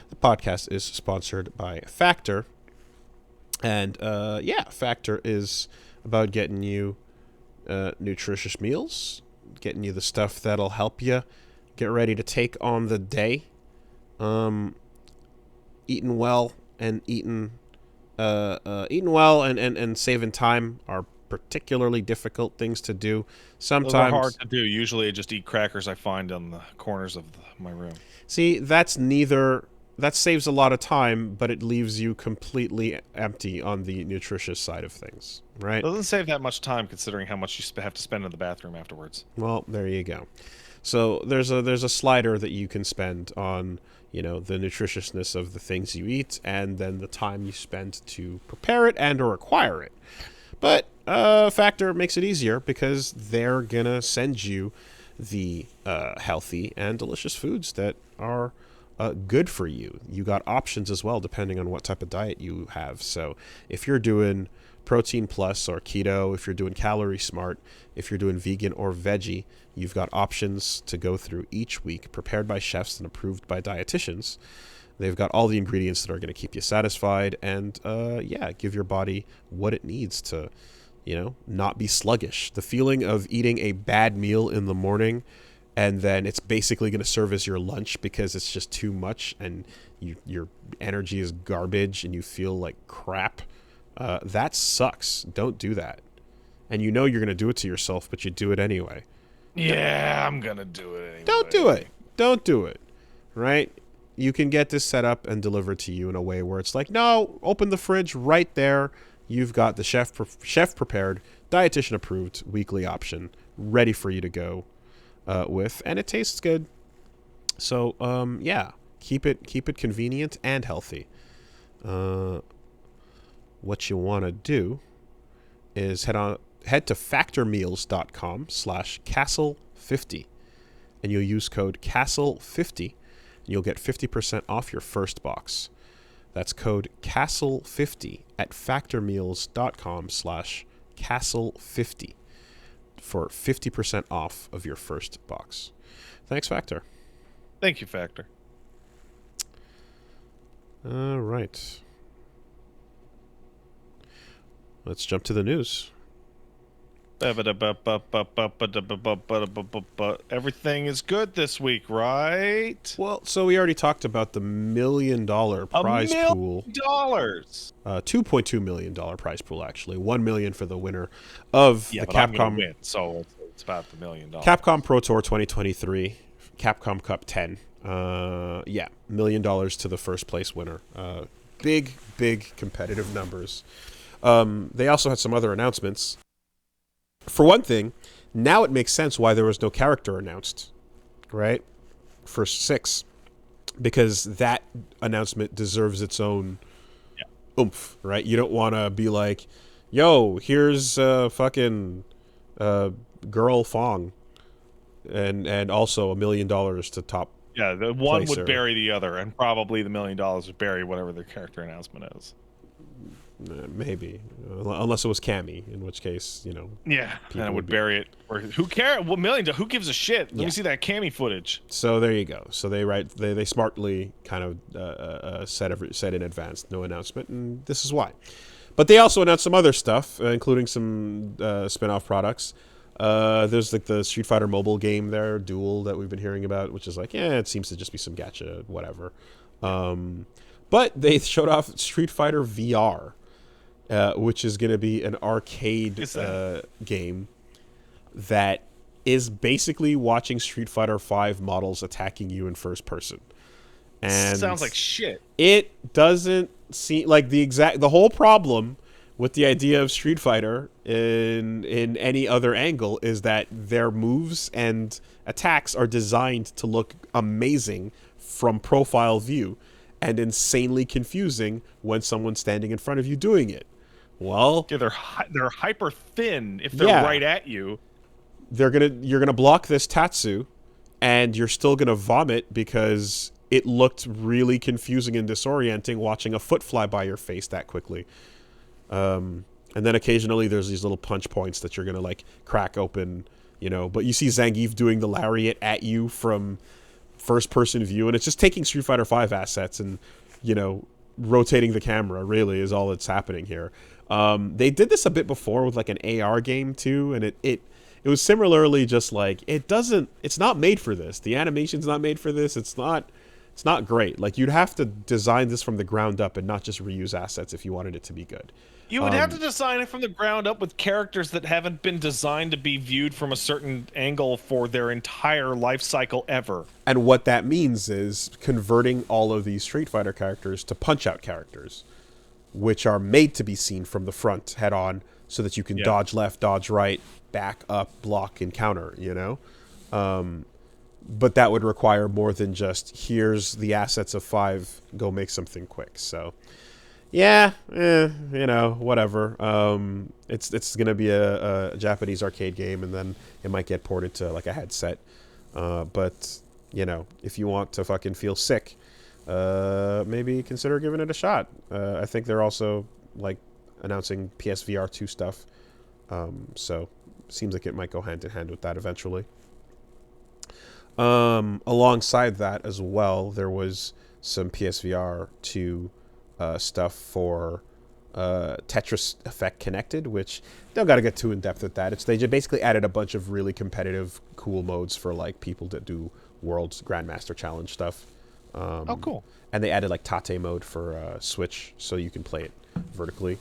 the podcast is sponsored by Factor. And Factor is about getting you nutritious meals, getting you the stuff that'll help you get ready to take on the day. Eating well and saving time are particularly difficult things to do. Sometimes those are hard to do. Usually I just eat crackers I find on the corners of my room. See, that saves a lot of time, but it leaves you completely empty on the nutritious side of things, right? It doesn't save that much time considering how much you have to spend in the bathroom afterwards. Well, there you go. So there's a slider that you can spend on, the nutritiousness of the things you eat, and then the time you spend to prepare it and or acquire it. But Factor makes it easier because they're gonna send you the healthy and delicious foods that are good for you. You got options as well depending on what type of diet you have. So if you're doing protein plus or keto, if you're doing calorie smart, if you're doing vegan or veggie, you've got options to go through each week, prepared by chefs and approved by dietitians. They've got all the ingredients that are going to keep you satisfied and give your body what it needs to, not be sluggish. The feeling of eating a bad meal in the morning and then it's basically going to serve as your lunch because it's just too much and your energy is garbage and you feel like crap. That sucks. Don't do that. And you know you're going to do it to yourself, but you do it anyway. Yeah, I'm going to do it anyway. Don't do it. Don't do it. Right? You can get this set up and delivered to you in a way where it's like, no, open the fridge right there. You've got the chef prepared, dietitian approved weekly option ready for you to go with, and it tastes good. So yeah, keep it convenient and healthy. What you want to do is head to factormeals.com/castle50, and you'll use code castle50, and you'll get 50% off your first box. That's code castle50 at factormeals.com/castle50 for 50% off of your first box. Thanks, Factor. Thank you, Factor. All right. Let's jump to the news. Everything is good this week, right? Well, so we already talked about the $1 million prize pool. $2.2 million prize pool, actually. $1 million for the winner of the Capcom. I'm gonna win, so it's about the $1 million. Capcom Pro Tour 2023, Capcom Cup 10. $1 million to the first place winner. Big competitive numbers. They also had some other announcements. For one thing, now it makes sense why there was no character announced, right? For 6, because that announcement deserves its own oomph, right? You don't want to be like, yo, here's fucking girl Fong, and also $1 million to top. Yeah, the one would bury the other, and probably the $1 million would bury whatever their character announcement is. Maybe, unless it was Cammy, in which case, Yeah, and it would bury it. Or who cares? Well, who gives a shit? Let me see that Cammy footage. So there you go. So they smartly kind of said in advance, no announcement, and this is why. But they also announced some other stuff, including some spin-off products. There's like the Street Fighter mobile game there, Duel, that we've been hearing about, which is like, it seems to just be some gacha, whatever. But they showed off Street Fighter VR. Which is going to be an arcade game that is basically watching Street Fighter V models attacking you in first person. And sounds like shit. It doesn't seem like the whole problem with the idea of Street Fighter in any other angle is that their moves and attacks are designed to look amazing from profile view and insanely confusing when someone's standing in front of you doing it. Well, yeah, they're hyper thin if they're right at you. You're gonna block this Tatsu, and you're still gonna vomit because it looked really confusing and disorienting watching a foot fly by your face that quickly. And then occasionally there's these little punch points that you're gonna like crack open, But you see Zangief doing the lariat at you from first person view, and it's just taking Street Fighter V assets and rotating the camera. Really, is all that's happening here. They did this a bit before with like an AR game too, and it was similarly just like it's not made for this. The animation's not made for this. It's not great. Like, you'd have to design this from the ground up and not just reuse assets if you wanted it to be good. You would have to design it from the ground up with characters that haven't been designed to be viewed from a certain angle for their entire life cycle ever. And what that means is converting all of these Street Fighter characters to punch-out characters, which are made to be seen from the front head-on so that you can dodge left, dodge right, back up, block, and counter, But that would require more than just, here's the assets of 5, go make something quick. So, whatever. It's going to be a Japanese arcade game, and then it might get ported to, like, a headset. But, if you want to fucking feel sick, maybe consider giving it a shot. I think they're also, like, announcing PSVR 2 stuff. So, seems like it might go hand in hand with that eventually. Alongside that as well, there was some PSVR 2 stuff for Tetris Effect connected, which don't got to get too in depth at that. They just basically added a bunch of really competitive, cool modes for like people that do World's Grandmaster Challenge stuff. Oh, cool. And they added like Tate mode for Switch, so you can play it vertically.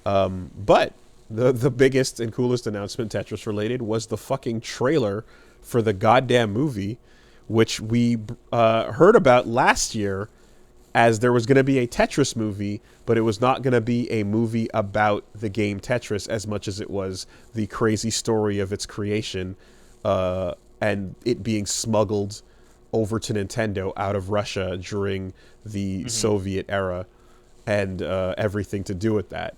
But the biggest and coolest announcement Tetris related was the fucking trailer for the goddamn movie, which we heard about last year as there was going to be a Tetris movie, but it was not going to be a movie about the game Tetris as much as it was the crazy story of its creation and it being smuggled over to Nintendo out of Russia during the Soviet era and everything to do with that.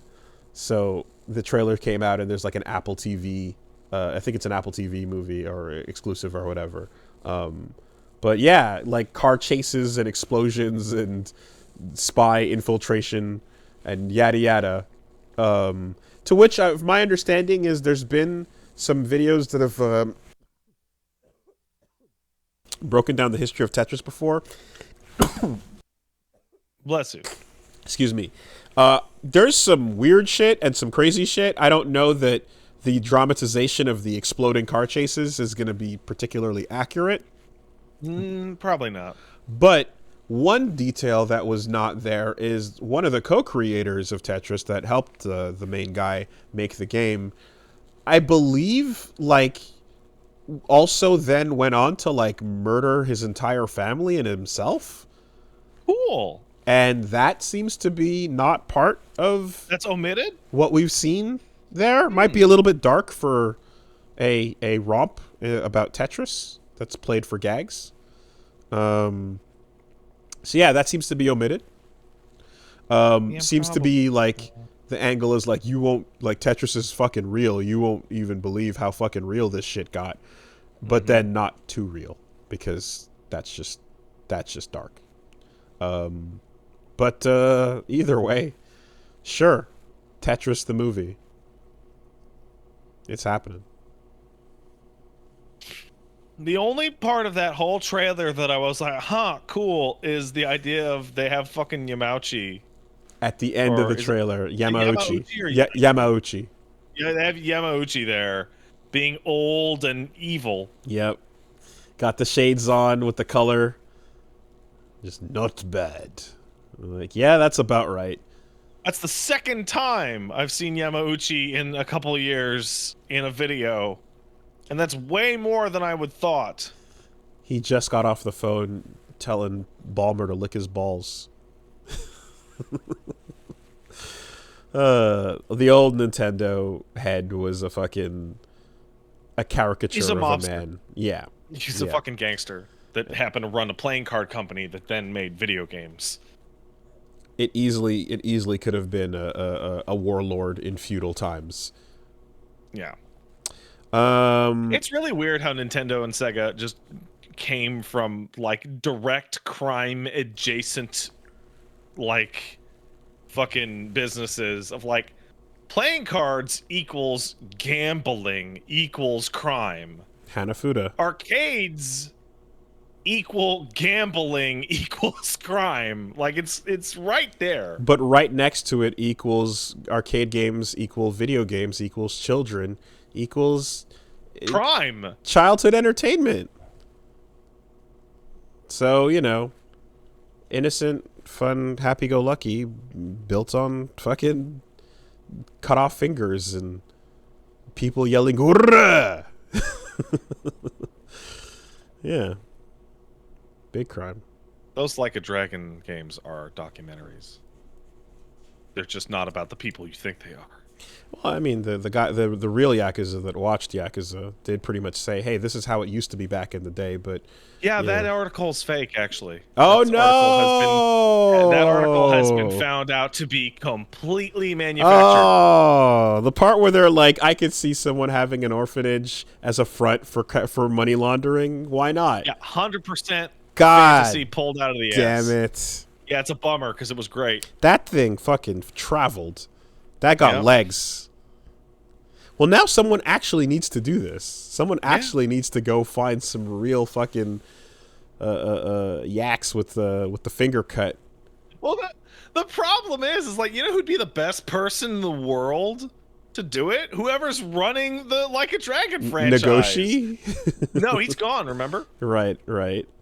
So the trailer came out and there's like an Apple TV, I think it's an Apple TV movie or exclusive or whatever. But yeah, like car chases and explosions and spy infiltration and yada yada. To which my understanding is there's been some videos that have broken down the history of Tetris before. Bless you. Excuse me. There's some weird shit and some crazy shit. I don't know that the dramatization of the exploding car chases is going to be particularly accurate. Probably not. But one detail that was not there is one of the co-creators of Tetris that helped the main guy make the game, I believe, like, also then went on to, like, murder his entire family and himself. Cool. And that seems to be not part of... That's omitted? What we've seen there. Might be a little bit dark for a romp about Tetris that's played for gags. So yeah, that seems to be omitted. Seems to be like the angle is like, you won't, like, Tetris is fucking real. You won't even believe how fucking real this shit got. But then not too real, because that's just dark. But either way, sure, Tetris the movie. It's happening. The only part of that whole trailer that I was like, huh, cool, is the idea of they have fucking Yamauchi. At the end of the trailer, Yamauchi. Yamauchi. Yamauchi. Yeah, they have Yamauchi there, being old and evil. Yep. Got the shades on with the color. Just not bad. I'm like, yeah, that's about right. That's the second time I've seen Yamauchi in a couple of years in a video. And that's way more than I would thought. He just got off the phone telling Ballmer to lick his balls. The old Nintendo head was a caricature of a man. Yeah. He's a fucking gangster that happened to run a playing card company that then made video games. It easily could have been a warlord in feudal times. Yeah. It's really weird how Nintendo and Sega just came from, like, direct crime adjacent, like, fucking businesses of, like, playing cards equals gambling equals crime. Hanafuda. Arcades equal gambling equals crime. Like, it's right there. But right next to it equals arcade games equal video games equals children equals crime. Childhood entertainment. So, you know, innocent, fun, happy-go-lucky, built on fucking cut off fingers and people yelling "Hurrah!" Yeah. Big crime. Those Like a Dragon games are documentaries. They're just not about the people you think they are. Well, I mean, the real Yakuza that watched Yakuza did pretty much say, hey, this is how it used to be back in the day, but... Yeah, that article's fake, actually. Oh, no! That article has been found out to be completely manufactured. Oh, the part where they're like, I could see someone having an orphanage as a front for money laundering. Why not? Yeah, 100% God fantasy pulled out of the damn ass. it. Yeah, it's a bummer, because it was great. That thing fucking traveled. That got legs. Well, now someone actually needs to do this. Someone actually needs to go find some real fucking yaks with the finger cut. Well, The problem is like, you know who'd be the best person in the world to do it? Whoever's running the Like a Dragon franchise. Nagoshi? No, he's gone, remember? Right.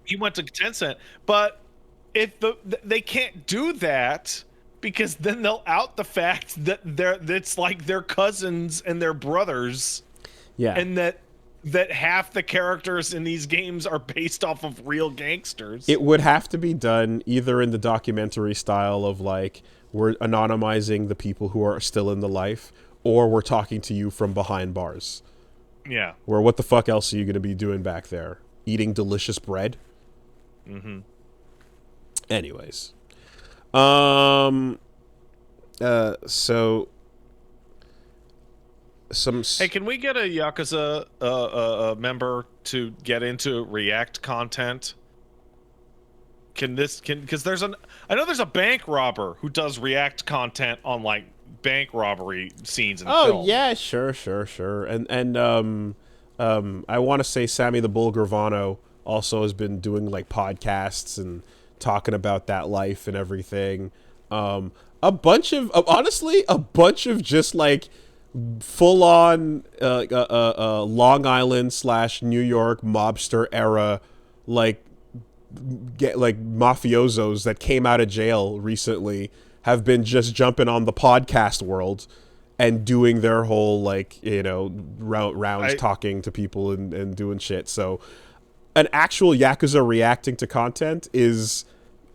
He went to Tencent. But if they can't do that, because then they'll out the fact that it's like their cousins and their brothers. Yeah. And that half the characters in these games are based off of real gangsters. It would have to be done either in the documentary style of like, we're anonymizing the people who are still in the life, or we're talking to you from behind bars. Yeah. Where what the fuck else are you going to be doing back there? Eating delicious bread? Mm-hmm. Anyways. So Hey, can we get a Yakuza member to get into React content? Because I know there's a bank robber who does React content on like bank robbery scenes in film. Yeah, sure. And I want to say Sammy the Bull Gravano also has been doing like podcasts and talking about that life and everything. A bunch of just like full on Long Island / New York mobster era like mafiosos that came out of jail recently have been just jumping on the podcast world and doing their whole like, you know, rounds talking to people and doing shit. So an actual Yakuza reacting to content is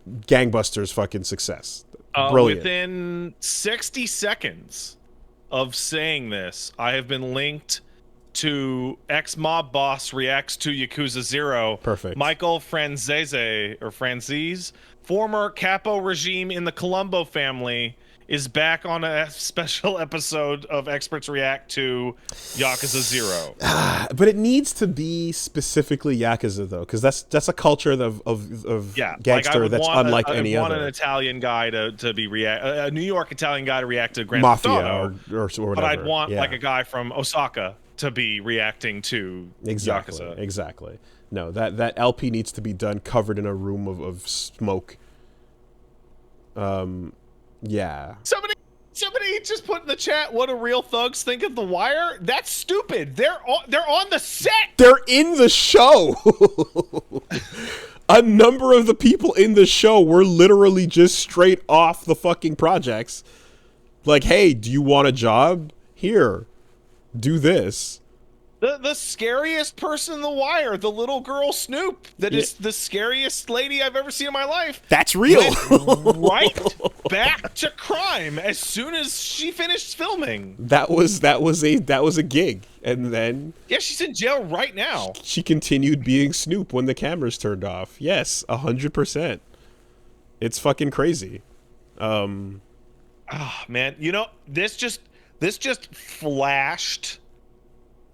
gangbusters fucking success. Brilliant. Within 60 seconds of saying this, I have been linked to ex-mob boss reacts to Yakuza 0. Perfect. Michael Franzese, former capo regime in the Colombo family, is back on a special episode of Experts React to Yakuza 0. But it needs to be specifically Yakuza, though, because that's a culture of gangster like that's unlike any other. I want an Italian guy to be a New York Italian guy to react to Grand Theft Auto, or whatever. But I'd want like a guy from Osaka to be reacting to Yakuza. Exactly. No, that LP needs to be done covered in a room of smoke. Yeah. Somebody just put in the chat, what do real thugs think of The Wire? That's stupid. They're on the set. They're in the show. A number of the people in the show were literally just straight off the fucking projects. Like, hey, do you want a job? Here, do this. The scariest person in The Wire, the little girl Snoop, that is the scariest lady I've ever seen in my life. That's real. Went right back to crime as soon as she finished filming. That was a gig, and then she's in jail right now. She continued being Snoop when the cameras turned off. Yes, 100%. It's fucking crazy. Man, you know, this just flashed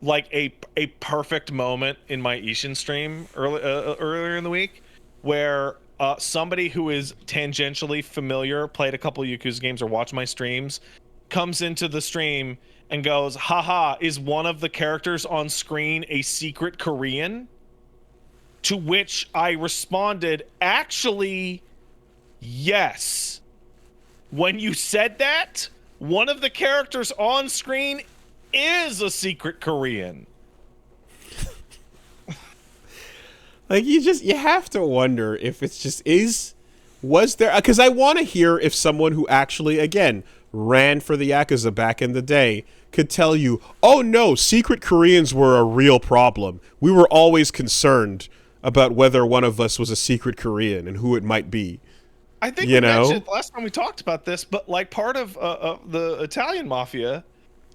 like a perfect moment in my Ishin stream earlier in the week, where somebody who is tangentially familiar, played a couple Yakuza games or watched my streams, comes into the stream and goes, haha, is one of the characters on screen a secret Korean? To which I responded, actually, yes. When you said that, one of the characters on screen is a secret Korean. Like, you have to wonder if it's just was there, because I want to hear if someone who actually, again, ran for the Yakuza back in the day could tell you, oh no, secret Koreans were a real problem. We were always concerned about whether one of us was a secret Korean and who it might be. I think we mentioned last time we talked about this, but like part of the Italian mafia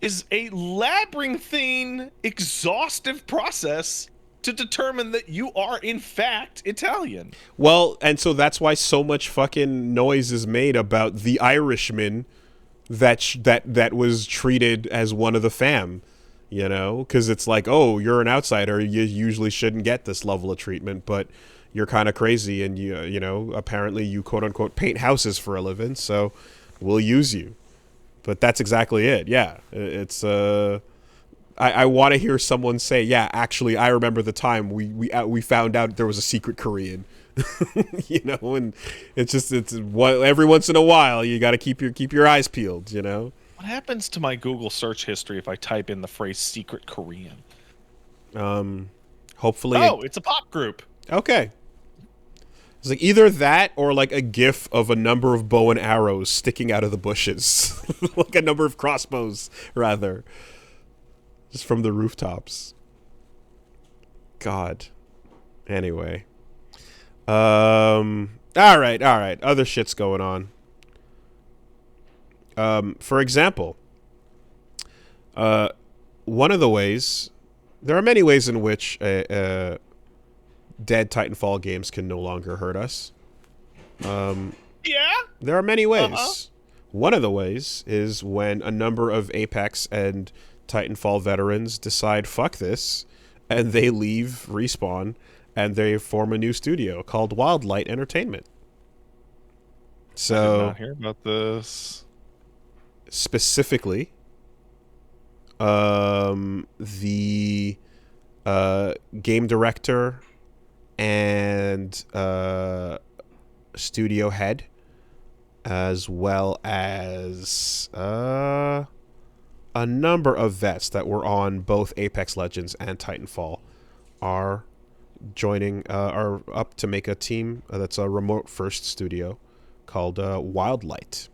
is a labyrinthine, exhaustive process to determine that you are in fact Italian. Well, and so that's why so much fucking noise is made about the Irishman that was treated as one of the fam, you know, because it's like, oh, you're an outsider, you usually shouldn't get this level of treatment, but you're kind of crazy, and you know, apparently you quote unquote paint houses for a living, so we'll use you. But that's exactly it. Yeah, it's I want to hear someone say, yeah, actually, I remember the time we found out there was a secret Korean, You know, and every once in a while you got to keep your eyes peeled, you know. What happens to my Google search history if I type in the phrase secret Korean? Hopefully. Oh, it's a pop group. Okay. It's like either that or like a gif of a number of bow and arrows sticking out of the bushes. Like a number of crossbows, rather. Just from the rooftops. God. Anyway. Alright. Other shit's going on. For example, one of the ways... There are many ways in which dead Titanfall games can no longer hurt us. Yeah? There are many ways. One of the ways is when a number of Apex and Titanfall veterans decide, fuck this, and they leave Respawn, and they form a new studio called Wildlight Entertainment. So, I did not hear about this. Specifically, the game director and studio head, as well as a number of vets that were on both Apex Legends and Titanfall, are up to make a team that's a remote first studio called Wildlight.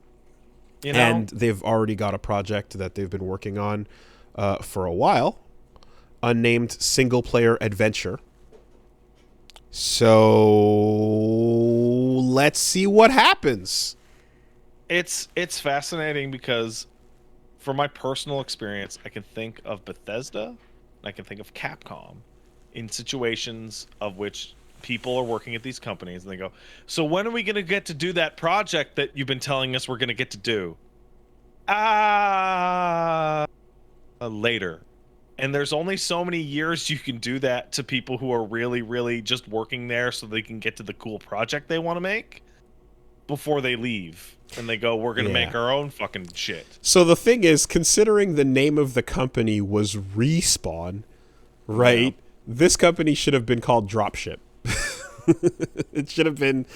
You know, and they've already got a project that they've been working on for a while, unnamed single-player adventure. So let's see what happens. it's fascinating because, from my personal experience, I can think of Bethesda, and I can think of Capcom, in situations of which people are working at these companies and they go, so when are we going to get to do that project that you've been telling us we're going to get to do? Later. And there's only so many years you can do that to people who are really, really just working there so they can get to the cool project they want to make before they leave. And they go, we're going to make our own fucking shit. So the thing is, considering the name of the company was Respawn, right? Yeah. This company should have been called Dropship. It should have been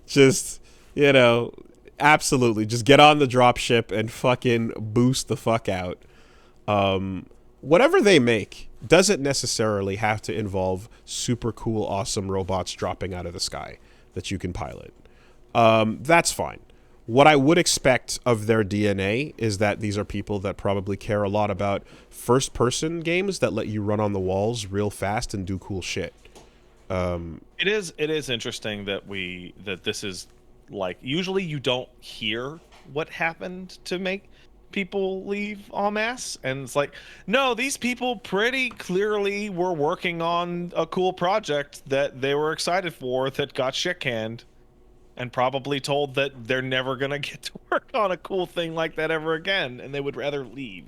just, absolutely. Just get on the dropship and fucking boost the fuck out. Whatever they make doesn't necessarily have to involve super cool, awesome robots dropping out of the sky that you can pilot. That's fine. What I would expect of their DNA is that these are people that probably care a lot about first-person games that let you run on the walls real fast and do cool shit. It is interesting that this is like, usually you don't hear what happened to make people leave en masse, and it's like, no, these people pretty clearly were working on a cool project that they were excited for that got shit canned, and probably told that they're never gonna get to work on a cool thing like that ever again, and they would rather leave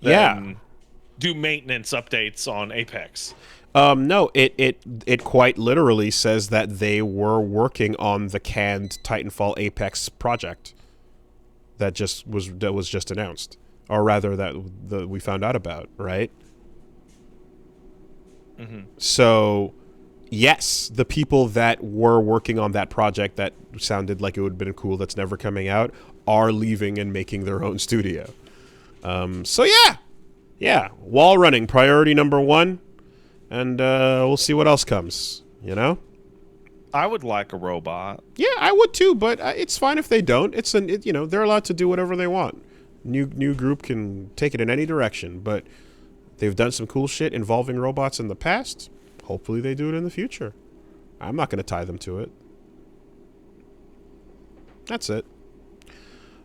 than do maintenance updates on Apex. No, it quite literally says that they were working on the canned Titanfall Apex project that was just announced, or rather that we found out about, right? Mm-hmm. So, yes, the people that were working on that project that sounded like it would have been cool that's never coming out are leaving and making their own studio. So yeah, wall running priority number 1. And we'll see what else comes, I would like a robot. Yeah, I would too, but it's fine if they don't. They're allowed to do whatever they want. New group can take it in any direction, but they've done some cool shit involving robots in the past. Hopefully they do it in the future. I'm not going to tie them to it. That's it.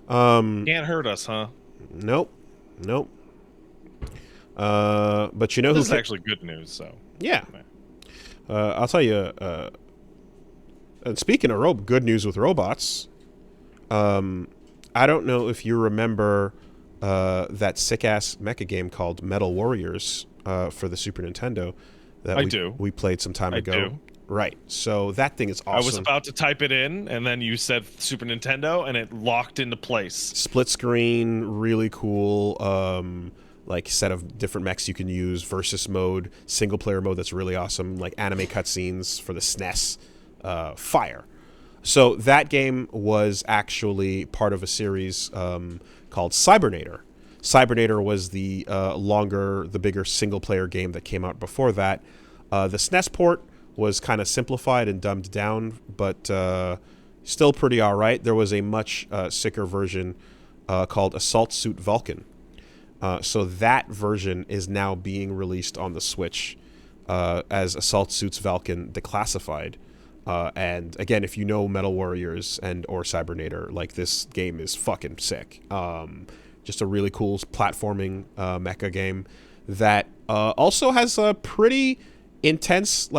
Can't hurt us, huh? Nope. But this is actually good news, so yeah. I'll tell you. And speaking of good news with robots, I don't know if you remember that sick ass mecha game called Metal Warriors for the Super Nintendo. That we played some time ago. Do. Right. So that thing is awesome. I was about to type it in, and then you said Super Nintendo, and it locked into place. Split screen, really cool. Like set of different mechs you can use, versus mode, single player mode that's really awesome, like anime cutscenes for the SNES. fire. So that game was actually part of a series called Cybernator. Cybernator was the bigger single-player game that came out before that. The SNES port was kind of simplified and dumbed down, but still pretty all right. There was a much sicker version called Assault Suit Valken. So that version is now being released on the Switch as Assault Suits Valken Declassified. And again, if you know Metal Warriors and or Cybernator, like, this game is fucking sick. Just a really cool platforming mecha game that also has a pretty intense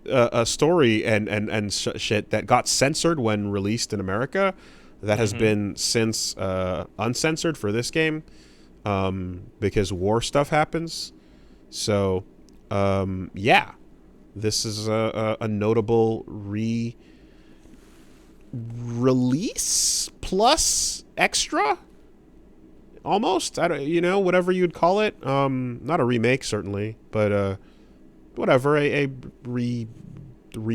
a story and shit that got censored when released in America. That has been since uncensored for this game because war stuff happens. So yeah. This is a notable release plus extra, almost. I don't, whatever you'd call it. Not a remake certainly, but whatever, a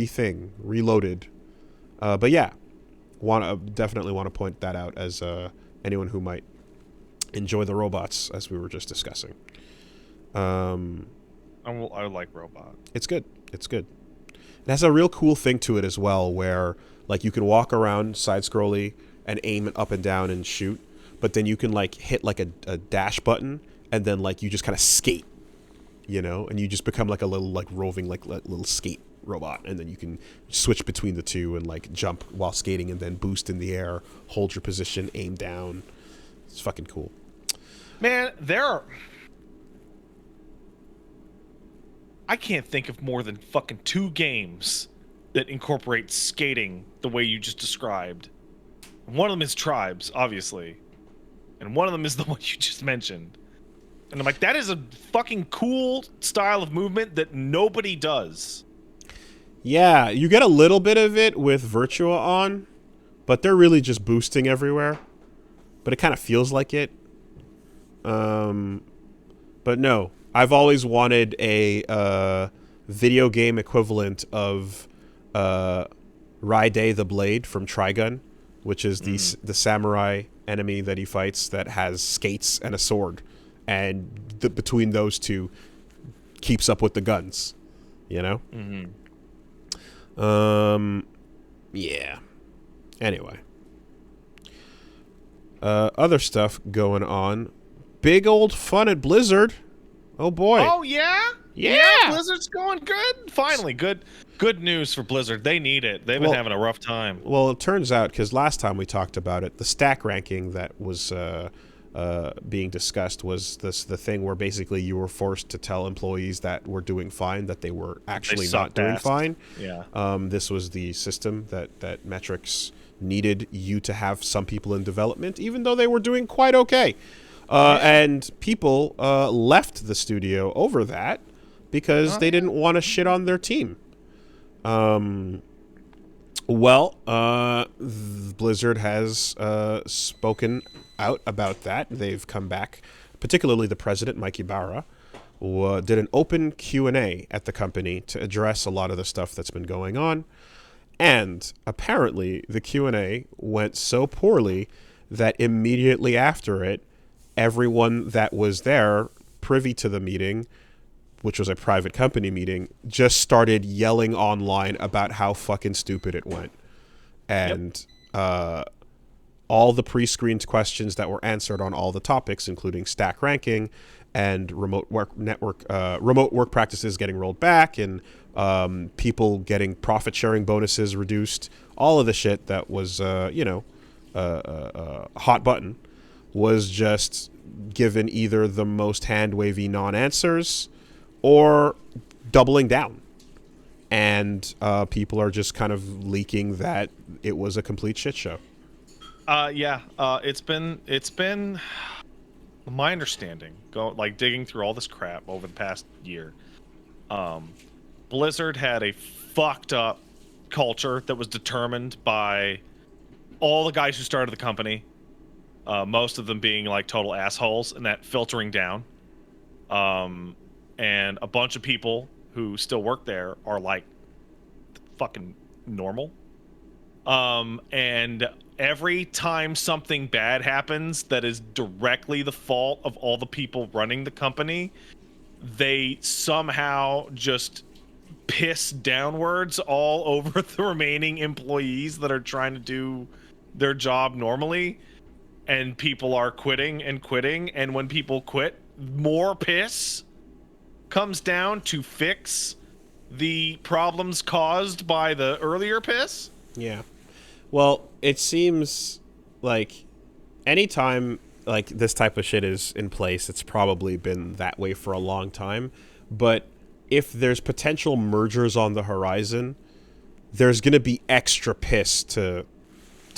thing, reloaded. But yeah, definitely want to point that out as anyone who might enjoy the robots, as we were just discussing. I like Robot. It's good. It's good. It has a real cool thing to it as well, where you can walk around side-scrolly and aim it up and down and shoot, but then you can hit a dash button, and then you just kind of skate, and you just become a little roving little skate robot, and then you can switch between the two and jump while skating, and then boost in the air, hold your position, aim down. It's fucking cool. Man, I can't think of more than fucking 2 games that incorporate skating the way you just described. One of them is Tribes, obviously. And one of them is the one you just mentioned. And I'm like, that is a fucking cool style of movement that nobody does. Yeah, you get a little bit of it with Virtua On, but they're really just boosting everywhere. But it kind of feels like it. But no. I've always wanted a video game equivalent of Raide the Blade from Trigun, which is the samurai enemy that he fights that has skates and a sword, and between those two keeps up with the guns, Yeah. Anyway. Other stuff going on. Big old fun at Blizzard. Oh boy. Oh yeah? Yeah. Blizzard's going good. Finally, good news for Blizzard. They need it. They've been having a rough time. Well, it turns out, because last time we talked about it, the stack ranking that was being discussed was the thing where basically you were forced to tell employees that were doing fine that they were actually not doing fine. Yeah. This was the system that Metrics needed you to have some people in development, even though they were doing quite okay. And people left the studio over that because they didn't want to shit on their team. Blizzard has spoken out about that. They've come back, particularly the president, Mike Ybarra, did an open Q&A at the company to address a lot of the stuff that's been going on. And apparently the Q&A went so poorly that immediately after it, everyone that was there privy to the meeting, which was a private company meeting, just started yelling online about how fucking stupid it went. And all the pre-screened questions that were answered on all the topics, including stack ranking and remote work practices getting rolled back, and people getting profit sharing bonuses reduced, all of the shit that was hot button, was just given either the most hand-wavy non-answers or doubling down. And people are just kind of leaking that it was a complete shit show. It's been my understanding, digging through all this crap over the past year. Blizzard had a fucked up culture that was determined by all the guys who started the company. Most of them being total assholes, and that filtering down. And a bunch of people who still work there are fucking normal. And every time something bad happens that is directly the fault of all the people running the company, they somehow just piss downwards all over the remaining employees that are trying to do their job normally, and people are quitting and quitting, and when people quit, more piss comes down to fix the problems caused by the earlier piss. Yeah. Well, it seems like anytime like this type of shit is in place, it's probably been that way for a long time. But if there's potential mergers on the horizon, there's going to be extra piss to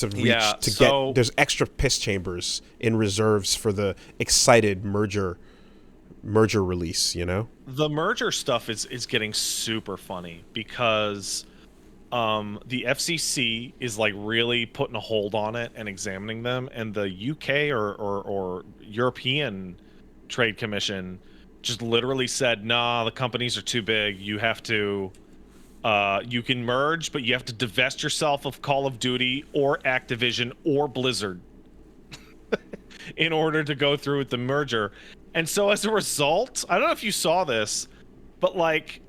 reach get. There's extra piss chambers in reserves for the excited merger release. You know, the merger stuff is getting super funny because the FCC is like really putting a hold on it and examining them, and the UK or European Trade Commission just literally said, nah, the companies are too big. You have to, you can merge, but you have to divest yourself of Call of Duty or Activision or Blizzard in order to go through with the merger. And so as a result, I don't know if you saw this, but like,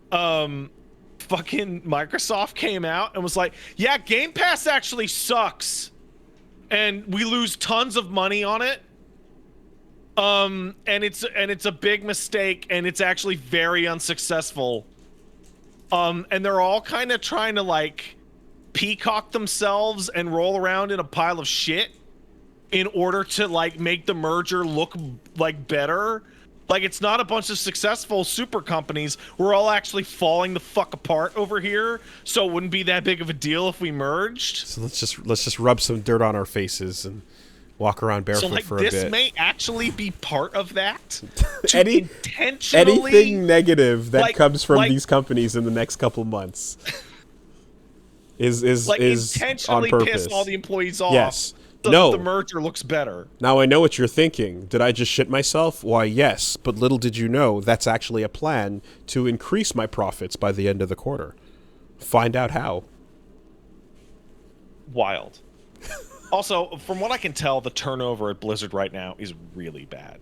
fucking Microsoft came out and was like, yeah, Game Pass actually sucks and we lose tons of money on it. And it's a big mistake and it's actually very unsuccessful. And they're all kind of trying to like peacock themselves and roll around in a pile of shit in order to like make the merger look like better. Like, it's not a bunch of successful super companies. We're all actually falling the fuck apart over here, so it wouldn't be that big of a deal if we merged. So let's just rub some dirt on our faces and walk around barefoot for a bit. This may actually be part of that. Anything negative that comes from these companies in the next couple months is intentionally on purpose. Piss all the employees off. Yes. So the merger looks better. Now I know what you're thinking. Did I just shit myself? Why, yes. But little did you know, that's actually a plan to increase my profits by the end of the quarter. Find out how. Wild. Also, from what I can tell, the turnover at Blizzard right now is really bad.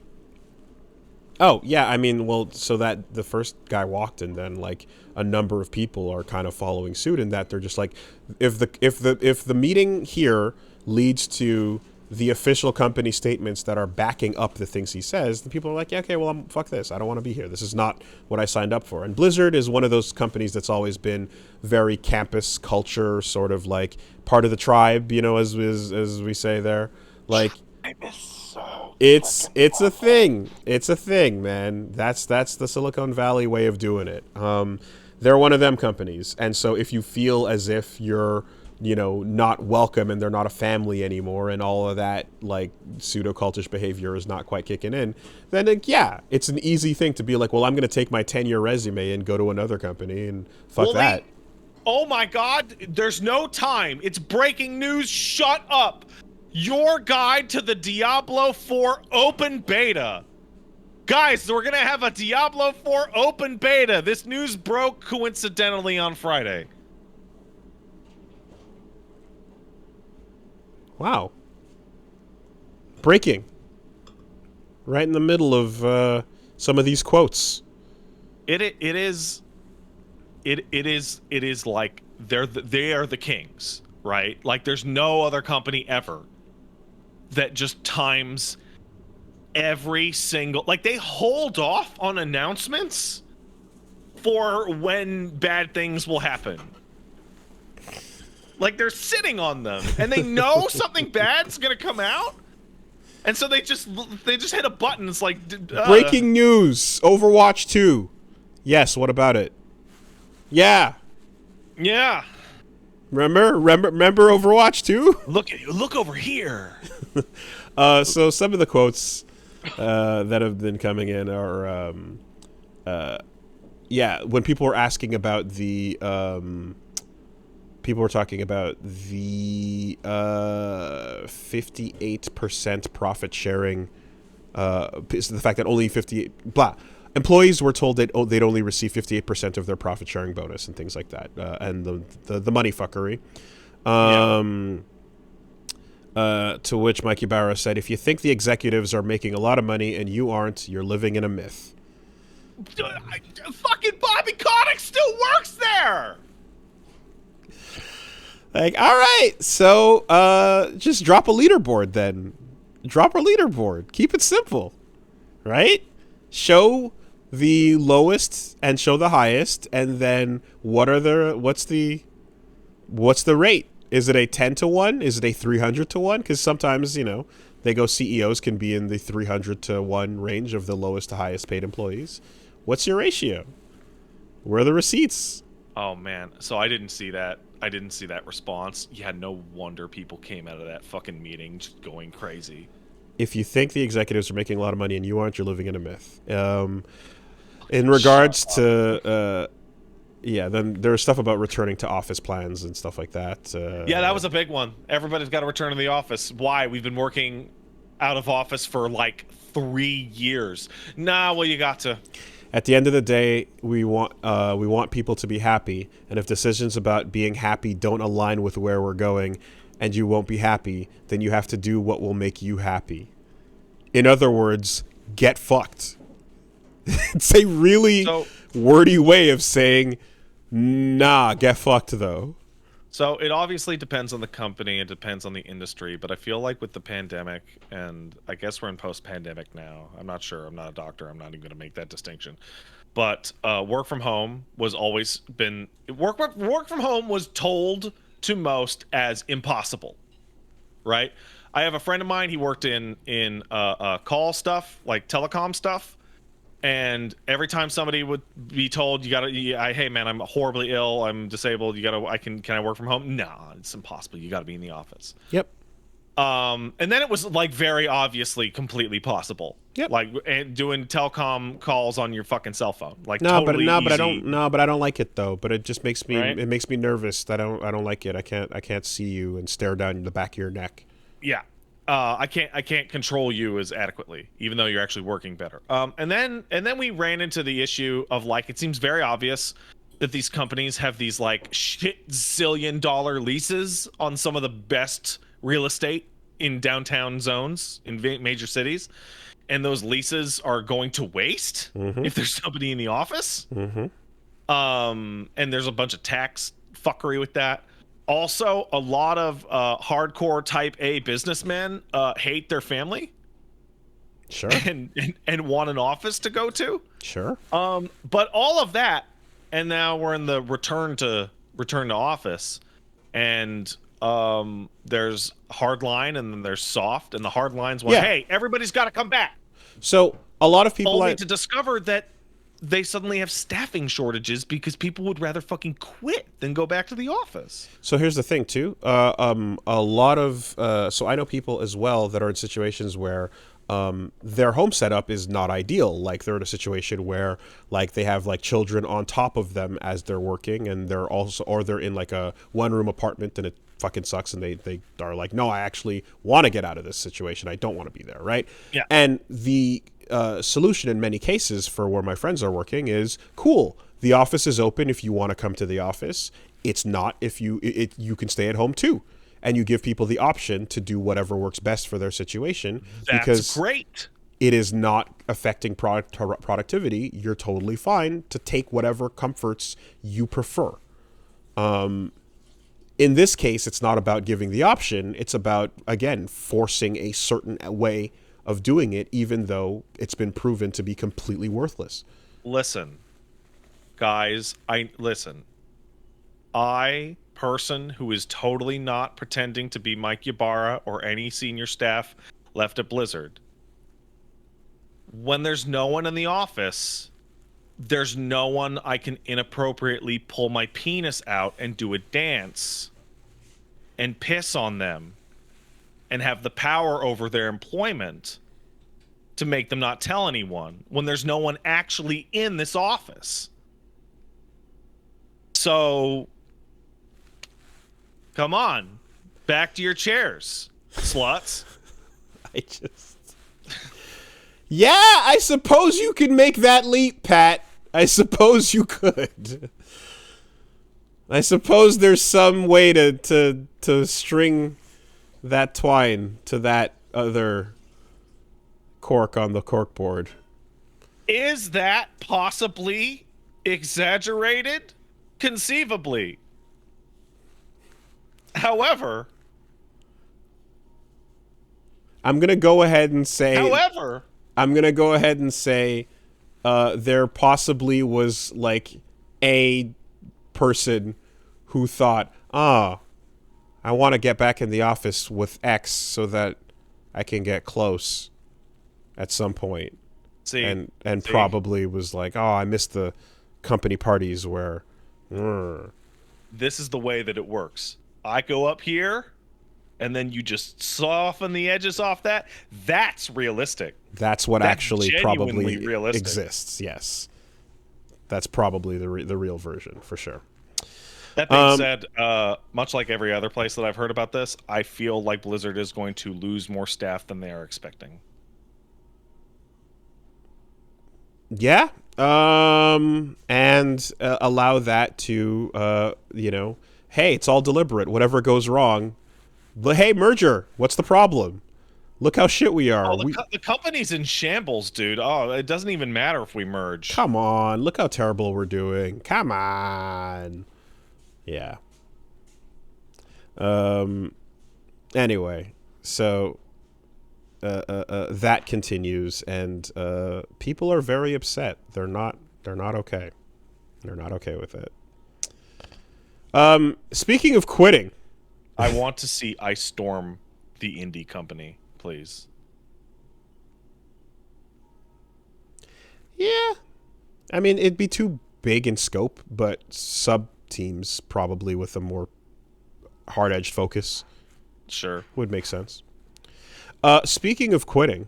Oh, yeah, I mean, well, so that the first guy walked and then like a number of people are kind of following suit in that they're just like, if the meeting here leads to the official company statements that are backing up the things he says, the people are like, yeah, okay, well, fuck this. I don't want to be here. This is not what I signed up for. And Blizzard is one of those companies that's always been very campus culture, sort of like part of the tribe, you know, as we say there. Like, it's a thing. It's a thing, man. That's the Silicon Valley way of doing it. They're one of them companies. And so if you feel as if you're, you know, not welcome and they're not a family anymore and all of that, like, pseudo-cultish behavior is not quite kicking in, then, yeah, it's an easy thing to be like, well, I'm going to take my 10-year resume and go to another company and fuck that. Oh, my God. There's no time. It's breaking news. Shut up. Your guide to the Diablo 4 open beta. Guys, we're going to have a Diablo 4 open beta. This news broke coincidentally on Friday. Wow. Breaking. Right in the middle of some of these quotes. It is like they are the kings, right? Like there's no other company ever that just times every single, like they hold off on announcements for when bad things will happen. Like they're sitting on them, and they know something bad's gonna come out, and so they just hit a button. It's like breaking news: Overwatch 2. Yes, what about it? Yeah. Remember Overwatch 2? Look over here. So some of the quotes that have been coming in are, when people were asking about the. People were talking about the 58% profit sharing, the fact that only 58 blah. employees were told that they'd only receive 58% of their profit sharing bonus and things like that, and the money fuckery. To which Mike Ybarra said, "If you think the executives are making a lot of money and you aren't, you're living in a myth." Fucking Bobby Kotick still works there. Like, all right, so just drop a leaderboard then. Drop a leaderboard. Keep it simple, right? Show the lowest and show the highest, and then what's the rate? Is it a 10-to-1? Is it a 300-to-1? Because sometimes, they go, CEOs can be in the 300-to-1 range of the lowest to highest paid employees. What's your ratio? Where are the receipts? Oh man, so I didn't see that. I didn't see that response. Yeah, no wonder people came out of that fucking meeting just going crazy. If you think the executives are making a lot of money and you aren't, you're living in a myth. In regards to, then there's stuff about returning to office plans and stuff like that. Yeah, that was a big one. Everybody's got to return to the office. Why? We've been working out of office for like 3 years. Nah, well, you got to. At the end of the day, we want people to be happy, and if decisions about being happy don't align with where we're going, and you won't be happy, then you have to do what will make you happy. In other words, get fucked. It's a really wordy way of saying, nah, get fucked though. So it obviously depends on the company, it depends on the industry, but I feel like with the pandemic, and I guess we're in post-pandemic now. I'm not sure. I'm not a doctor. I'm not even going to make that distinction. But work from home was always been work from home was told to most as impossible, right? I have a friend of mine. He worked in call stuff, like telecom stuff. And every time somebody would be told, hey man, I'm horribly ill, I'm disabled, can I work from home? Nah, it's impossible. You gotta be in the office. Yep. And then it was like very obviously completely possible. Yep. Like and doing telecom calls on your fucking cell phone. Like but I don't like it though. But it just makes me It makes me nervous. I don't like it. I can't see you and stare down the back of your neck. Yeah. I can't control you as adequately, even though you're actually working better. And then we ran into the issue of like, it seems very obvious that these companies have these like shit zillion-dollar leases on some of the best real estate in downtown zones in major cities, and those leases are going to waste if there's somebody in the office. And there's a bunch of tax fuckery with that. Also, a lot of hardcore type A businessmen hate their family. Sure. And want an office to go to. Sure. But all of that, and now we're in the return to office, and there's hard line and then there's soft, and the hard line's one, hey, everybody's got to come back. So a lot of people only to discover that they suddenly have staffing shortages because people would rather fucking quit than go back to the office. So here's the thing too. A lot of so I know people as well that are in situations where their home setup is not ideal. Like they're in a situation where like they have like children on top of them as they're working, and they're in like a 1-room apartment and it fucking sucks, and they are like, no, I actually want to get out of this situation. I don't want to be there, right? Yeah. And the solution in many cases for where my friends are working is, cool, the office is open if you want to come to the office. It's not if you can stay at home too. And you give people the option to do whatever works best for their situation. That's great. It is not affecting productivity. You're totally fine to take whatever comforts you prefer. In this case, it's not about giving the option. It's about, again, forcing a certain way of doing it, even though it's been proven to be completely worthless. Listen, guys, person who is totally not pretending to be Mike Ybarra or any senior staff left at Blizzard. When there's no one in the office, there's no one I can inappropriately pull my penis out and do a dance and piss on them and have the power over their employment to make them not tell anyone when there's no one actually in this office. So come on, back to your chairs, sluts. Yeah, I suppose you could make that leap, Pat. I suppose you could. I suppose there's some way to string that twine to that other cork on the corkboard. Is that possibly exaggerated? Conceivably. However, I'm going to go ahead and say there possibly was like a person who thought, I want to get back in the office with X so that I can get close at some point. And probably was like, I missed the company parties where... This is the way that it works. I go up here, and then you just soften the edges off that. That's realistic. That's what actually probably realistic. exists, yes. That's probably the real version, for sure. That being said, much like every other place that I've heard about this, I feel like Blizzard is going to lose more staff than they are expecting. Yeah, and allow that to, hey, it's all deliberate. Whatever goes wrong, but hey, merger, what's the problem? Look how shit we are. The company's in shambles, dude. Oh, it doesn't even matter if we merge. Come on, look how terrible we're doing. Come on. Yeah. Anyway, so that continues, and people are very upset. They're not okay. They're not okay with it. Speaking of quitting, I want to see Ice Storm, the indie company, please. Yeah. I mean, it'd be too big in scope, but sub-teams probably with a more hard-edged focus. Sure. Would make sense. Speaking of quitting,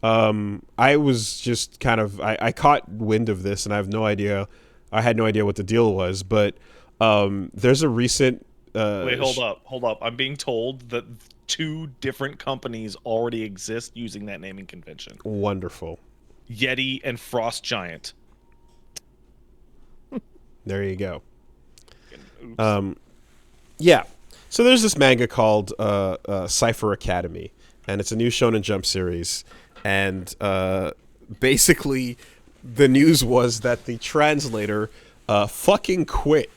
I was just kind of... I caught wind of this, and I had no idea what the deal was, but there's a recent... Wait, hold up. I'm being told that 2 different companies already exist using that naming convention. Wonderful. Yeti and Frost Giant. There you go. Oops. Yeah. So there's this manga called Cypher Academy, and it's a new Shonen Jump series. And basically, the news was that the translator fucking quit.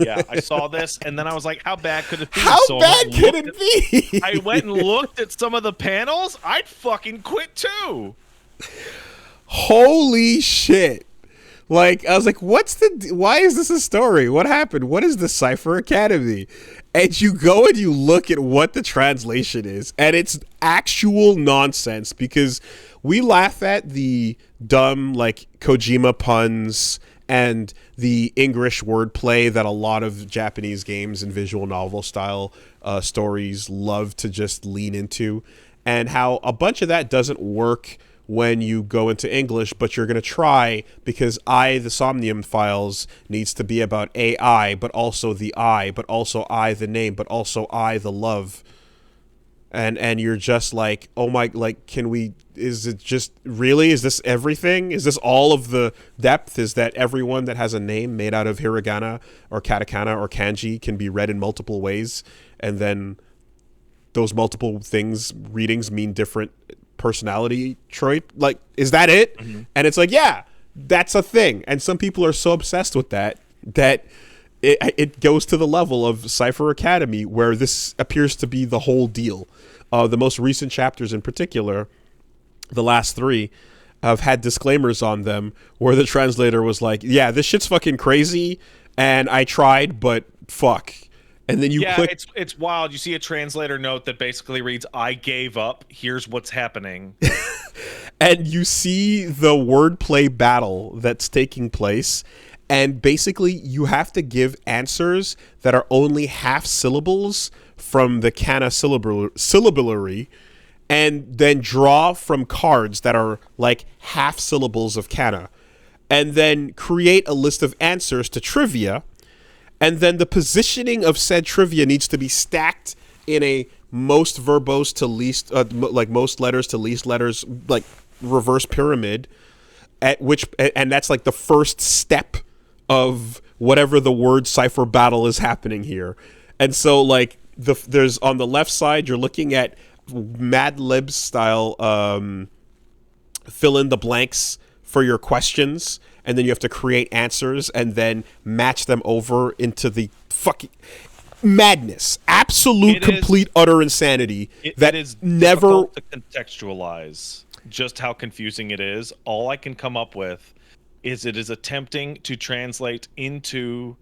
Yeah, I saw this, and then I was like, how bad could it be? How bad could it be? I went and looked at some of the panels. I'd fucking quit too. Holy shit. Like, I was like, why is this a story? What happened? What is the Cypher Academy? And you go and you look at what the translation is, and it's actual nonsense, because we laugh at the dumb, like, Kojima puns and the English wordplay that a lot of Japanese games and visual novel style stories love to just lean into, and how a bunch of that doesn't work when you go into English, but you're going to try because the Somnium Files needs to be about AI, but also the I, but also I, the name, but also I, the love. And you're just like, oh my, like, is it just, really? Is this everything? Is this all of the depth? Is that everyone that has a name made out of hiragana or katakana or kanji can be read in multiple ways? And then those multiple readings mean different personality trait? Like, is that it? Mm-hmm. And it's like, yeah, that's a thing. And some people are so obsessed with that it goes to the level of Cypher Academy, where this appears to be the whole deal. The most recent chapters in particular, the last 3, have had disclaimers on them where the translator was like, yeah, this shit's fucking crazy, and I tried, but fuck. And then you click. It's wild. You see a translator note that basically reads, I gave up. Here's what's happening. And you see the wordplay battle that's taking place. And basically, you have to give answers that are only half syllables from the kana syllabary, and then draw from cards that are like half syllables of kana, and then create a list of answers to trivia. And then the positioning of said trivia needs to be stacked in a most verbose to least, like most letters to least letters, like reverse pyramid, and that's like the first step of whatever the word cipher battle is happening here. And so like there's on the left side, you're looking at Mad Lib style fill in the blanks for your questions, and then you have to create answers and then match them over into the fucking madness, absolute, complete, utter insanity. That is never difficult to contextualize just how confusing it is. All I can come up with is it is attempting to translate into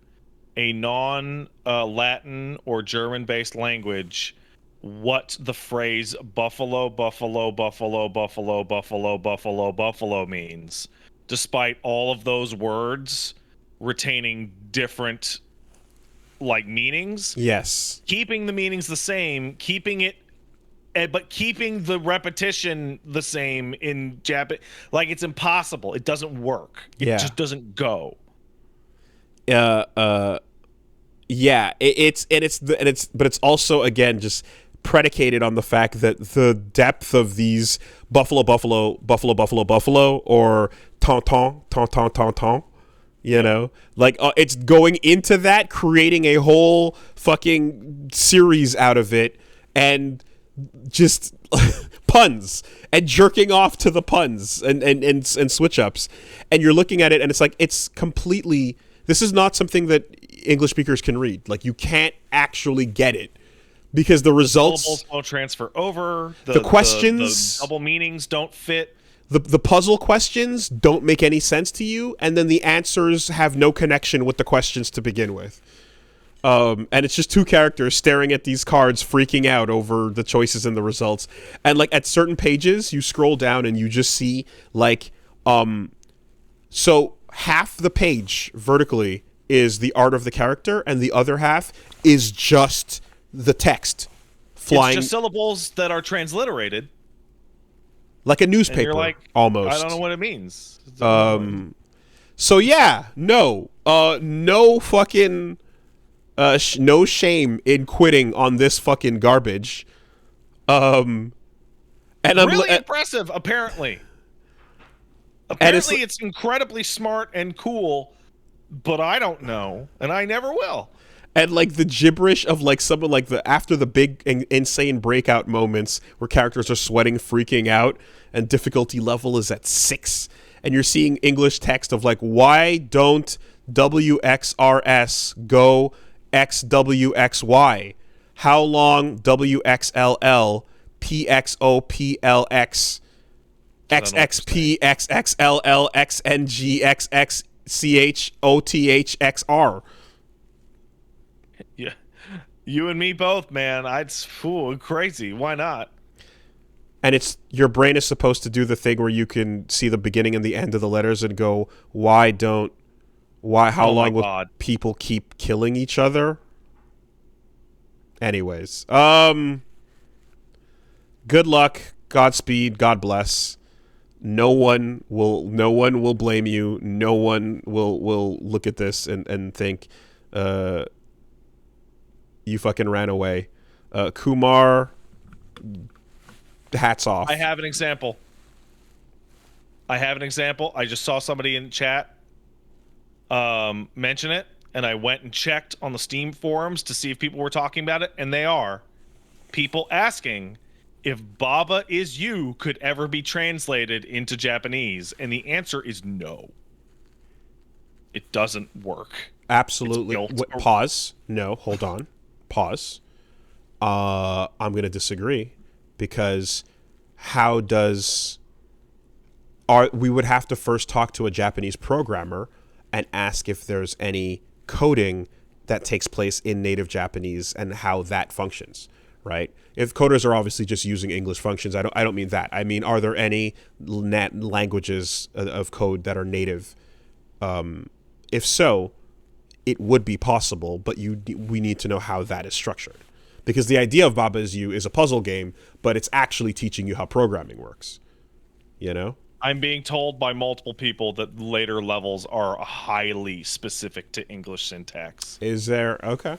a non-Latin or German-based language what the phrase buffalo, buffalo, buffalo, buffalo, buffalo, buffalo, buffalo means, despite all of those words retaining different like meanings. Yes. Keeping the meanings the same, but keeping the repetition the same in Japanese. Like, it's impossible. It doesn't work. It just doesn't go. Yeah, but it's also, again, just predicated on the fact that the depth of these buffalo, buffalo, buffalo, buffalo, buffalo, or ton, you know, like it's going into that, creating a whole fucking series out of it, and just puns and jerking off to the puns and switch ups, and you're looking at it and it's like, it's completely, this is not something that English speakers can read. Like, you can't actually get it because the results syllables won't transfer over. The questions, the double meanings don't fit. The puzzle questions don't make any sense to you, and then the answers have no connection with the questions to begin with. And it's just two characters staring at these cards, freaking out over the choices and the results. And like at certain pages, you scroll down and you just see like, so half the page vertically is the art of the character, and the other half is just the text flying. It's just syllables that are transliterated. Like a newspaper, and you're like, almost. I don't know what it means. So yeah, no fucking, no shame in quitting on this fucking garbage. And I'm really impressive, apparently. Apparently, it's incredibly smart and cool, but I don't know, and I never will. And like the gibberish of like someone like after the big insane breakout moments where characters are sweating, freaking out, and difficulty level is at 6, and you're seeing English text of like, why don't WXRS go XWXY? How long WXLL PXOPLX XXP XXLL XNG XXCHOTHXR? Yeah, you and me both, man. It's crazy. Why not? And it's, your brain is supposed to do the thing where you can see the beginning and the end of the letters and go, how long will people keep killing each other? Anyways, good luck, Godspeed, God bless. No one will blame you. No one will look at this and think, you fucking ran away. Kumar, hats off. I have an example. I just saw somebody in chat mention it, and I went and checked on the Steam forums to see if people were talking about it, and they are. People asking if Baba Is You could ever be translated into Japanese, and the answer is no. It doesn't work. Absolutely. Pause. No, hold on. Pause. I'm going to disagree, because we would have to first talk to a Japanese programmer and ask if there's any coding that takes place in native Japanese and how that functions, right? If coders are obviously just using English functions, I don't mean that. I mean, are there any languages of code that are native? If so, it would be possible, but we need to know how that is structured. Because the idea of Baba Is You is a puzzle game, but it's actually teaching you how programming works. You know? I'm being told by multiple people that later levels are highly specific to English syntax. Is there? Okay.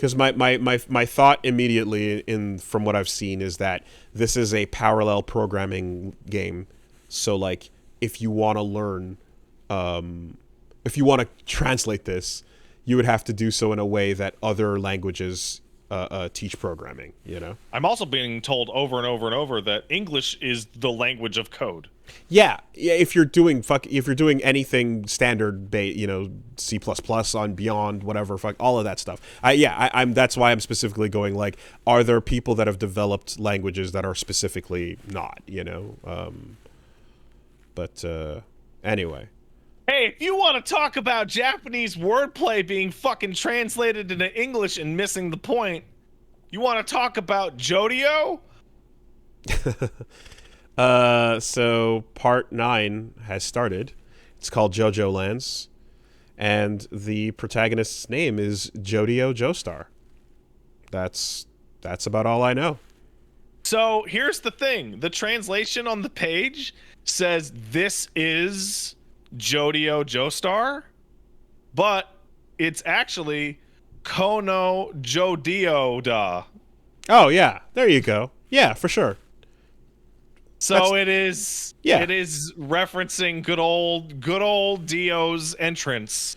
Because my thought immediately from what I've seen is that this is a parallel programming game. So like if you want to learn, if you want to translate this, you would have to do so in a way that other languages teach programming. You know. I'm also being told over and over and over that English is the language of code. Yeah. If you're doing anything standard, C++ on Beyond, whatever, all of that stuff. I'm. That's why I'm specifically going like, are there people that have developed languages that are specifically not? But anyway. Hey, if you want to talk about Japanese wordplay being fucking translated into English and missing the point, you want to talk about Jodio? So part 9 has started. It's called JoJo Lands, and the protagonist's name is Jodio Joestar. That's about all I know. So here's the thing. The translation on the page says this is Jodio Joestar, but it's actually Kono Jodio da. Oh yeah, there you go. Yeah, for sure. So it is referencing good old Dio's entrance.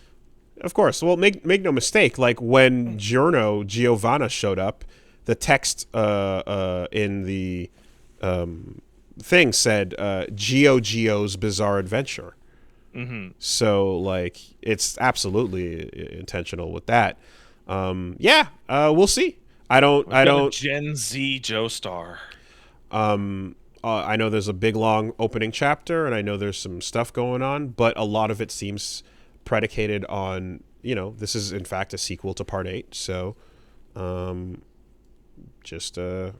Of course. Well, make no mistake, like when Giovanna showed up, the text in the thing said Gio's Bizarre Adventure. Mm-hmm. So like it's absolutely intentional with that. We'll see. I don't Gen Z Joestar. I know there's a big long opening chapter, and I know there's some stuff going on, but a lot of it seems predicated on, this is in fact a sequel to Part 8. So, I'm dodging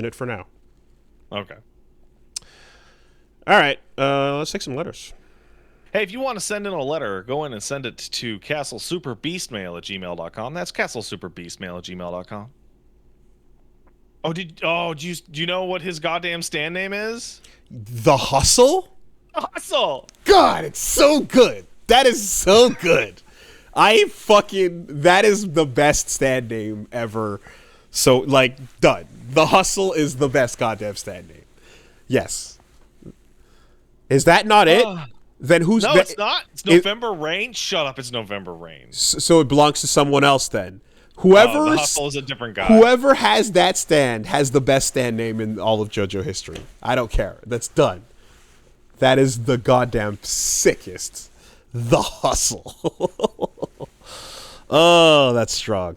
it for now. Okay. All right. Let's take some letters. Hey, if you want to send in a letter, go in and send it to castlesuperbeastmail@gmail.com. That's castlesuperbeastmail@gmail.com. Do you know what his goddamn stand name is? The Hustle? Hustle! God, it's so good. That is so good. That is the best stand name ever. So, like, done. The Hustle is the best goddamn stand name. Yes. Is that not it? Then who's... No, it's not. It's November Rain. Shut up, it's November Rain. So it belongs to someone else then. The Hustle is a different guy. Whoever has that stand has the best stand name in all of JoJo history. I don't care. That's done. That is the goddamn sickest. The Hustle. Oh, that's strong.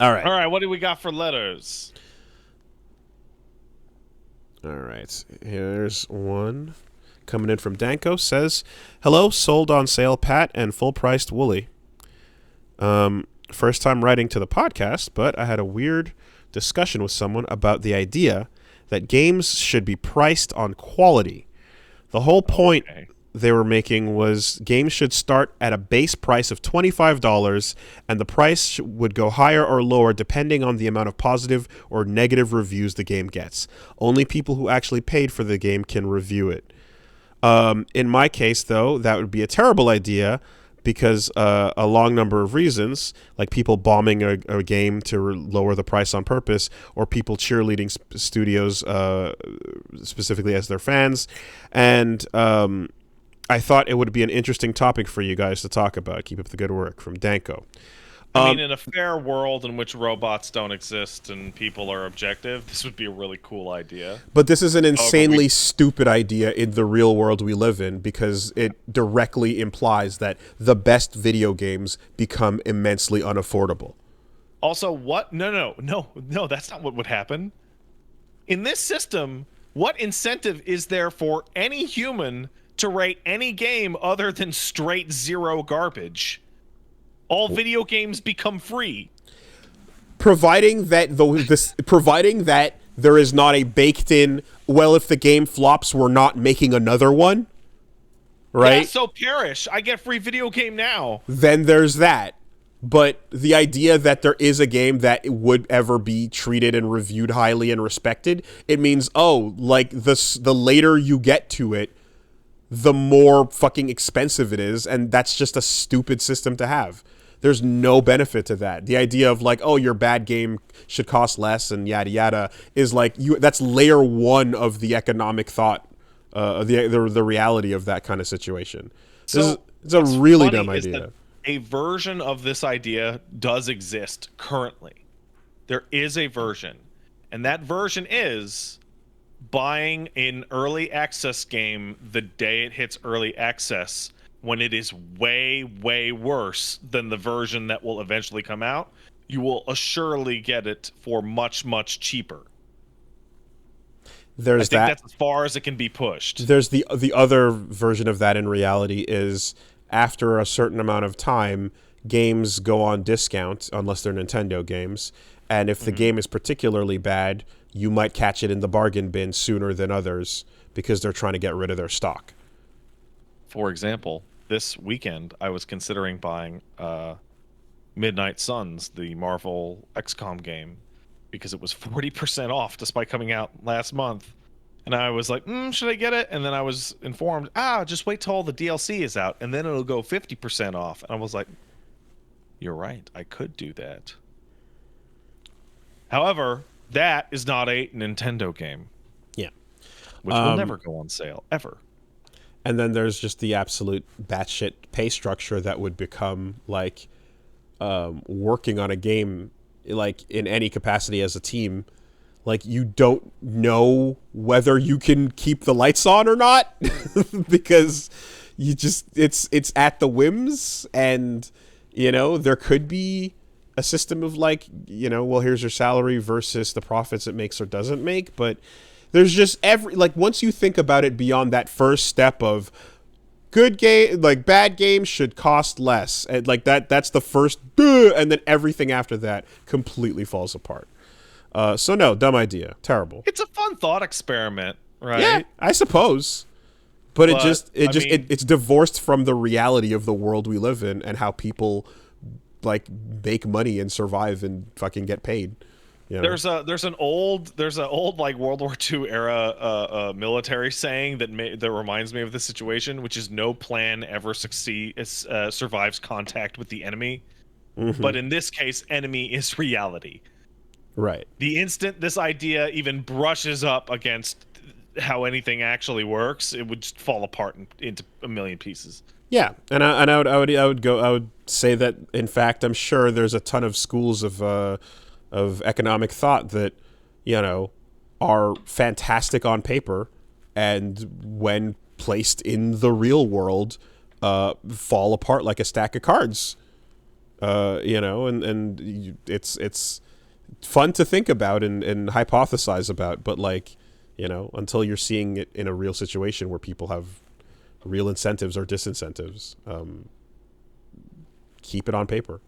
All right. What do we got for letters? All right. Here's one. Coming in from Danko. Says, hello, sold on sale Pat and full-priced Wooly. First time writing to the podcast, but I had a weird discussion with someone about the idea that games should be priced on quality. The whole point they were making was games should start at a base price of $25, and the price would go higher or lower depending on the amount of positive or negative reviews the game gets. Only people who actually paid for the game can review it. In my case, though, that would be a terrible idea, because a long number of reasons, like people bombing a game to lower the price on purpose, or people cheerleading studios specifically as their fans. And I thought it would be an interesting topic for you guys to talk about. Keep up the good work. From Danko. I mean, in a fair world in which robots don't exist and people are objective, this would be a really cool idea. But this is an insanely stupid idea in the real world we live in, because it directly implies that the best video games become immensely unaffordable. Also, what? No, that's not what would happen. In this system, what incentive is there for any human to rate any game other than straight zero garbage? All video games become free, providing that there is not a baked-in. Well, if the game flops, we're not making another one, right? Yeah, so perish. I get free video game now. Then there's that. But the idea that there is a game that would ever be treated and reviewed highly and respected, it means the later you get to it, the more fucking expensive it is, and that's just a stupid system to have. There's no benefit to that. The idea of like, oh, your bad game should cost less and yada yada is like that's layer one of the economic thought, the reality of that kind of situation. So It's a really dumb idea. A version of this idea does exist currently. There is a version, and that version is buying an early access game the day it hits early access when it is way, way worse than the version that will eventually come out. You will assuredly get it for much, much cheaper. I think that's as far as it can be pushed. There's the other version of that in reality is after a certain amount of time, games go on discount unless they're Nintendo games. And if the game is particularly bad, you might catch it in the bargain bin sooner than others because they're trying to get rid of their stock. For example, this weekend I was considering buying Midnight Suns, the Marvel XCOM game, because it was 40% off despite coming out last month. And I was like, should I get it? And then I was informed, just wait till all the DLC is out, and then it'll go 50% off. And I was like, you're right, I could do that. However, that is not a Nintendo game. Yeah. Which will never go on sale, ever. And then there's just the absolute batshit pay structure that would become like working on a game like in any capacity as a team. Like you don't know whether you can keep the lights on or not because you just it's at the whims, and there could be a system of like, well, here's your salary versus the profits it makes or doesn't make. But there's just once you think about it beyond that first step of good game, like bad games should cost less. And like that's the first, and then everything after that completely falls apart. So no, dumb idea. Terrible. It's a fun thought experiment, right? Yeah, I suppose. But it's divorced from the reality of the world we live in and how people like make money and survive and fucking get paid. There's an old like World War II era military saying that reminds me of this situation, which is no plan ever survives contact with the enemy. Mm-hmm. But in this case, enemy is reality. Right. The instant this idea even brushes up against how anything actually works, it would just fall apart into a million pieces. Yeah, and I would say that in fact I'm sure there's a ton of schools of economic thought that are fantastic on paper, and when placed in the real world, fall apart like a stack of cards. And it's fun to think about and hypothesize about, but like until you're seeing it in a real situation where people have real incentives or disincentives, keep it on paper.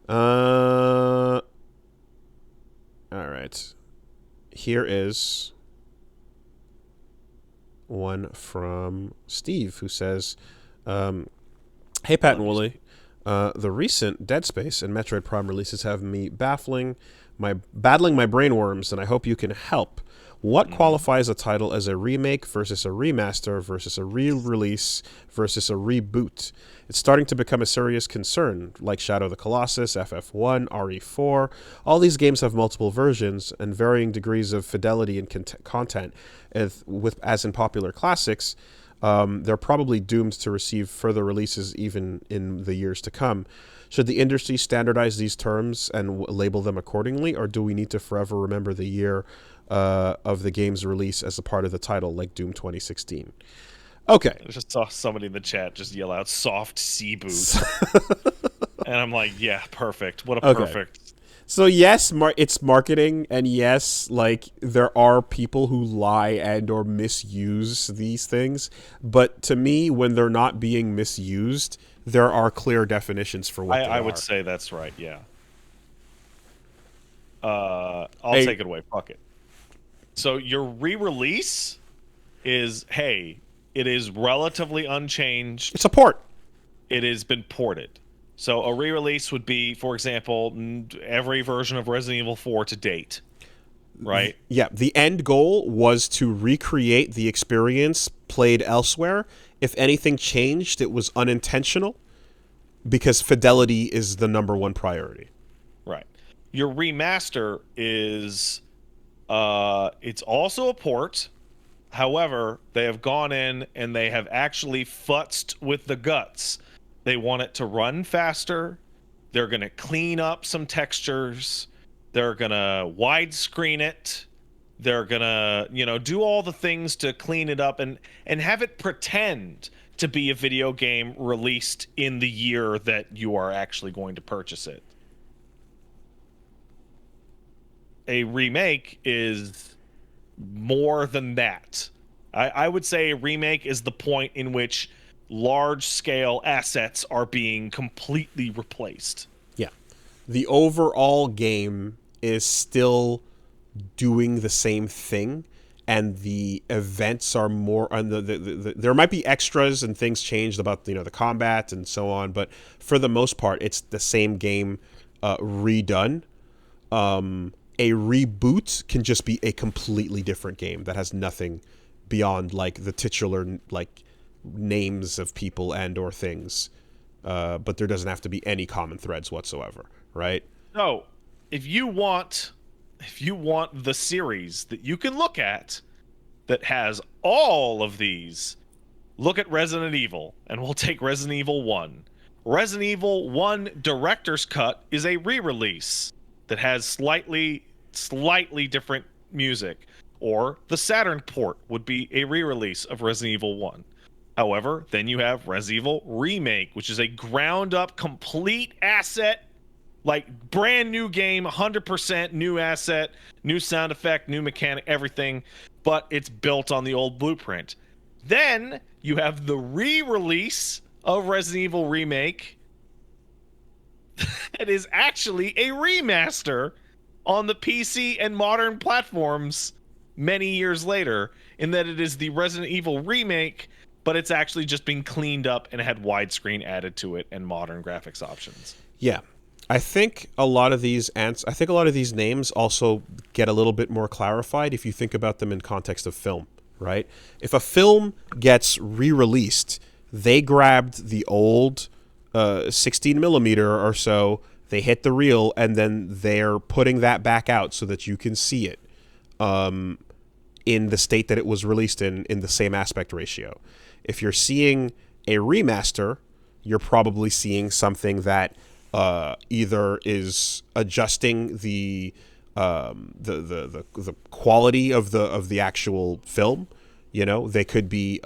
All right. Here is one from Steve who says, hey, Pat and Wooly. The recent Dead Space and Metroid Prime releases have me battling my brainworms, and I hope you can help. What qualifies a title as a remake versus a remaster versus a re-release versus a reboot? It's starting to become a serious concern, like Shadow of the Colossus, FF1, RE4. All these games have multiple versions and varying degrees of fidelity and content. As in popular classics, they're probably doomed to receive further releases even in the years to come. Should the industry standardize these terms and label them accordingly, or do we need to forever remember the year of the game's release as a part of the title, like Doom 2016? Okay. I just saw somebody in the chat just yell out "soft C boot," and I'm like, yeah, perfect. What a perfect. So yes, it's marketing, and yes, like there are people who lie and or misuse these things. But to me, when they're not being misused, there are clear definitions for what they are. I would say that's right. Yeah. I'll take it away. Fuck it. So your re-release is, hey, it is relatively unchanged. It's a port. It has been ported. So a re-release would be, for example, every version of Resident Evil 4 to date, right? Yeah, the end goal was to recreate the experience played elsewhere. If anything changed, it was unintentional. because fidelity is the number one priority. Right. Your remaster is it's also a port. However, they have gone in and they have actually futzed with the guts. They want it to run faster. They're going to clean up some textures. They're going to widescreen it. They're going to, do all the things to clean it up and have it pretend to be a video game released in the year that you are actually going to purchase it. A remake is more than that. I would say a remake is the point in which large-scale assets are being completely replaced. Yeah. The overall game is still doing the same thing, and the events are more... And there might be extras and things changed about the combat and so on, but for the most part, it's the same game redone. A reboot can just be a completely different game that has nothing beyond like the titular like names of people and or things, but there doesn't have to be any common threads whatsoever, right? So, if you want the series that you can look at that has all of these, look at Resident Evil, and we'll take Resident Evil 1. Resident Evil 1 Director's Cut is a re-release that has slightly different music, or the Saturn port would be a re-release of Resident Evil 1. However, then you have Resident Evil Remake, which is a ground-up, complete asset, like brand new game, 100% new asset, new sound effect, new mechanic, everything, but it's built on the old blueprint. Then you have the re-release of Resident Evil Remake that is actually a remaster on the PC and modern platforms many years later, in that it is the Resident Evil Remake, but it's actually just been cleaned up and had widescreen added to it and modern graphics options. Yeah. I think a lot of these names also get a little bit more clarified if you think about them in context of film, right? If a film gets re-released, they grabbed the old 16 millimeter or so, they hit the reel, and then they're putting that back out so that you can see it in the state that it was released in the same aspect ratio. If you're seeing a remaster, you're probably seeing something that either is adjusting the quality of the actual film. They could be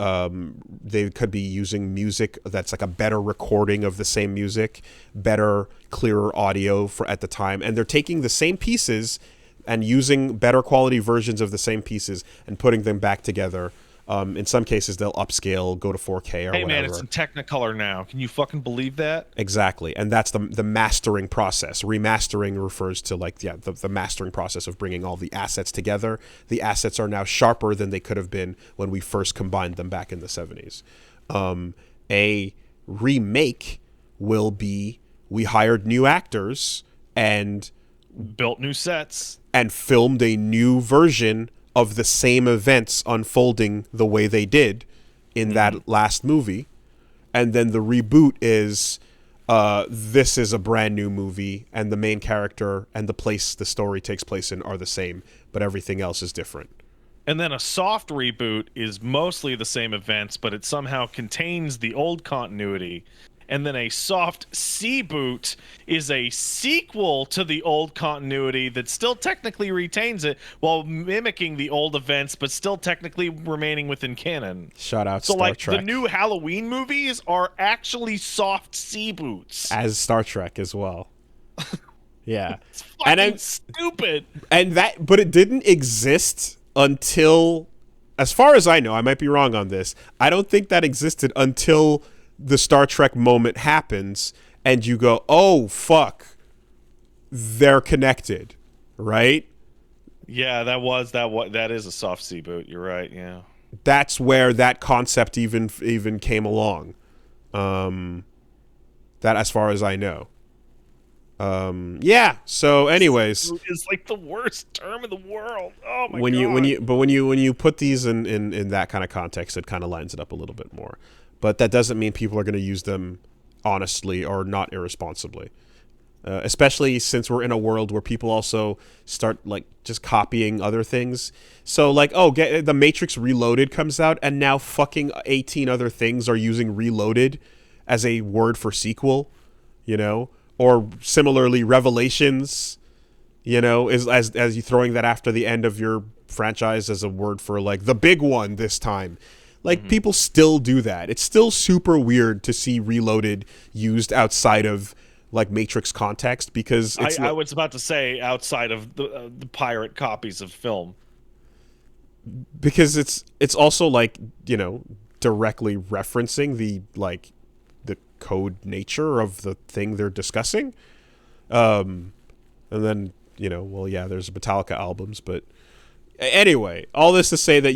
using music that's like a better recording of the same music, better, clearer audio at the time, and they're taking the same pieces and using better quality versions of the same pieces and putting them back together. In some cases, they'll upscale, go to 4K or whatever. Hey man, it's in Technicolor now. Can you fucking believe that? Exactly, and that's the mastering process. Remastering refers to the mastering process of bringing all the assets together. The assets are now sharper than they could have been when we first combined them back in the 70s. A remake will be, we hired new actors and built new sets and filmed a new version of the same events unfolding the way they did in that last movie. And then the reboot is, this is a brand new movie, and the main character and the place the story takes place in are the same, but everything else is different. And then a soft reboot is mostly the same events, but it somehow contains the old continuity. And then a soft C-boot is a sequel to the old continuity that still technically retains it while mimicking the old events, but still technically remaining within canon. Shout out Star Trek. The new Halloween movies are actually soft C-boots. As Star Trek as well. Yeah. It's fucking stupid. But it didn't exist until, as far as I know, I might be wrong on this, I don't think that existed until the Star Trek moment happens and you go, oh fuck, they're connected, right? Yeah, that is a soft C boot. You're right. Yeah, that's where that concept even came along. That, as far as I know. Yeah. So, anyways, it's like the worst term in the world. Oh my god. When you put these in that kind of context, it kind of lines it up a little bit more. But that doesn't mean people are going to use them honestly or not irresponsibly. Especially since we're in a world where people also start like just copying other things. So like, the Matrix Reloaded comes out, and now fucking 18 other things are using Reloaded as a word for sequel, or similarly Revelations, is as you throwing that after the end of your franchise as a word for like the big one this time. Like people still do that. It's still super weird to see Reloaded used outside of like Matrix context, because I was about to say outside of the pirate copies of film, because it's also like directly referencing the code nature of the thing they're discussing, and then there's Metallica albums, but anyway, all this to say that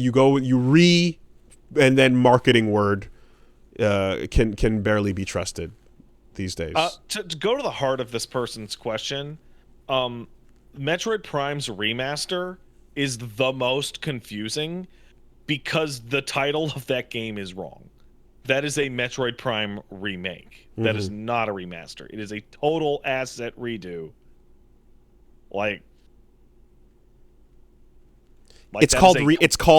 and then marketing word can barely be trusted these days. To go to the heart of this person's question, Metroid Prime's Remaster is the most confusing because the title of that game is wrong. That is a Metroid Prime remake. That is not a remaster. It is a total asset redo. It's called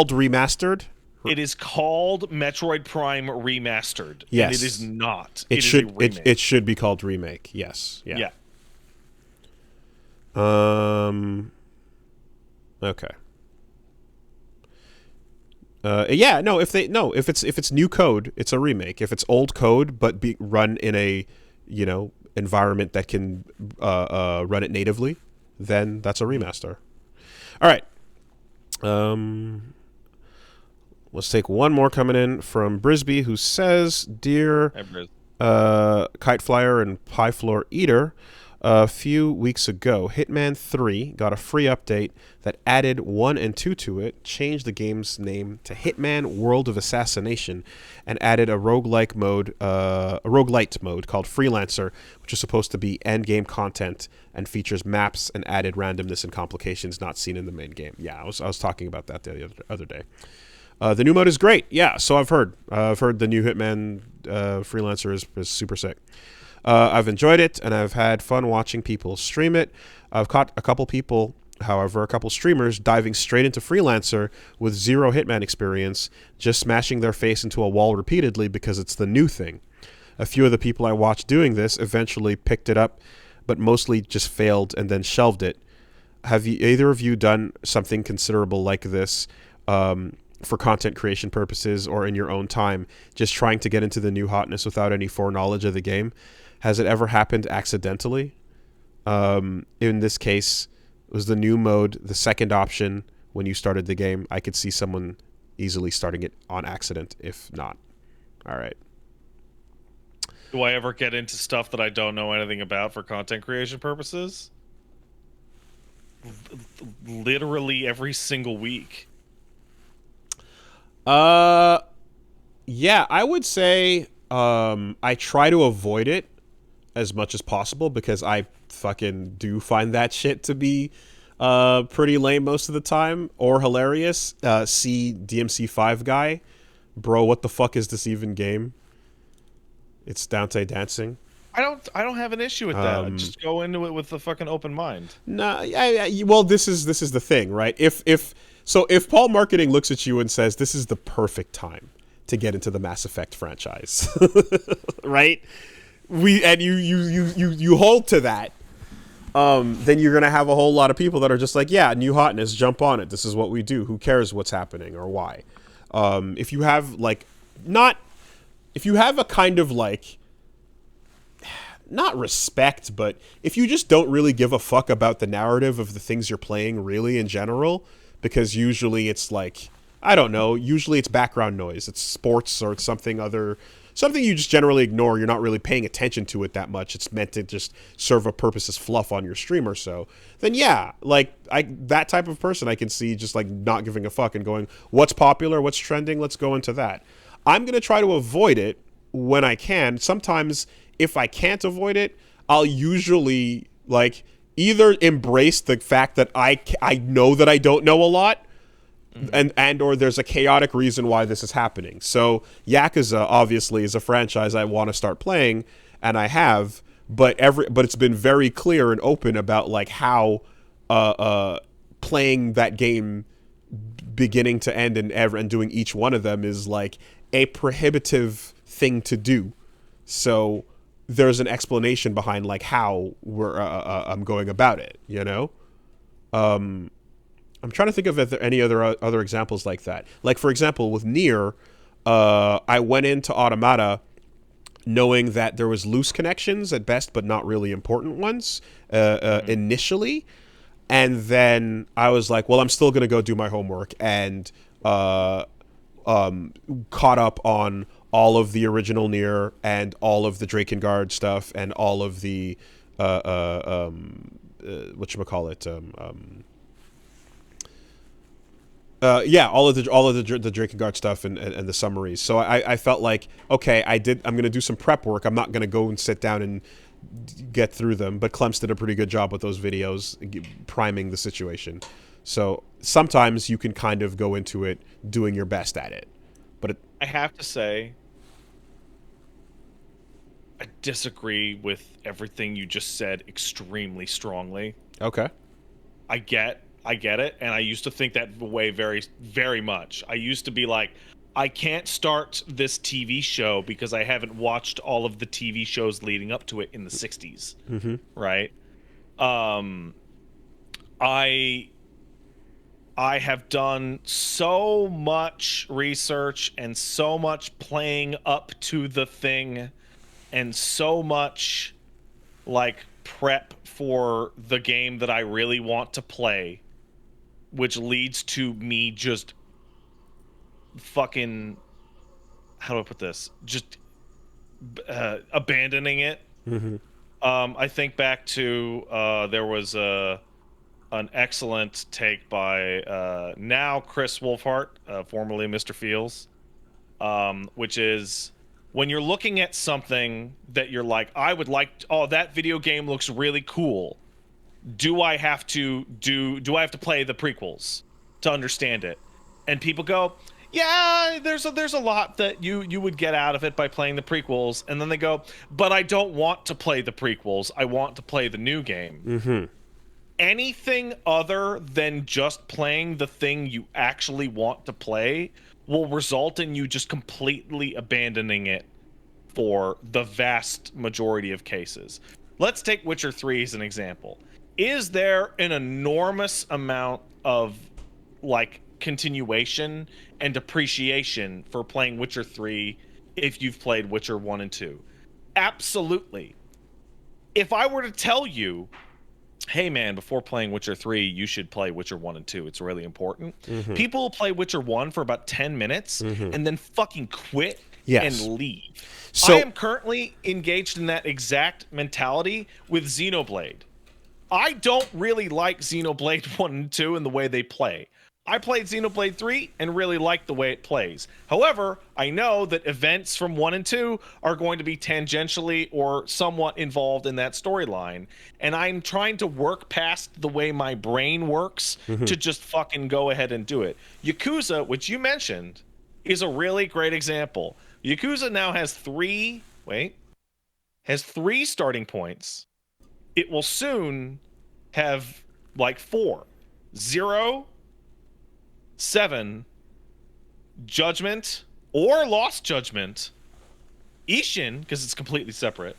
remastered. It is called Metroid Prime Remastered. Yes. And it is not. It should be called Remake. Yes. Yeah. Okay. If it's new code, it's a remake. If it's old code but be run in a environment that can run it natively, then that's a remaster. All right. Let's take one more coming in from Brisby, who says, "Dear Kite Flyer and Pie Floor Eater, a few weeks ago, Hitman 3 got a free update that added 1 and 2 to it, changed the game's name to Hitman World of Assassination, and added a roguelite mode called Freelancer, which is supposed to be endgame content and features maps and added randomness and complications not seen in the main game." Yeah, I was talking about that the other day. The new mode is great. Yeah, so I've heard. I've heard the new Hitman Freelancer is super sick. I've enjoyed it, and I've had fun watching people stream it. I've caught a couple streamers diving straight into Freelancer with zero Hitman experience, just smashing their face into a wall repeatedly because it's the new thing. A few of the people I watched doing this eventually picked it up, but mostly just failed and then shelved it. Have either of you done something considerable like this for content creation purposes or in your own time, just trying to get into the new hotness without any foreknowledge of the game? Has it ever happened accidentally? In this case, was the new mode the second option when you started the game? I could see someone easily starting it on accident, if not. All right. Do I ever get into stuff that I don't know anything about for content creation purposes? Literally every single week. Yeah, I would say I try to avoid it as much as possible because I fucking do find that shit to be pretty lame most of the time, or hilarious. See DMC5 guy, bro, what the fuck is this even game? It's Dante dancing. I don't have an issue with that. Just go into it with a fucking open mind. Nah, well, this is the thing, right? If Paul Marketing looks at you and says this is the perfect time to get into the Mass Effect franchise, right? You hold to that, then you're gonna have a whole lot of people that are just like, yeah, new hotness, jump on it. This is what we do. Who cares what's happening or why? If you have a kind of like, not respect, but if you just don't really give a fuck about the narrative of the things you're playing really in general, because usually it's like, I don't know, usually it's background noise, it's sports or it's something you just generally ignore, you're not really paying attention to it that much, it's meant to just serve a purpose as fluff on your stream or so, then yeah, like, that type of person I can see just like not giving a fuck and going, what's popular, what's trending, let's go into that. I'm going to try to avoid it when I can. Sometimes if I can't avoid it, I'll usually like either embrace the fact that I know that I don't know a lot, and or there's a chaotic reason why this is happening. So Yakuza obviously is a franchise I want to start playing, and I have, but it's been very clear and open about like how playing that game beginning to end and doing each one of them is like a prohibitive thing to do. So there's an explanation behind like how I'm going about it, you know? I'm trying to think of if there any other examples like that. Like, for example, with Nier, I went into Automata knowing that there was loose connections at best, but not really important ones initially. And then I was like, well, I'm still going to go do my homework, and caught up on all of the original Nier and all of the Drakengard stuff and all of the whatchamacallit, all of the Drakengard stuff and the summaries. So I felt like, okay, I'm going to do some prep work. I'm not going to go and sit down and get through them, but Clem's did a pretty good job with those videos, priming the situation. So sometimes you can kind of go into it doing your best at it. But I have to say, I disagree with everything you just said extremely strongly. Okay. I get it, and I used to think that way very, very much. I used to be like, I can't start this TV show because I haven't watched all of the TV shows leading up to it in the 60s. Mm-hmm. Right? I have done so much research and so much playing up to the thing and so much like prep for the game that I really want to play, which leads to me just fucking, how do I put this? Just abandoning it. Mm-hmm. I think back to there was an excellent take by now Chris Wolfhart, formerly Mr. Fields, which is when you're looking at something that you're like, I would like, oh, that video game looks really cool. Do I have to play the prequels to understand it? And people go, yeah, there's a lot that you would get out of it by playing the prequels. And then they go, but I don't want to play the prequels. I want to play the new game. Mm-hmm. Anything other than just playing the thing you actually want to play will result in you just completely abandoning it for the vast majority of cases. Let's take Witcher 3 as an example. Is there an enormous amount of like continuation and appreciation for playing Witcher 3 if you've played Witcher 1 and 2? Absolutely. If I were to tell you, hey man, before playing Witcher 3, you should play Witcher 1 and 2. It's really important. Mm-hmm. People will play Witcher 1 for about 10 minutes mm-hmm. and then fucking quit and leave. So, I am currently engaged in that exact mentality with Xenoblade. I don't really like Xenoblade 1 and 2 and the way they play. I played Xenoblade 3 and really liked the way it plays. However, I know that events from 1 and 2 are going to be tangentially or somewhat involved in that storyline. And I'm trying to work past the way my brain works mm-hmm. to just fucking go ahead and do it. Yakuza, which you mentioned, is a really great example. Yakuza now has three starting points. It will soon have like 4. 0, 7, Judgment, or Lost Judgment, Ishin, because it's completely separate,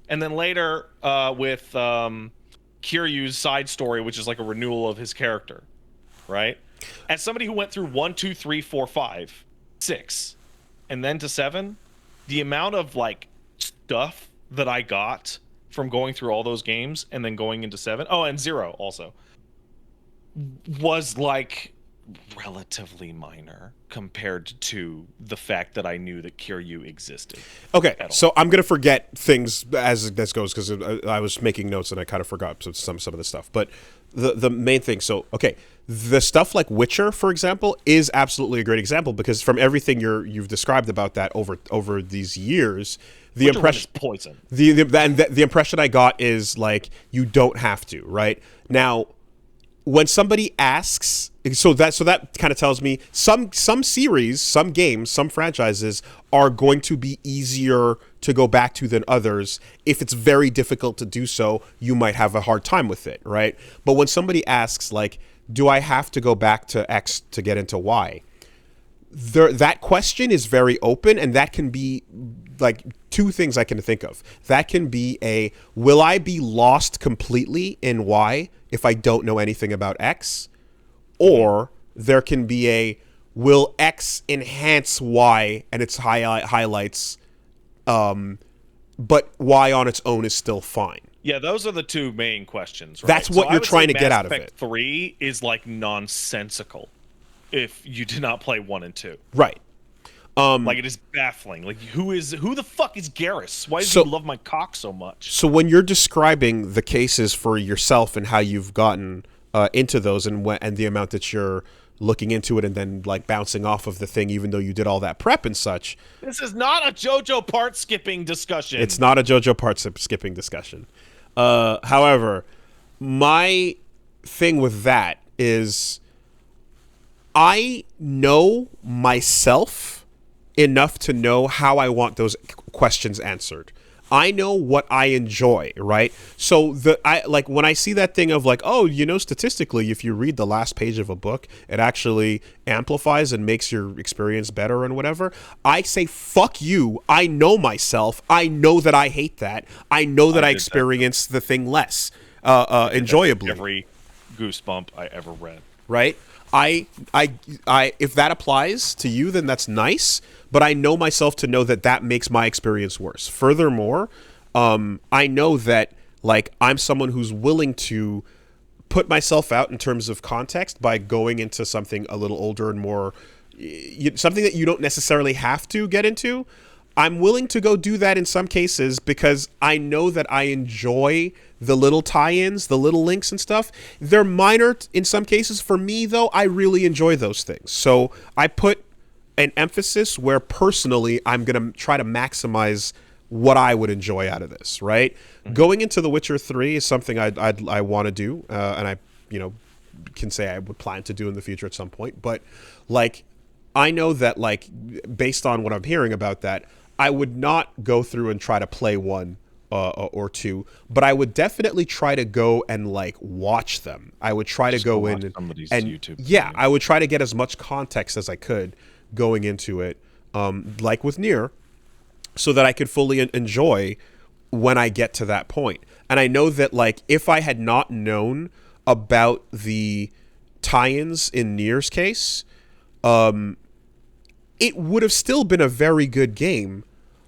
and then later with Kiryu's side story, which is like a renewal of his character, right? As somebody who went through 1, 2, 3, 4, 5, 6, and then to 7, the amount of like stuff that I got from going through all those games and then going into 7, and 0 also, was like relatively minor compared to the fact that I knew that Kiryu existed. Okay, so I'm gonna forget things as this goes because I was making notes and I kind of forgot some of the stuff. But the main thing, so okay, the stuff like Witcher, for example, is absolutely a great example because from everything you've described about that over these years, the impression poison. The impression I got is like you don't have to, right? Now, when somebody asks, so that kind of tells me some series, some games, some franchises are going to be easier to go back to than others. If it's very difficult to do so, you might have a hard time with it, right? But when somebody asks, like, do I have to go back to X to get into Y? That question is very open, and that can be like two things I can think of. That can be a, will I be lost completely in Y if I don't know anything about X? Or there can be a, will X enhance Y and its highlights, but Y on its own is still fine? Yeah, those are the two main questions, right? That's what you're trying to get out of it. Mass Effect 3 is like nonsensical if you did not play 1 and 2. Right. Like, it is baffling. Like, who the fuck is Garrus? Why does he love my cock so much? So when you're describing the cases for yourself and how you've gotten into those and the amount that you're looking into it and then like bouncing off of the thing, even though you did all that prep and such. This is not a JoJo part skipping discussion. It's not a JoJo part skipping discussion. However, my thing with that is I know myself enough to know how I want those questions answered. I know what I enjoy, right? So when I see that thing of like, oh, statistically, if you read the last page of a book, it actually amplifies and makes your experience better and whatever. I say, fuck you. I know myself. I know that I hate that. I know that I experience the thing less enjoyably. Every goosebump I ever read. Right? I if that applies to you, then that's nice. But I know myself to know that makes my experience worse. Furthermore, I know that like I'm someone who's willing to put myself out in terms of context by going into something a little older and more something that you don't necessarily have to get into. I'm willing to go do that in some cases because I know that I enjoy the little tie-ins, the little links and stuff. They're minor in some cases. For me, though, I really enjoy those things. So I put an emphasis where personally I'm going to try to maximize what I would enjoy out of this, right? Mm-hmm. Going into The Witcher 3 is something I want to do, and I can say I would plan to do in the future at some point. But like I know that like based on what I'm hearing about that, I would not go through and try to play 1 or 2, but I would definitely try to go and like watch them. I would try to go in and YouTube yeah, I would try to get as much context as I could going into it, like with Nier, so that I could fully enjoy when I get to that point. And I know that like if I had not known about the tie-ins in Nier's case, it would have still been a very good game,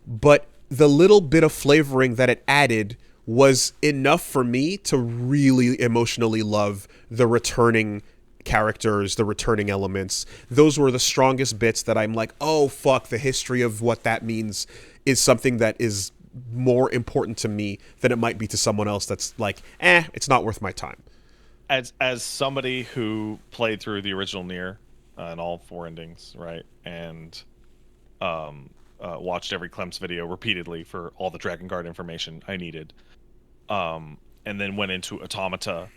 but the little bit of flavoring that it added was enough for me to really emotionally love the returning characters, the returning elements. Those were the strongest bits that I'm like, oh, fuck, the history of what that means is something that is more important to me than it might be to someone else that's like, it's not worth my time. As somebody who played through the original Nier and all 4 endings, right, and watched every Clem's video repeatedly for all the Dragon Guard information I needed, and then went into Automata,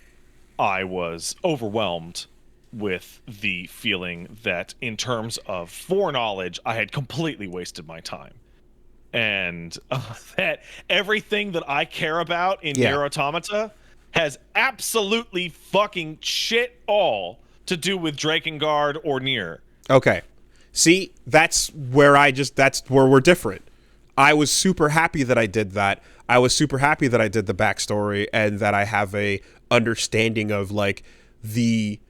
I was overwhelmed with the feeling that in terms of foreknowledge, I had completely wasted my time. And that everything that I care about in Nier Automata has absolutely fucking shit all to do with Drakengard or Nier. Okay. See, that's where we're different. I was super happy that I did that. I was super happy that I did the backstory and that I have a understanding of like the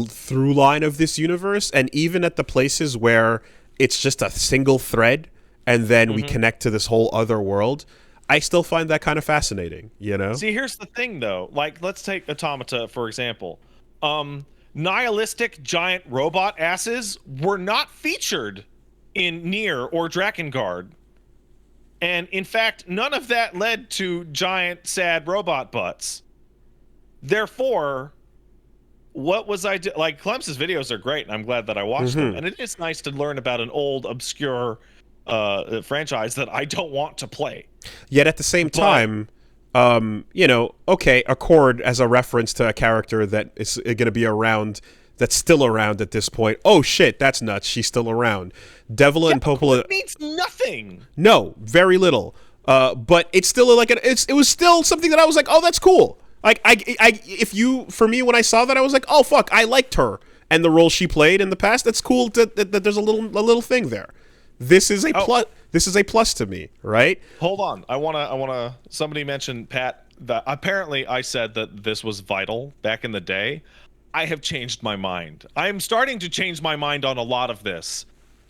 through line of this universe, and even at the places where it's just a single thread and then we connect to this whole other world, I still find that kind of fascinating, See, here's the thing though. Like, let's take Automata for example. Nihilistic giant robot asses were not featured in Nier or Drakengard. And in fact, none of that led to giant sad robot butts. Therefore, what was I like? Clem's videos are great, and I'm glad that I watched them. And it is nice to learn about an old, obscure franchise that I don't want to play. Yet at the same time, okay, Accord as a reference to a character that is going to be around that's still around at this point. Oh shit, that's nuts. She's still around. Devila and Popola. It means nothing. No, very little. But it's still like it was still something that I was like, oh, that's cool. Like for me, when I saw that, I was like, oh fuck, I liked her and the role she played in the past. That's cool. That there's a little thing there. This is a plus. This is a plus to me, right? Hold on. I wanna. Somebody mentioned, Pat, that apparently I said that this was vital back in the day. I have changed my mind. I am starting to change my mind on a lot of this.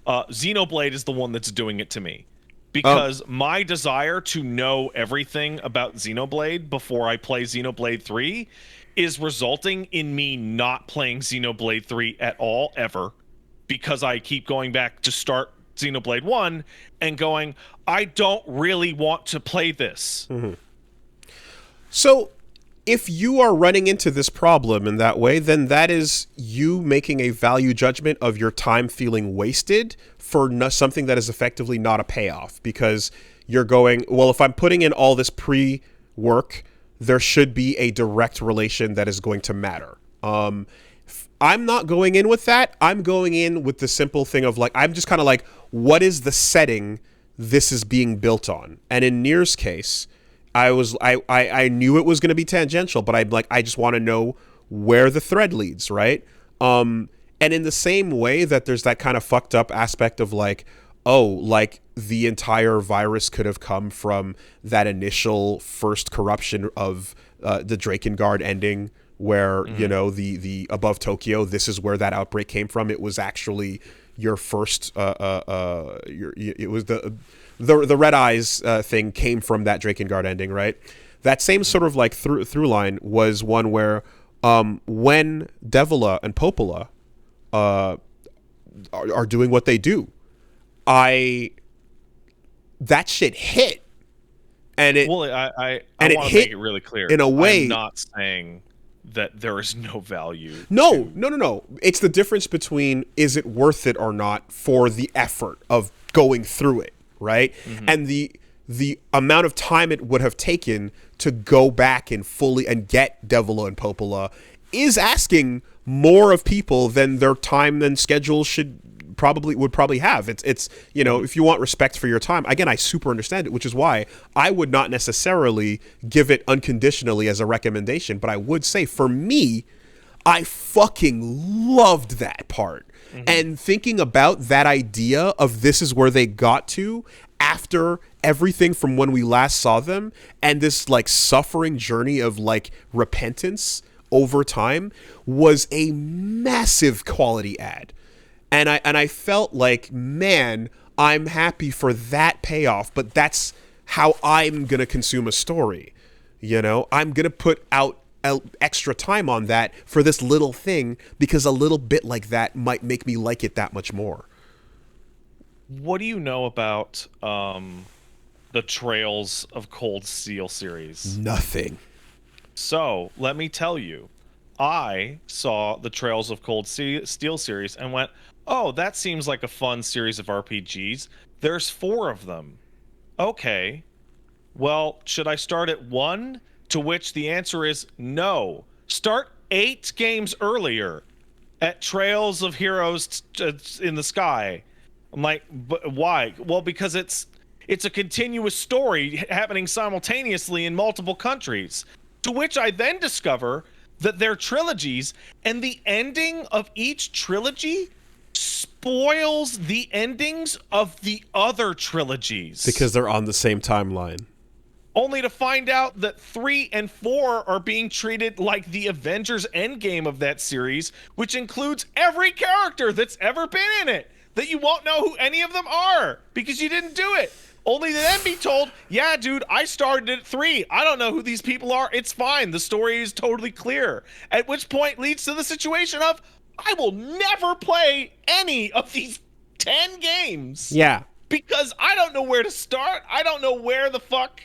Xenoblade is the one that's doing it to me. Because my desire to know everything about Xenoblade before I play Xenoblade 3 is resulting in me not playing Xenoblade 3 at all, ever. Because I keep going back to start Xenoblade 1 and going, I don't really want to play this. Mm-hmm. So, if you are running into this problem in that way, then that is you making a value judgment of your time feeling wasted for something that is effectively not a payoff, because you're going, well, if I'm putting in all this pre-work, there should be a direct relation that is going to matter. I'm not going in with that. I'm going in with the simple thing of like, I'm just kind of like, what is the setting this is being built on? And in Nier's case, I knew it was going to be tangential, but I just want to know where the thread leads, right? And in the same way that there's that kind of fucked up aspect of like, oh, like the entire virus could have come from that initial first corruption of the Drakengard ending, where you know the above Tokyo, this is where that outbreak came from. It was actually your first it was the Red Eyes thing came from that Drakengard ending, right? That same sort of like through line was one where when Devila and Popola are doing what they do, that shit hit, and it. Well, I want to make it really clear. In a way, I'm not saying that there is no value. No. It's the difference between is it worth it or not for the effort of going through it, right? Mm-hmm. And the amount of time it would have taken to go back and fully and get Devila and Popola is asking more of people than their time and schedule would probably have. It's you know, if you want respect for your time, again, I super understand it, which is why I would not necessarily give it unconditionally as a recommendation, but I would say for me, I fucking loved that part. Mm-hmm. And thinking about that idea of this is where they got to after everything from when we last saw them, and this like suffering journey of like repentance over time was a massive quality add. And I felt like, man, I'm happy for that payoff, but that's how I'm going to consume a story. You know, I'm going to put out extra time on that for this little thing, because a little bit like that might make me like it that much more. What do you know about the Trails of Cold Steel series? Nothing. So, let me tell you. I saw the Trails of Cold Steel series and went, oh, that seems like a fun series of RPGs. There's 4 of them. Okay. Well, should I start at 1? To which the answer is no. Start 8 games earlier at Trails of Heroes in the Sky. I'm like, but why? Well, because it's a continuous story happening simultaneously in multiple countries. To which I then discover that they're trilogies, and the ending of each trilogy spoils the endings of the other trilogies. Because they're on the same timeline. Only to find out that 3 and 4 are being treated like the Avengers Endgame of that series, which includes every character that's ever been in it, that you won't know who any of them are, because you didn't do it. Only to then be told, yeah, dude, I started at 3. I don't know who these people are. It's fine. The story is totally clear. At which point leads to the situation of, I will never play any of these 10 games. Yeah. Because I don't know where to start. I don't know where the fuck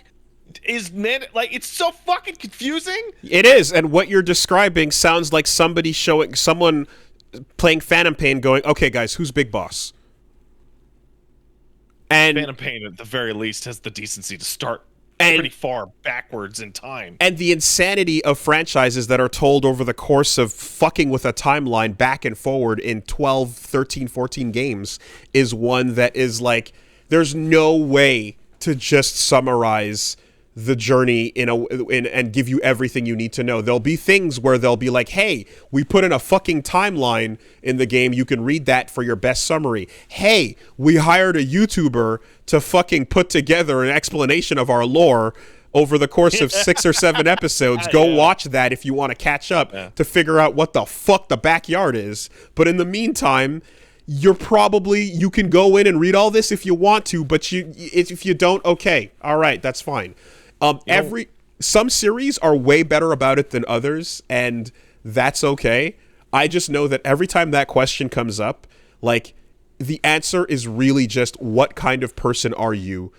is meant. Like, it's so fucking confusing. It is. And what you're describing sounds like someone playing Phantom Pain going, okay, guys, who's Big Boss? And Phantom Pain, at the very least, has the decency to start pretty far backwards in time. And the insanity of franchises that are told over the course of fucking with a timeline back and forward in 12, 13, 14 games is one that is like, there's no way to just summarize the journey and give you everything you need to know. There'll be things where they'll be like, hey, we put in a fucking timeline in the game. You can read that for your best summary. Hey, we hired a YouTuber to fucking put together an explanation of our lore over the course of 6 or 7 episodes. Go watch that if you want to catch up to figure out what the fuck the backyard is. But in the meantime, you can go in and read all this if you want to, but if you don't, okay, all right, that's fine. Some series are way better about it than others, and that's okay. I just know that every time that question comes up, like, the answer is really just, what kind of person are you?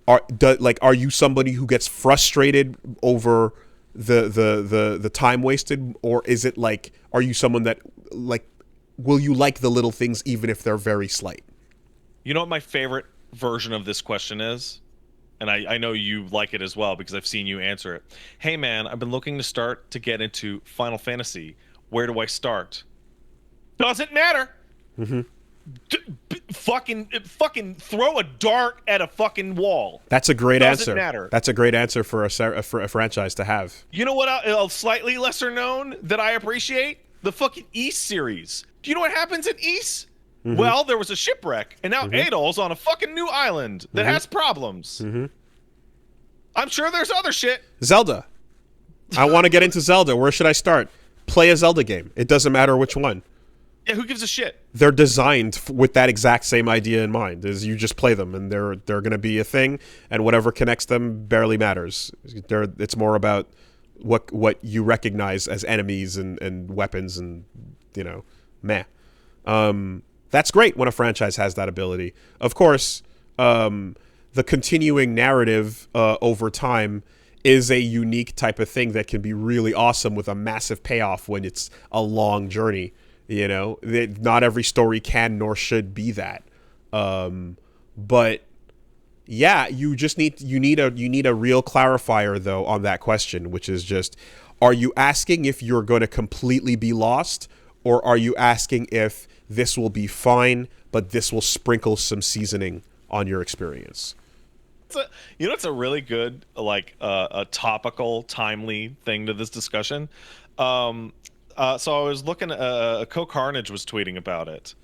Are you somebody who gets frustrated over the time wasted, or is it like, are you someone that, like, will you like the little things even if they're very slight? You know what my favorite version of this question is? And I know you like it as well because I've seen you answer it. Hey man, I've been looking to get into Final Fantasy. Where do I start? Doesn't matter. Mm-hmm. Fucking throw a dart at a fucking wall. That's a great answer. Doesn't matter. That's a great answer for a franchise to have. You know what? A slightly lesser known that I appreciate? The fucking East series. Do you know what happens in East? Mm-hmm. Well, there was a shipwreck, and now Adol's on a fucking new island that has problems. Mm-hmm. I'm sure there's other shit. Zelda. I want to get into Zelda. Where should I start? Play a Zelda game. It doesn't matter which one. Yeah, who gives a shit? They're designed with that exact same idea in mind. Is you just play them, and they're going to be a thing, and whatever connects them barely matters. It's more about what you recognize as enemies and weapons, and meh. That's great when a franchise has that ability. Of course, the continuing narrative over time is a unique type of thing that can be really awesome with a massive payoff when it's a long journey. Not every story can nor should be that. But yeah, you need a real clarifier though on that question, which is just, are you asking if you're going to completely be lost, or are you asking if this will be fine, but this will sprinkle some seasoning on your experience? It's a really good, a topical, timely thing to this discussion. So I was looking at Co Carnage was tweeting about it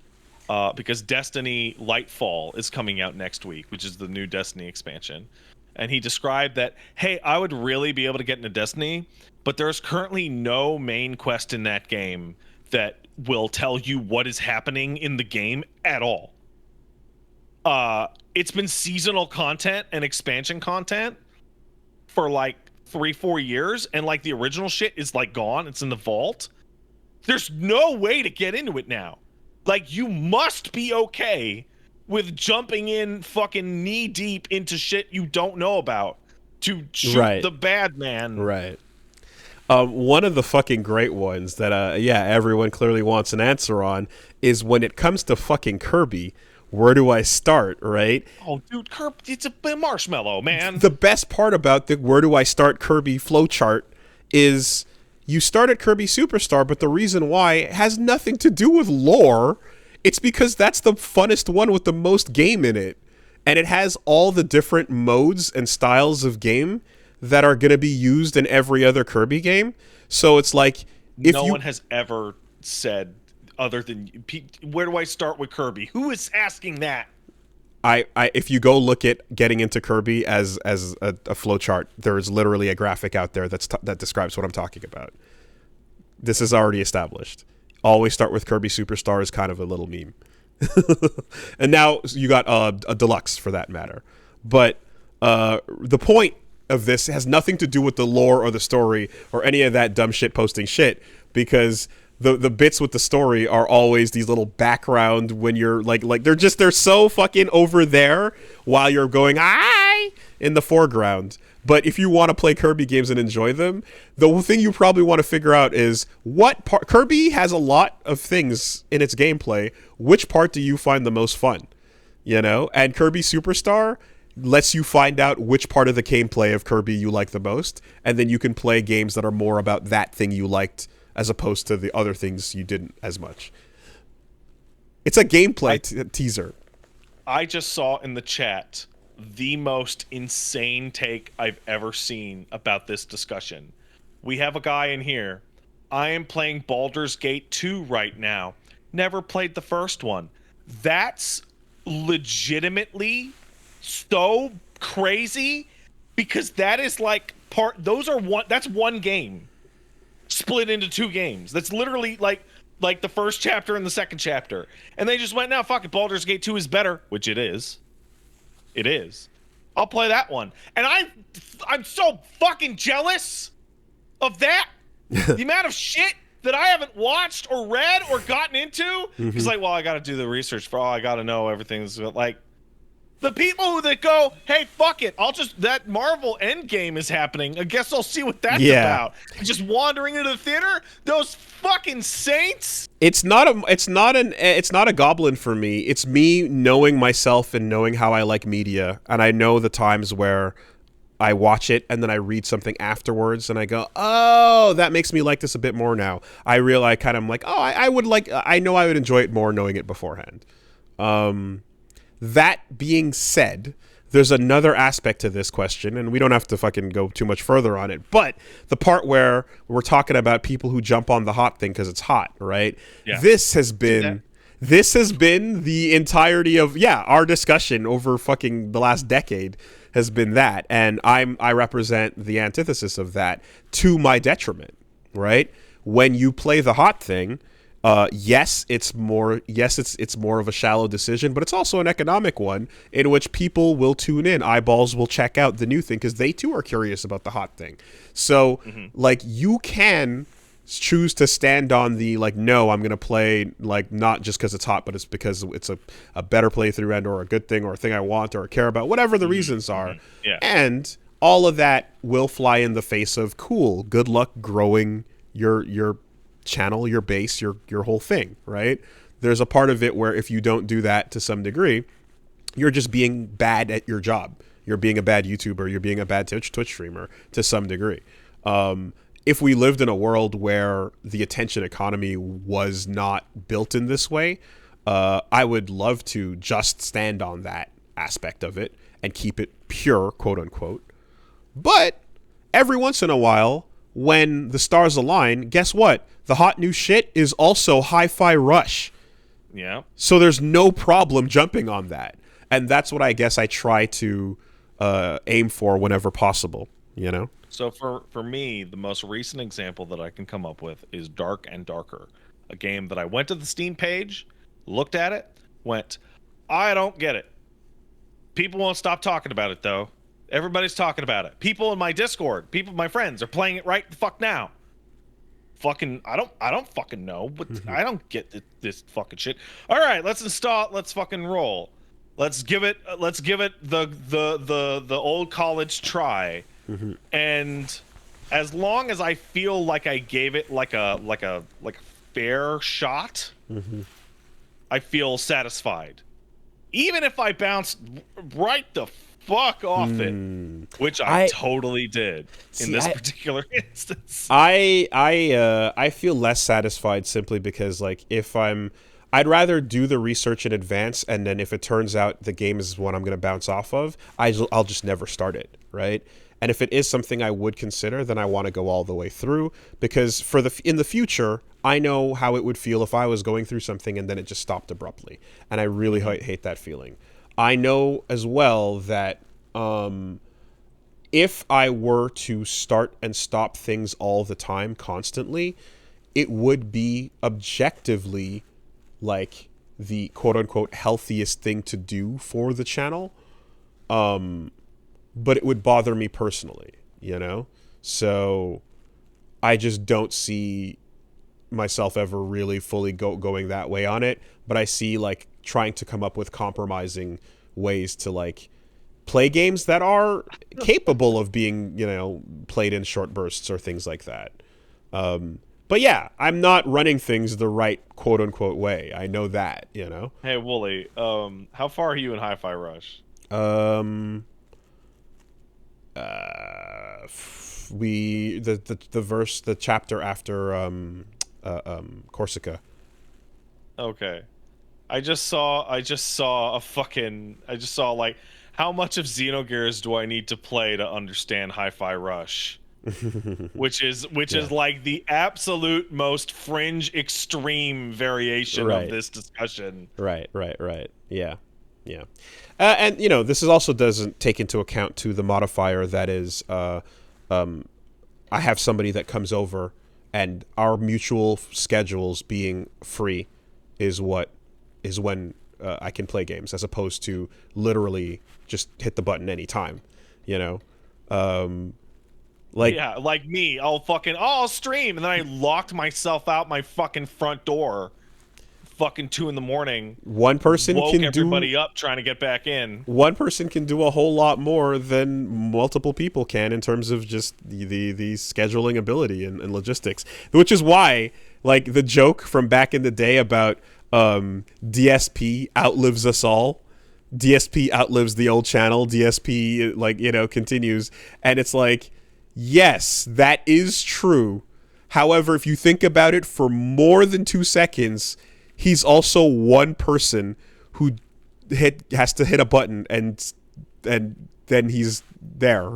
because Destiny Lightfall is coming out next week, which is the new Destiny expansion. And he described that, hey, I would really be able to get into Destiny, but there's currently no main quest in that game that will tell you what is happening in the game at all. It's been seasonal content and expansion content for 3-4 years, and the original shit is gone. It's in the vault. There's no way to get into it now. You must be okay with jumping in fucking knee deep into shit you don't know about to shoot the bad man. Right. One of the fucking great ones that, everyone clearly wants an answer on is when it comes to fucking Kirby, where do I start, right? Oh, dude, Kirby, it's a marshmallow, man. The best part about the where do I start Kirby flowchart is you start at Kirby Superstar, but the reason why has nothing to do with lore. It's because that's the funnest one with the most game in it. And it has all the different modes and styles of game that are going to be used in every other Kirby game. So it's like, no one has ever said, other than, where do I start with Kirby? Who is asking that? If you go look at getting into Kirby as a flowchart, there is literally a graphic out there that describes what I'm talking about. This is already established. Always start with Kirby Superstar is kind of a little meme. And now you got a deluxe for that matter. But the point of this has nothing to do with the lore or the story or any of that dumb shit posting shit, because the bits with the story are always these little background when you're like they're so fucking over there while you're going in the foreground. But if you want to play Kirby games and enjoy them, the thing you probably want to figure out is what part. Kirby has a lot of things in its gameplay. Which part do you find the most fun? And Kirby Superstar lets you find out which part of the gameplay of Kirby you like the most, and then you can play games that are more about that thing you liked as opposed to the other things you didn't as much. It's a gameplay teaser. I just saw in the chat the most insane take I've ever seen about this discussion. We have a guy in here. I am playing Baldur's Gate 2 right now. Never played the first one. That's legitimately so crazy because that is like that's one game split into two games. That's literally like the first chapter and the second chapter. And they just went, "No, fuck it, Baldur's Gate 2 is better," which it is. It is. I'll play that one. And I'm so fucking jealous of that. The amount of shit that I haven't watched or read or gotten into. It's like, well, I got to do the research for all. I got to know everything's like the people that go, hey, fuck it. That Marvel Endgame is happening. I guess I'll see what that's about. And just wandering into the theater. Those fucking saints. It's not a goblin for me. It's me knowing myself and knowing how I like media. And I know the times where I watch it and then I read something afterwards and I go, oh, that makes me like this a bit more now. I realize kind of like, oh, I know I would enjoy it more knowing it beforehand. That being said, there's another aspect to this question, and we don't have to fucking go too much further on it, but the part where we're talking about people who jump on the hot thing because it's hot, right? Yeah. This has been the entirety of, our discussion over fucking the last decade has been that, and I represent the antithesis of that to my detriment, right? When you play the hot thing, it's more of a shallow decision, but it's also an economic one in which people will tune in, eyeballs will check out the new thing because they too are curious about the hot thing. So like you can choose to stand on the like, no, I'm gonna play like not just because it's hot, but it's because it's a better playthrough and or a good thing or a thing I want or care about, whatever the reasons are. And all of that will fly in the face of cool, good luck growing your channel, your base, your whole thing, right? There's a part of it where if you don't do that to some degree, you're just being bad at your job. You're being a bad YouTuber, you're being a bad Twitch streamer to some degree. If we lived in a world where the attention economy was not built in this way, I would love to just stand on that aspect of it and keep it pure, quote unquote. But every once in a while, when the stars align, guess what? The hot new shit is also Hi-Fi Rush. Yeah. So there's no problem jumping on that. And that's what I guess I try to aim for whenever possible, you know? So for me, the most recent example that I can come up with is Dark and Darker, a game that I went to the Steam page, looked at it, went, I don't get it. People won't stop talking about it, though. Everybody's talking about it. People in my Discord, my friends are playing it right the fuck now. Fucking, I don't fucking know, but I don't get this fucking shit. All right, let's install it. Let's fucking roll. Let's give it the old college try. And as long as I feel like I gave it like a fair shot, I feel satisfied. Even if I bounced right the fuck off it, which I totally did in this particular instance. I feel less satisfied simply because like I'd rather do the research in advance, and then if it turns out the game is one I'm going to bounce off of, I'll just never start it, right? And if it is something I would consider, then I want to go all the way through, because in the future, I know how it would feel if I was going through something and then it just stopped abruptly, and I really hate that feeling. I know as well that if I were to start and stop things all the time, constantly, it would be objectively like the quote-unquote healthiest thing to do for the channel. But it would bother me personally, you know? So I just don't see myself ever really fully going that way on it. But I see like trying to come up with compromising ways to like play games that are capable of being, you know, played in short bursts or things like that. But yeah, I'm not running things the right quote unquote way. I know that, you know? Hey, Wooly, how far are you in Hi-Fi Rush? Um, the chapter after Corsica. Okay. I just saw like how much of Xenogears do I need to play to understand Hi-Fi Rush? Which is Yeah. like the absolute most fringe extreme variation of Right. this discussion. Right. Yeah. Yeah. And, you know, this is also doesn't take into account to the modifier that is, I have somebody that comes over and our mutual schedules being free is when I can play games, as opposed to literally just hit the button anytime, you know? Like, Yeah, like me, I'll stream, and then I locked myself out my fucking front door, fucking 2 a.m. one person woke can everybody do up trying to get back in. one person can do a whole lot more than multiple people can in terms of just the scheduling ability and logistics, which is why, like, the joke from back in the day about DSP outlives us all. DSP outlives the old channel. DSP, like, you know, continues, and it's like, yes, that is true. However, if you think about it for more than 2 seconds, he's also one person who has to hit a button and then he's there.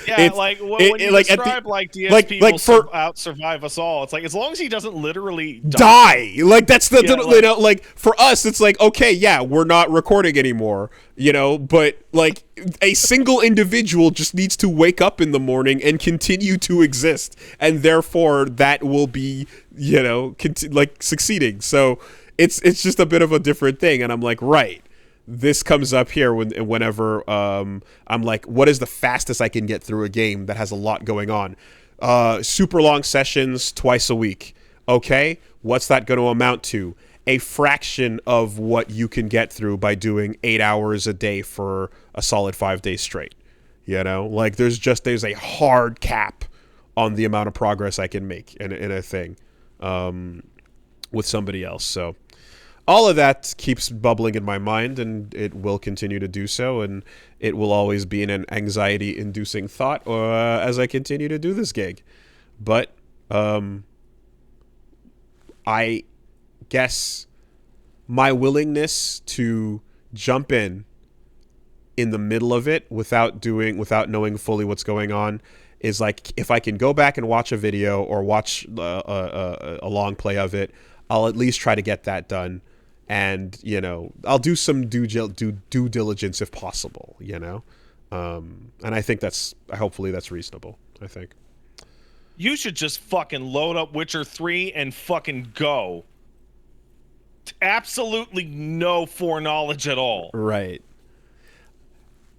Yeah, when you describe DSP out survive us all, it's like, as long as he doesn't literally die. Like, that's the you know, like, for us it's like, okay, yeah, we're not recording anymore, you know, but like a single individual just needs to wake up in the morning and continue to exist, and therefore that will be, you know, like, succeeding. So it's just a bit of a different thing, and I'm like, right. This comes up here whenever I'm like, what is the fastest I can get through a game that has a lot going on? Super long sessions twice a week. Okay, what's that going to amount to? A fraction of what you can get through by doing 8 hours a day for a solid 5 days straight. You know, like, there's a hard cap on the amount of progress I can make in a thing with somebody else. So all of that keeps bubbling in my mind, and it will continue to do so, and it will always be an anxiety-inducing thought as I continue to do this gig. But I guess my willingness to jump in the middle of it without knowing fully what's going on is like, if I can go back and watch a video or watch a long play of it, I'll at least try to get that done. And, you know, I'll do some due diligence if possible, you know? And I think hopefully that's reasonable, I think. You should just fucking load up Witcher 3 and fucking go. Absolutely no foreknowledge at all. Right.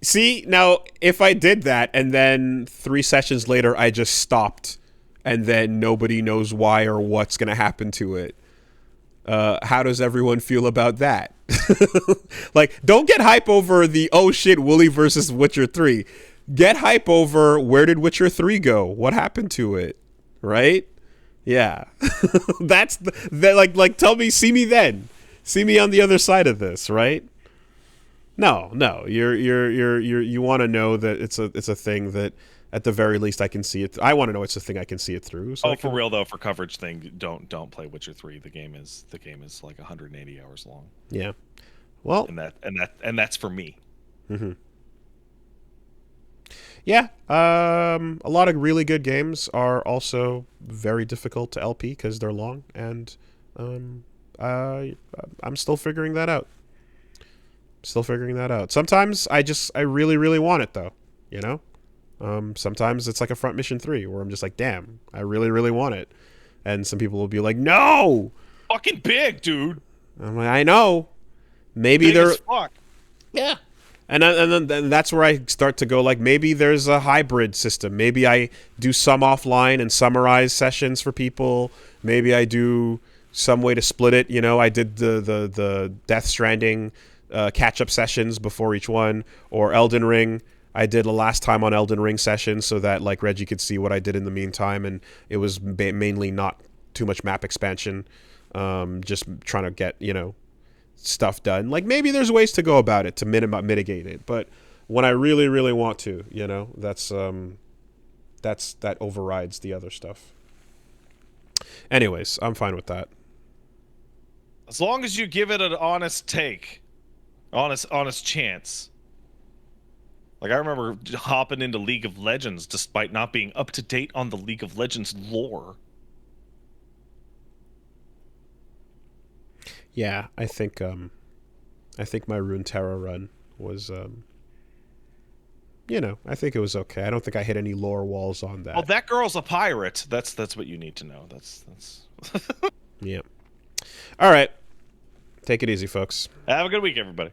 See, now, if I did that and then 3 sessions later I just stopped and then nobody knows why or what's going to happen to it, how does everyone feel about that? Like, don't get hype over the, oh shit, Wooly versus Witcher 3. Get hype over, where did Witcher 3 go? What happened to it? Right? Yeah. That's like tell me, see me then. See me on the other side of this, right? No. You want to know that it's a thing that, at the very least, I can see it. I want to know it's a thing I can see it through. So for real though, for coverage thing, don't play Witcher 3. The game is like 180 hours long. Yeah. Well, and that's for me. Mm-hmm. Yeah. A lot of really good games are also very difficult to LP because they're long, and I'm still figuring that out. Sometimes I really, really want it though, you know? Sometimes it's like a Front Mission 3 where I'm just like, damn, I really, really want it. And some people will be like, no! Fucking big, dude. I'm like, I know. Maybe big they're... as fuck. Yeah. And then that's where I start to go, like, maybe there's a hybrid system. Maybe I do some offline and summarize sessions for people. Maybe I do some way to split it. You know, I did the Death Stranding catch-up sessions before each one, or Elden Ring. I did a last time on Elden Ring session so that, like, Reggie could see what I did in the meantime, and it was mainly not too much map expansion, just trying to get, you know, stuff done. Like, maybe there's ways to go about it to mitigate it, but when I really, really want to, you know, that overrides the other stuff. Anyways, I'm fine with that. As long as you give it an honest take, honest chance. Like, I remember hopping into League of Legends despite not being up to date on the League of Legends lore. Yeah, I think my Runeterra run was, you know, I think it was okay. I don't think I hit any lore walls on that. Oh, that girl's a pirate. That's what you need to know. That's. Yeah. All right. Take it easy, folks. Have a good week, everybody.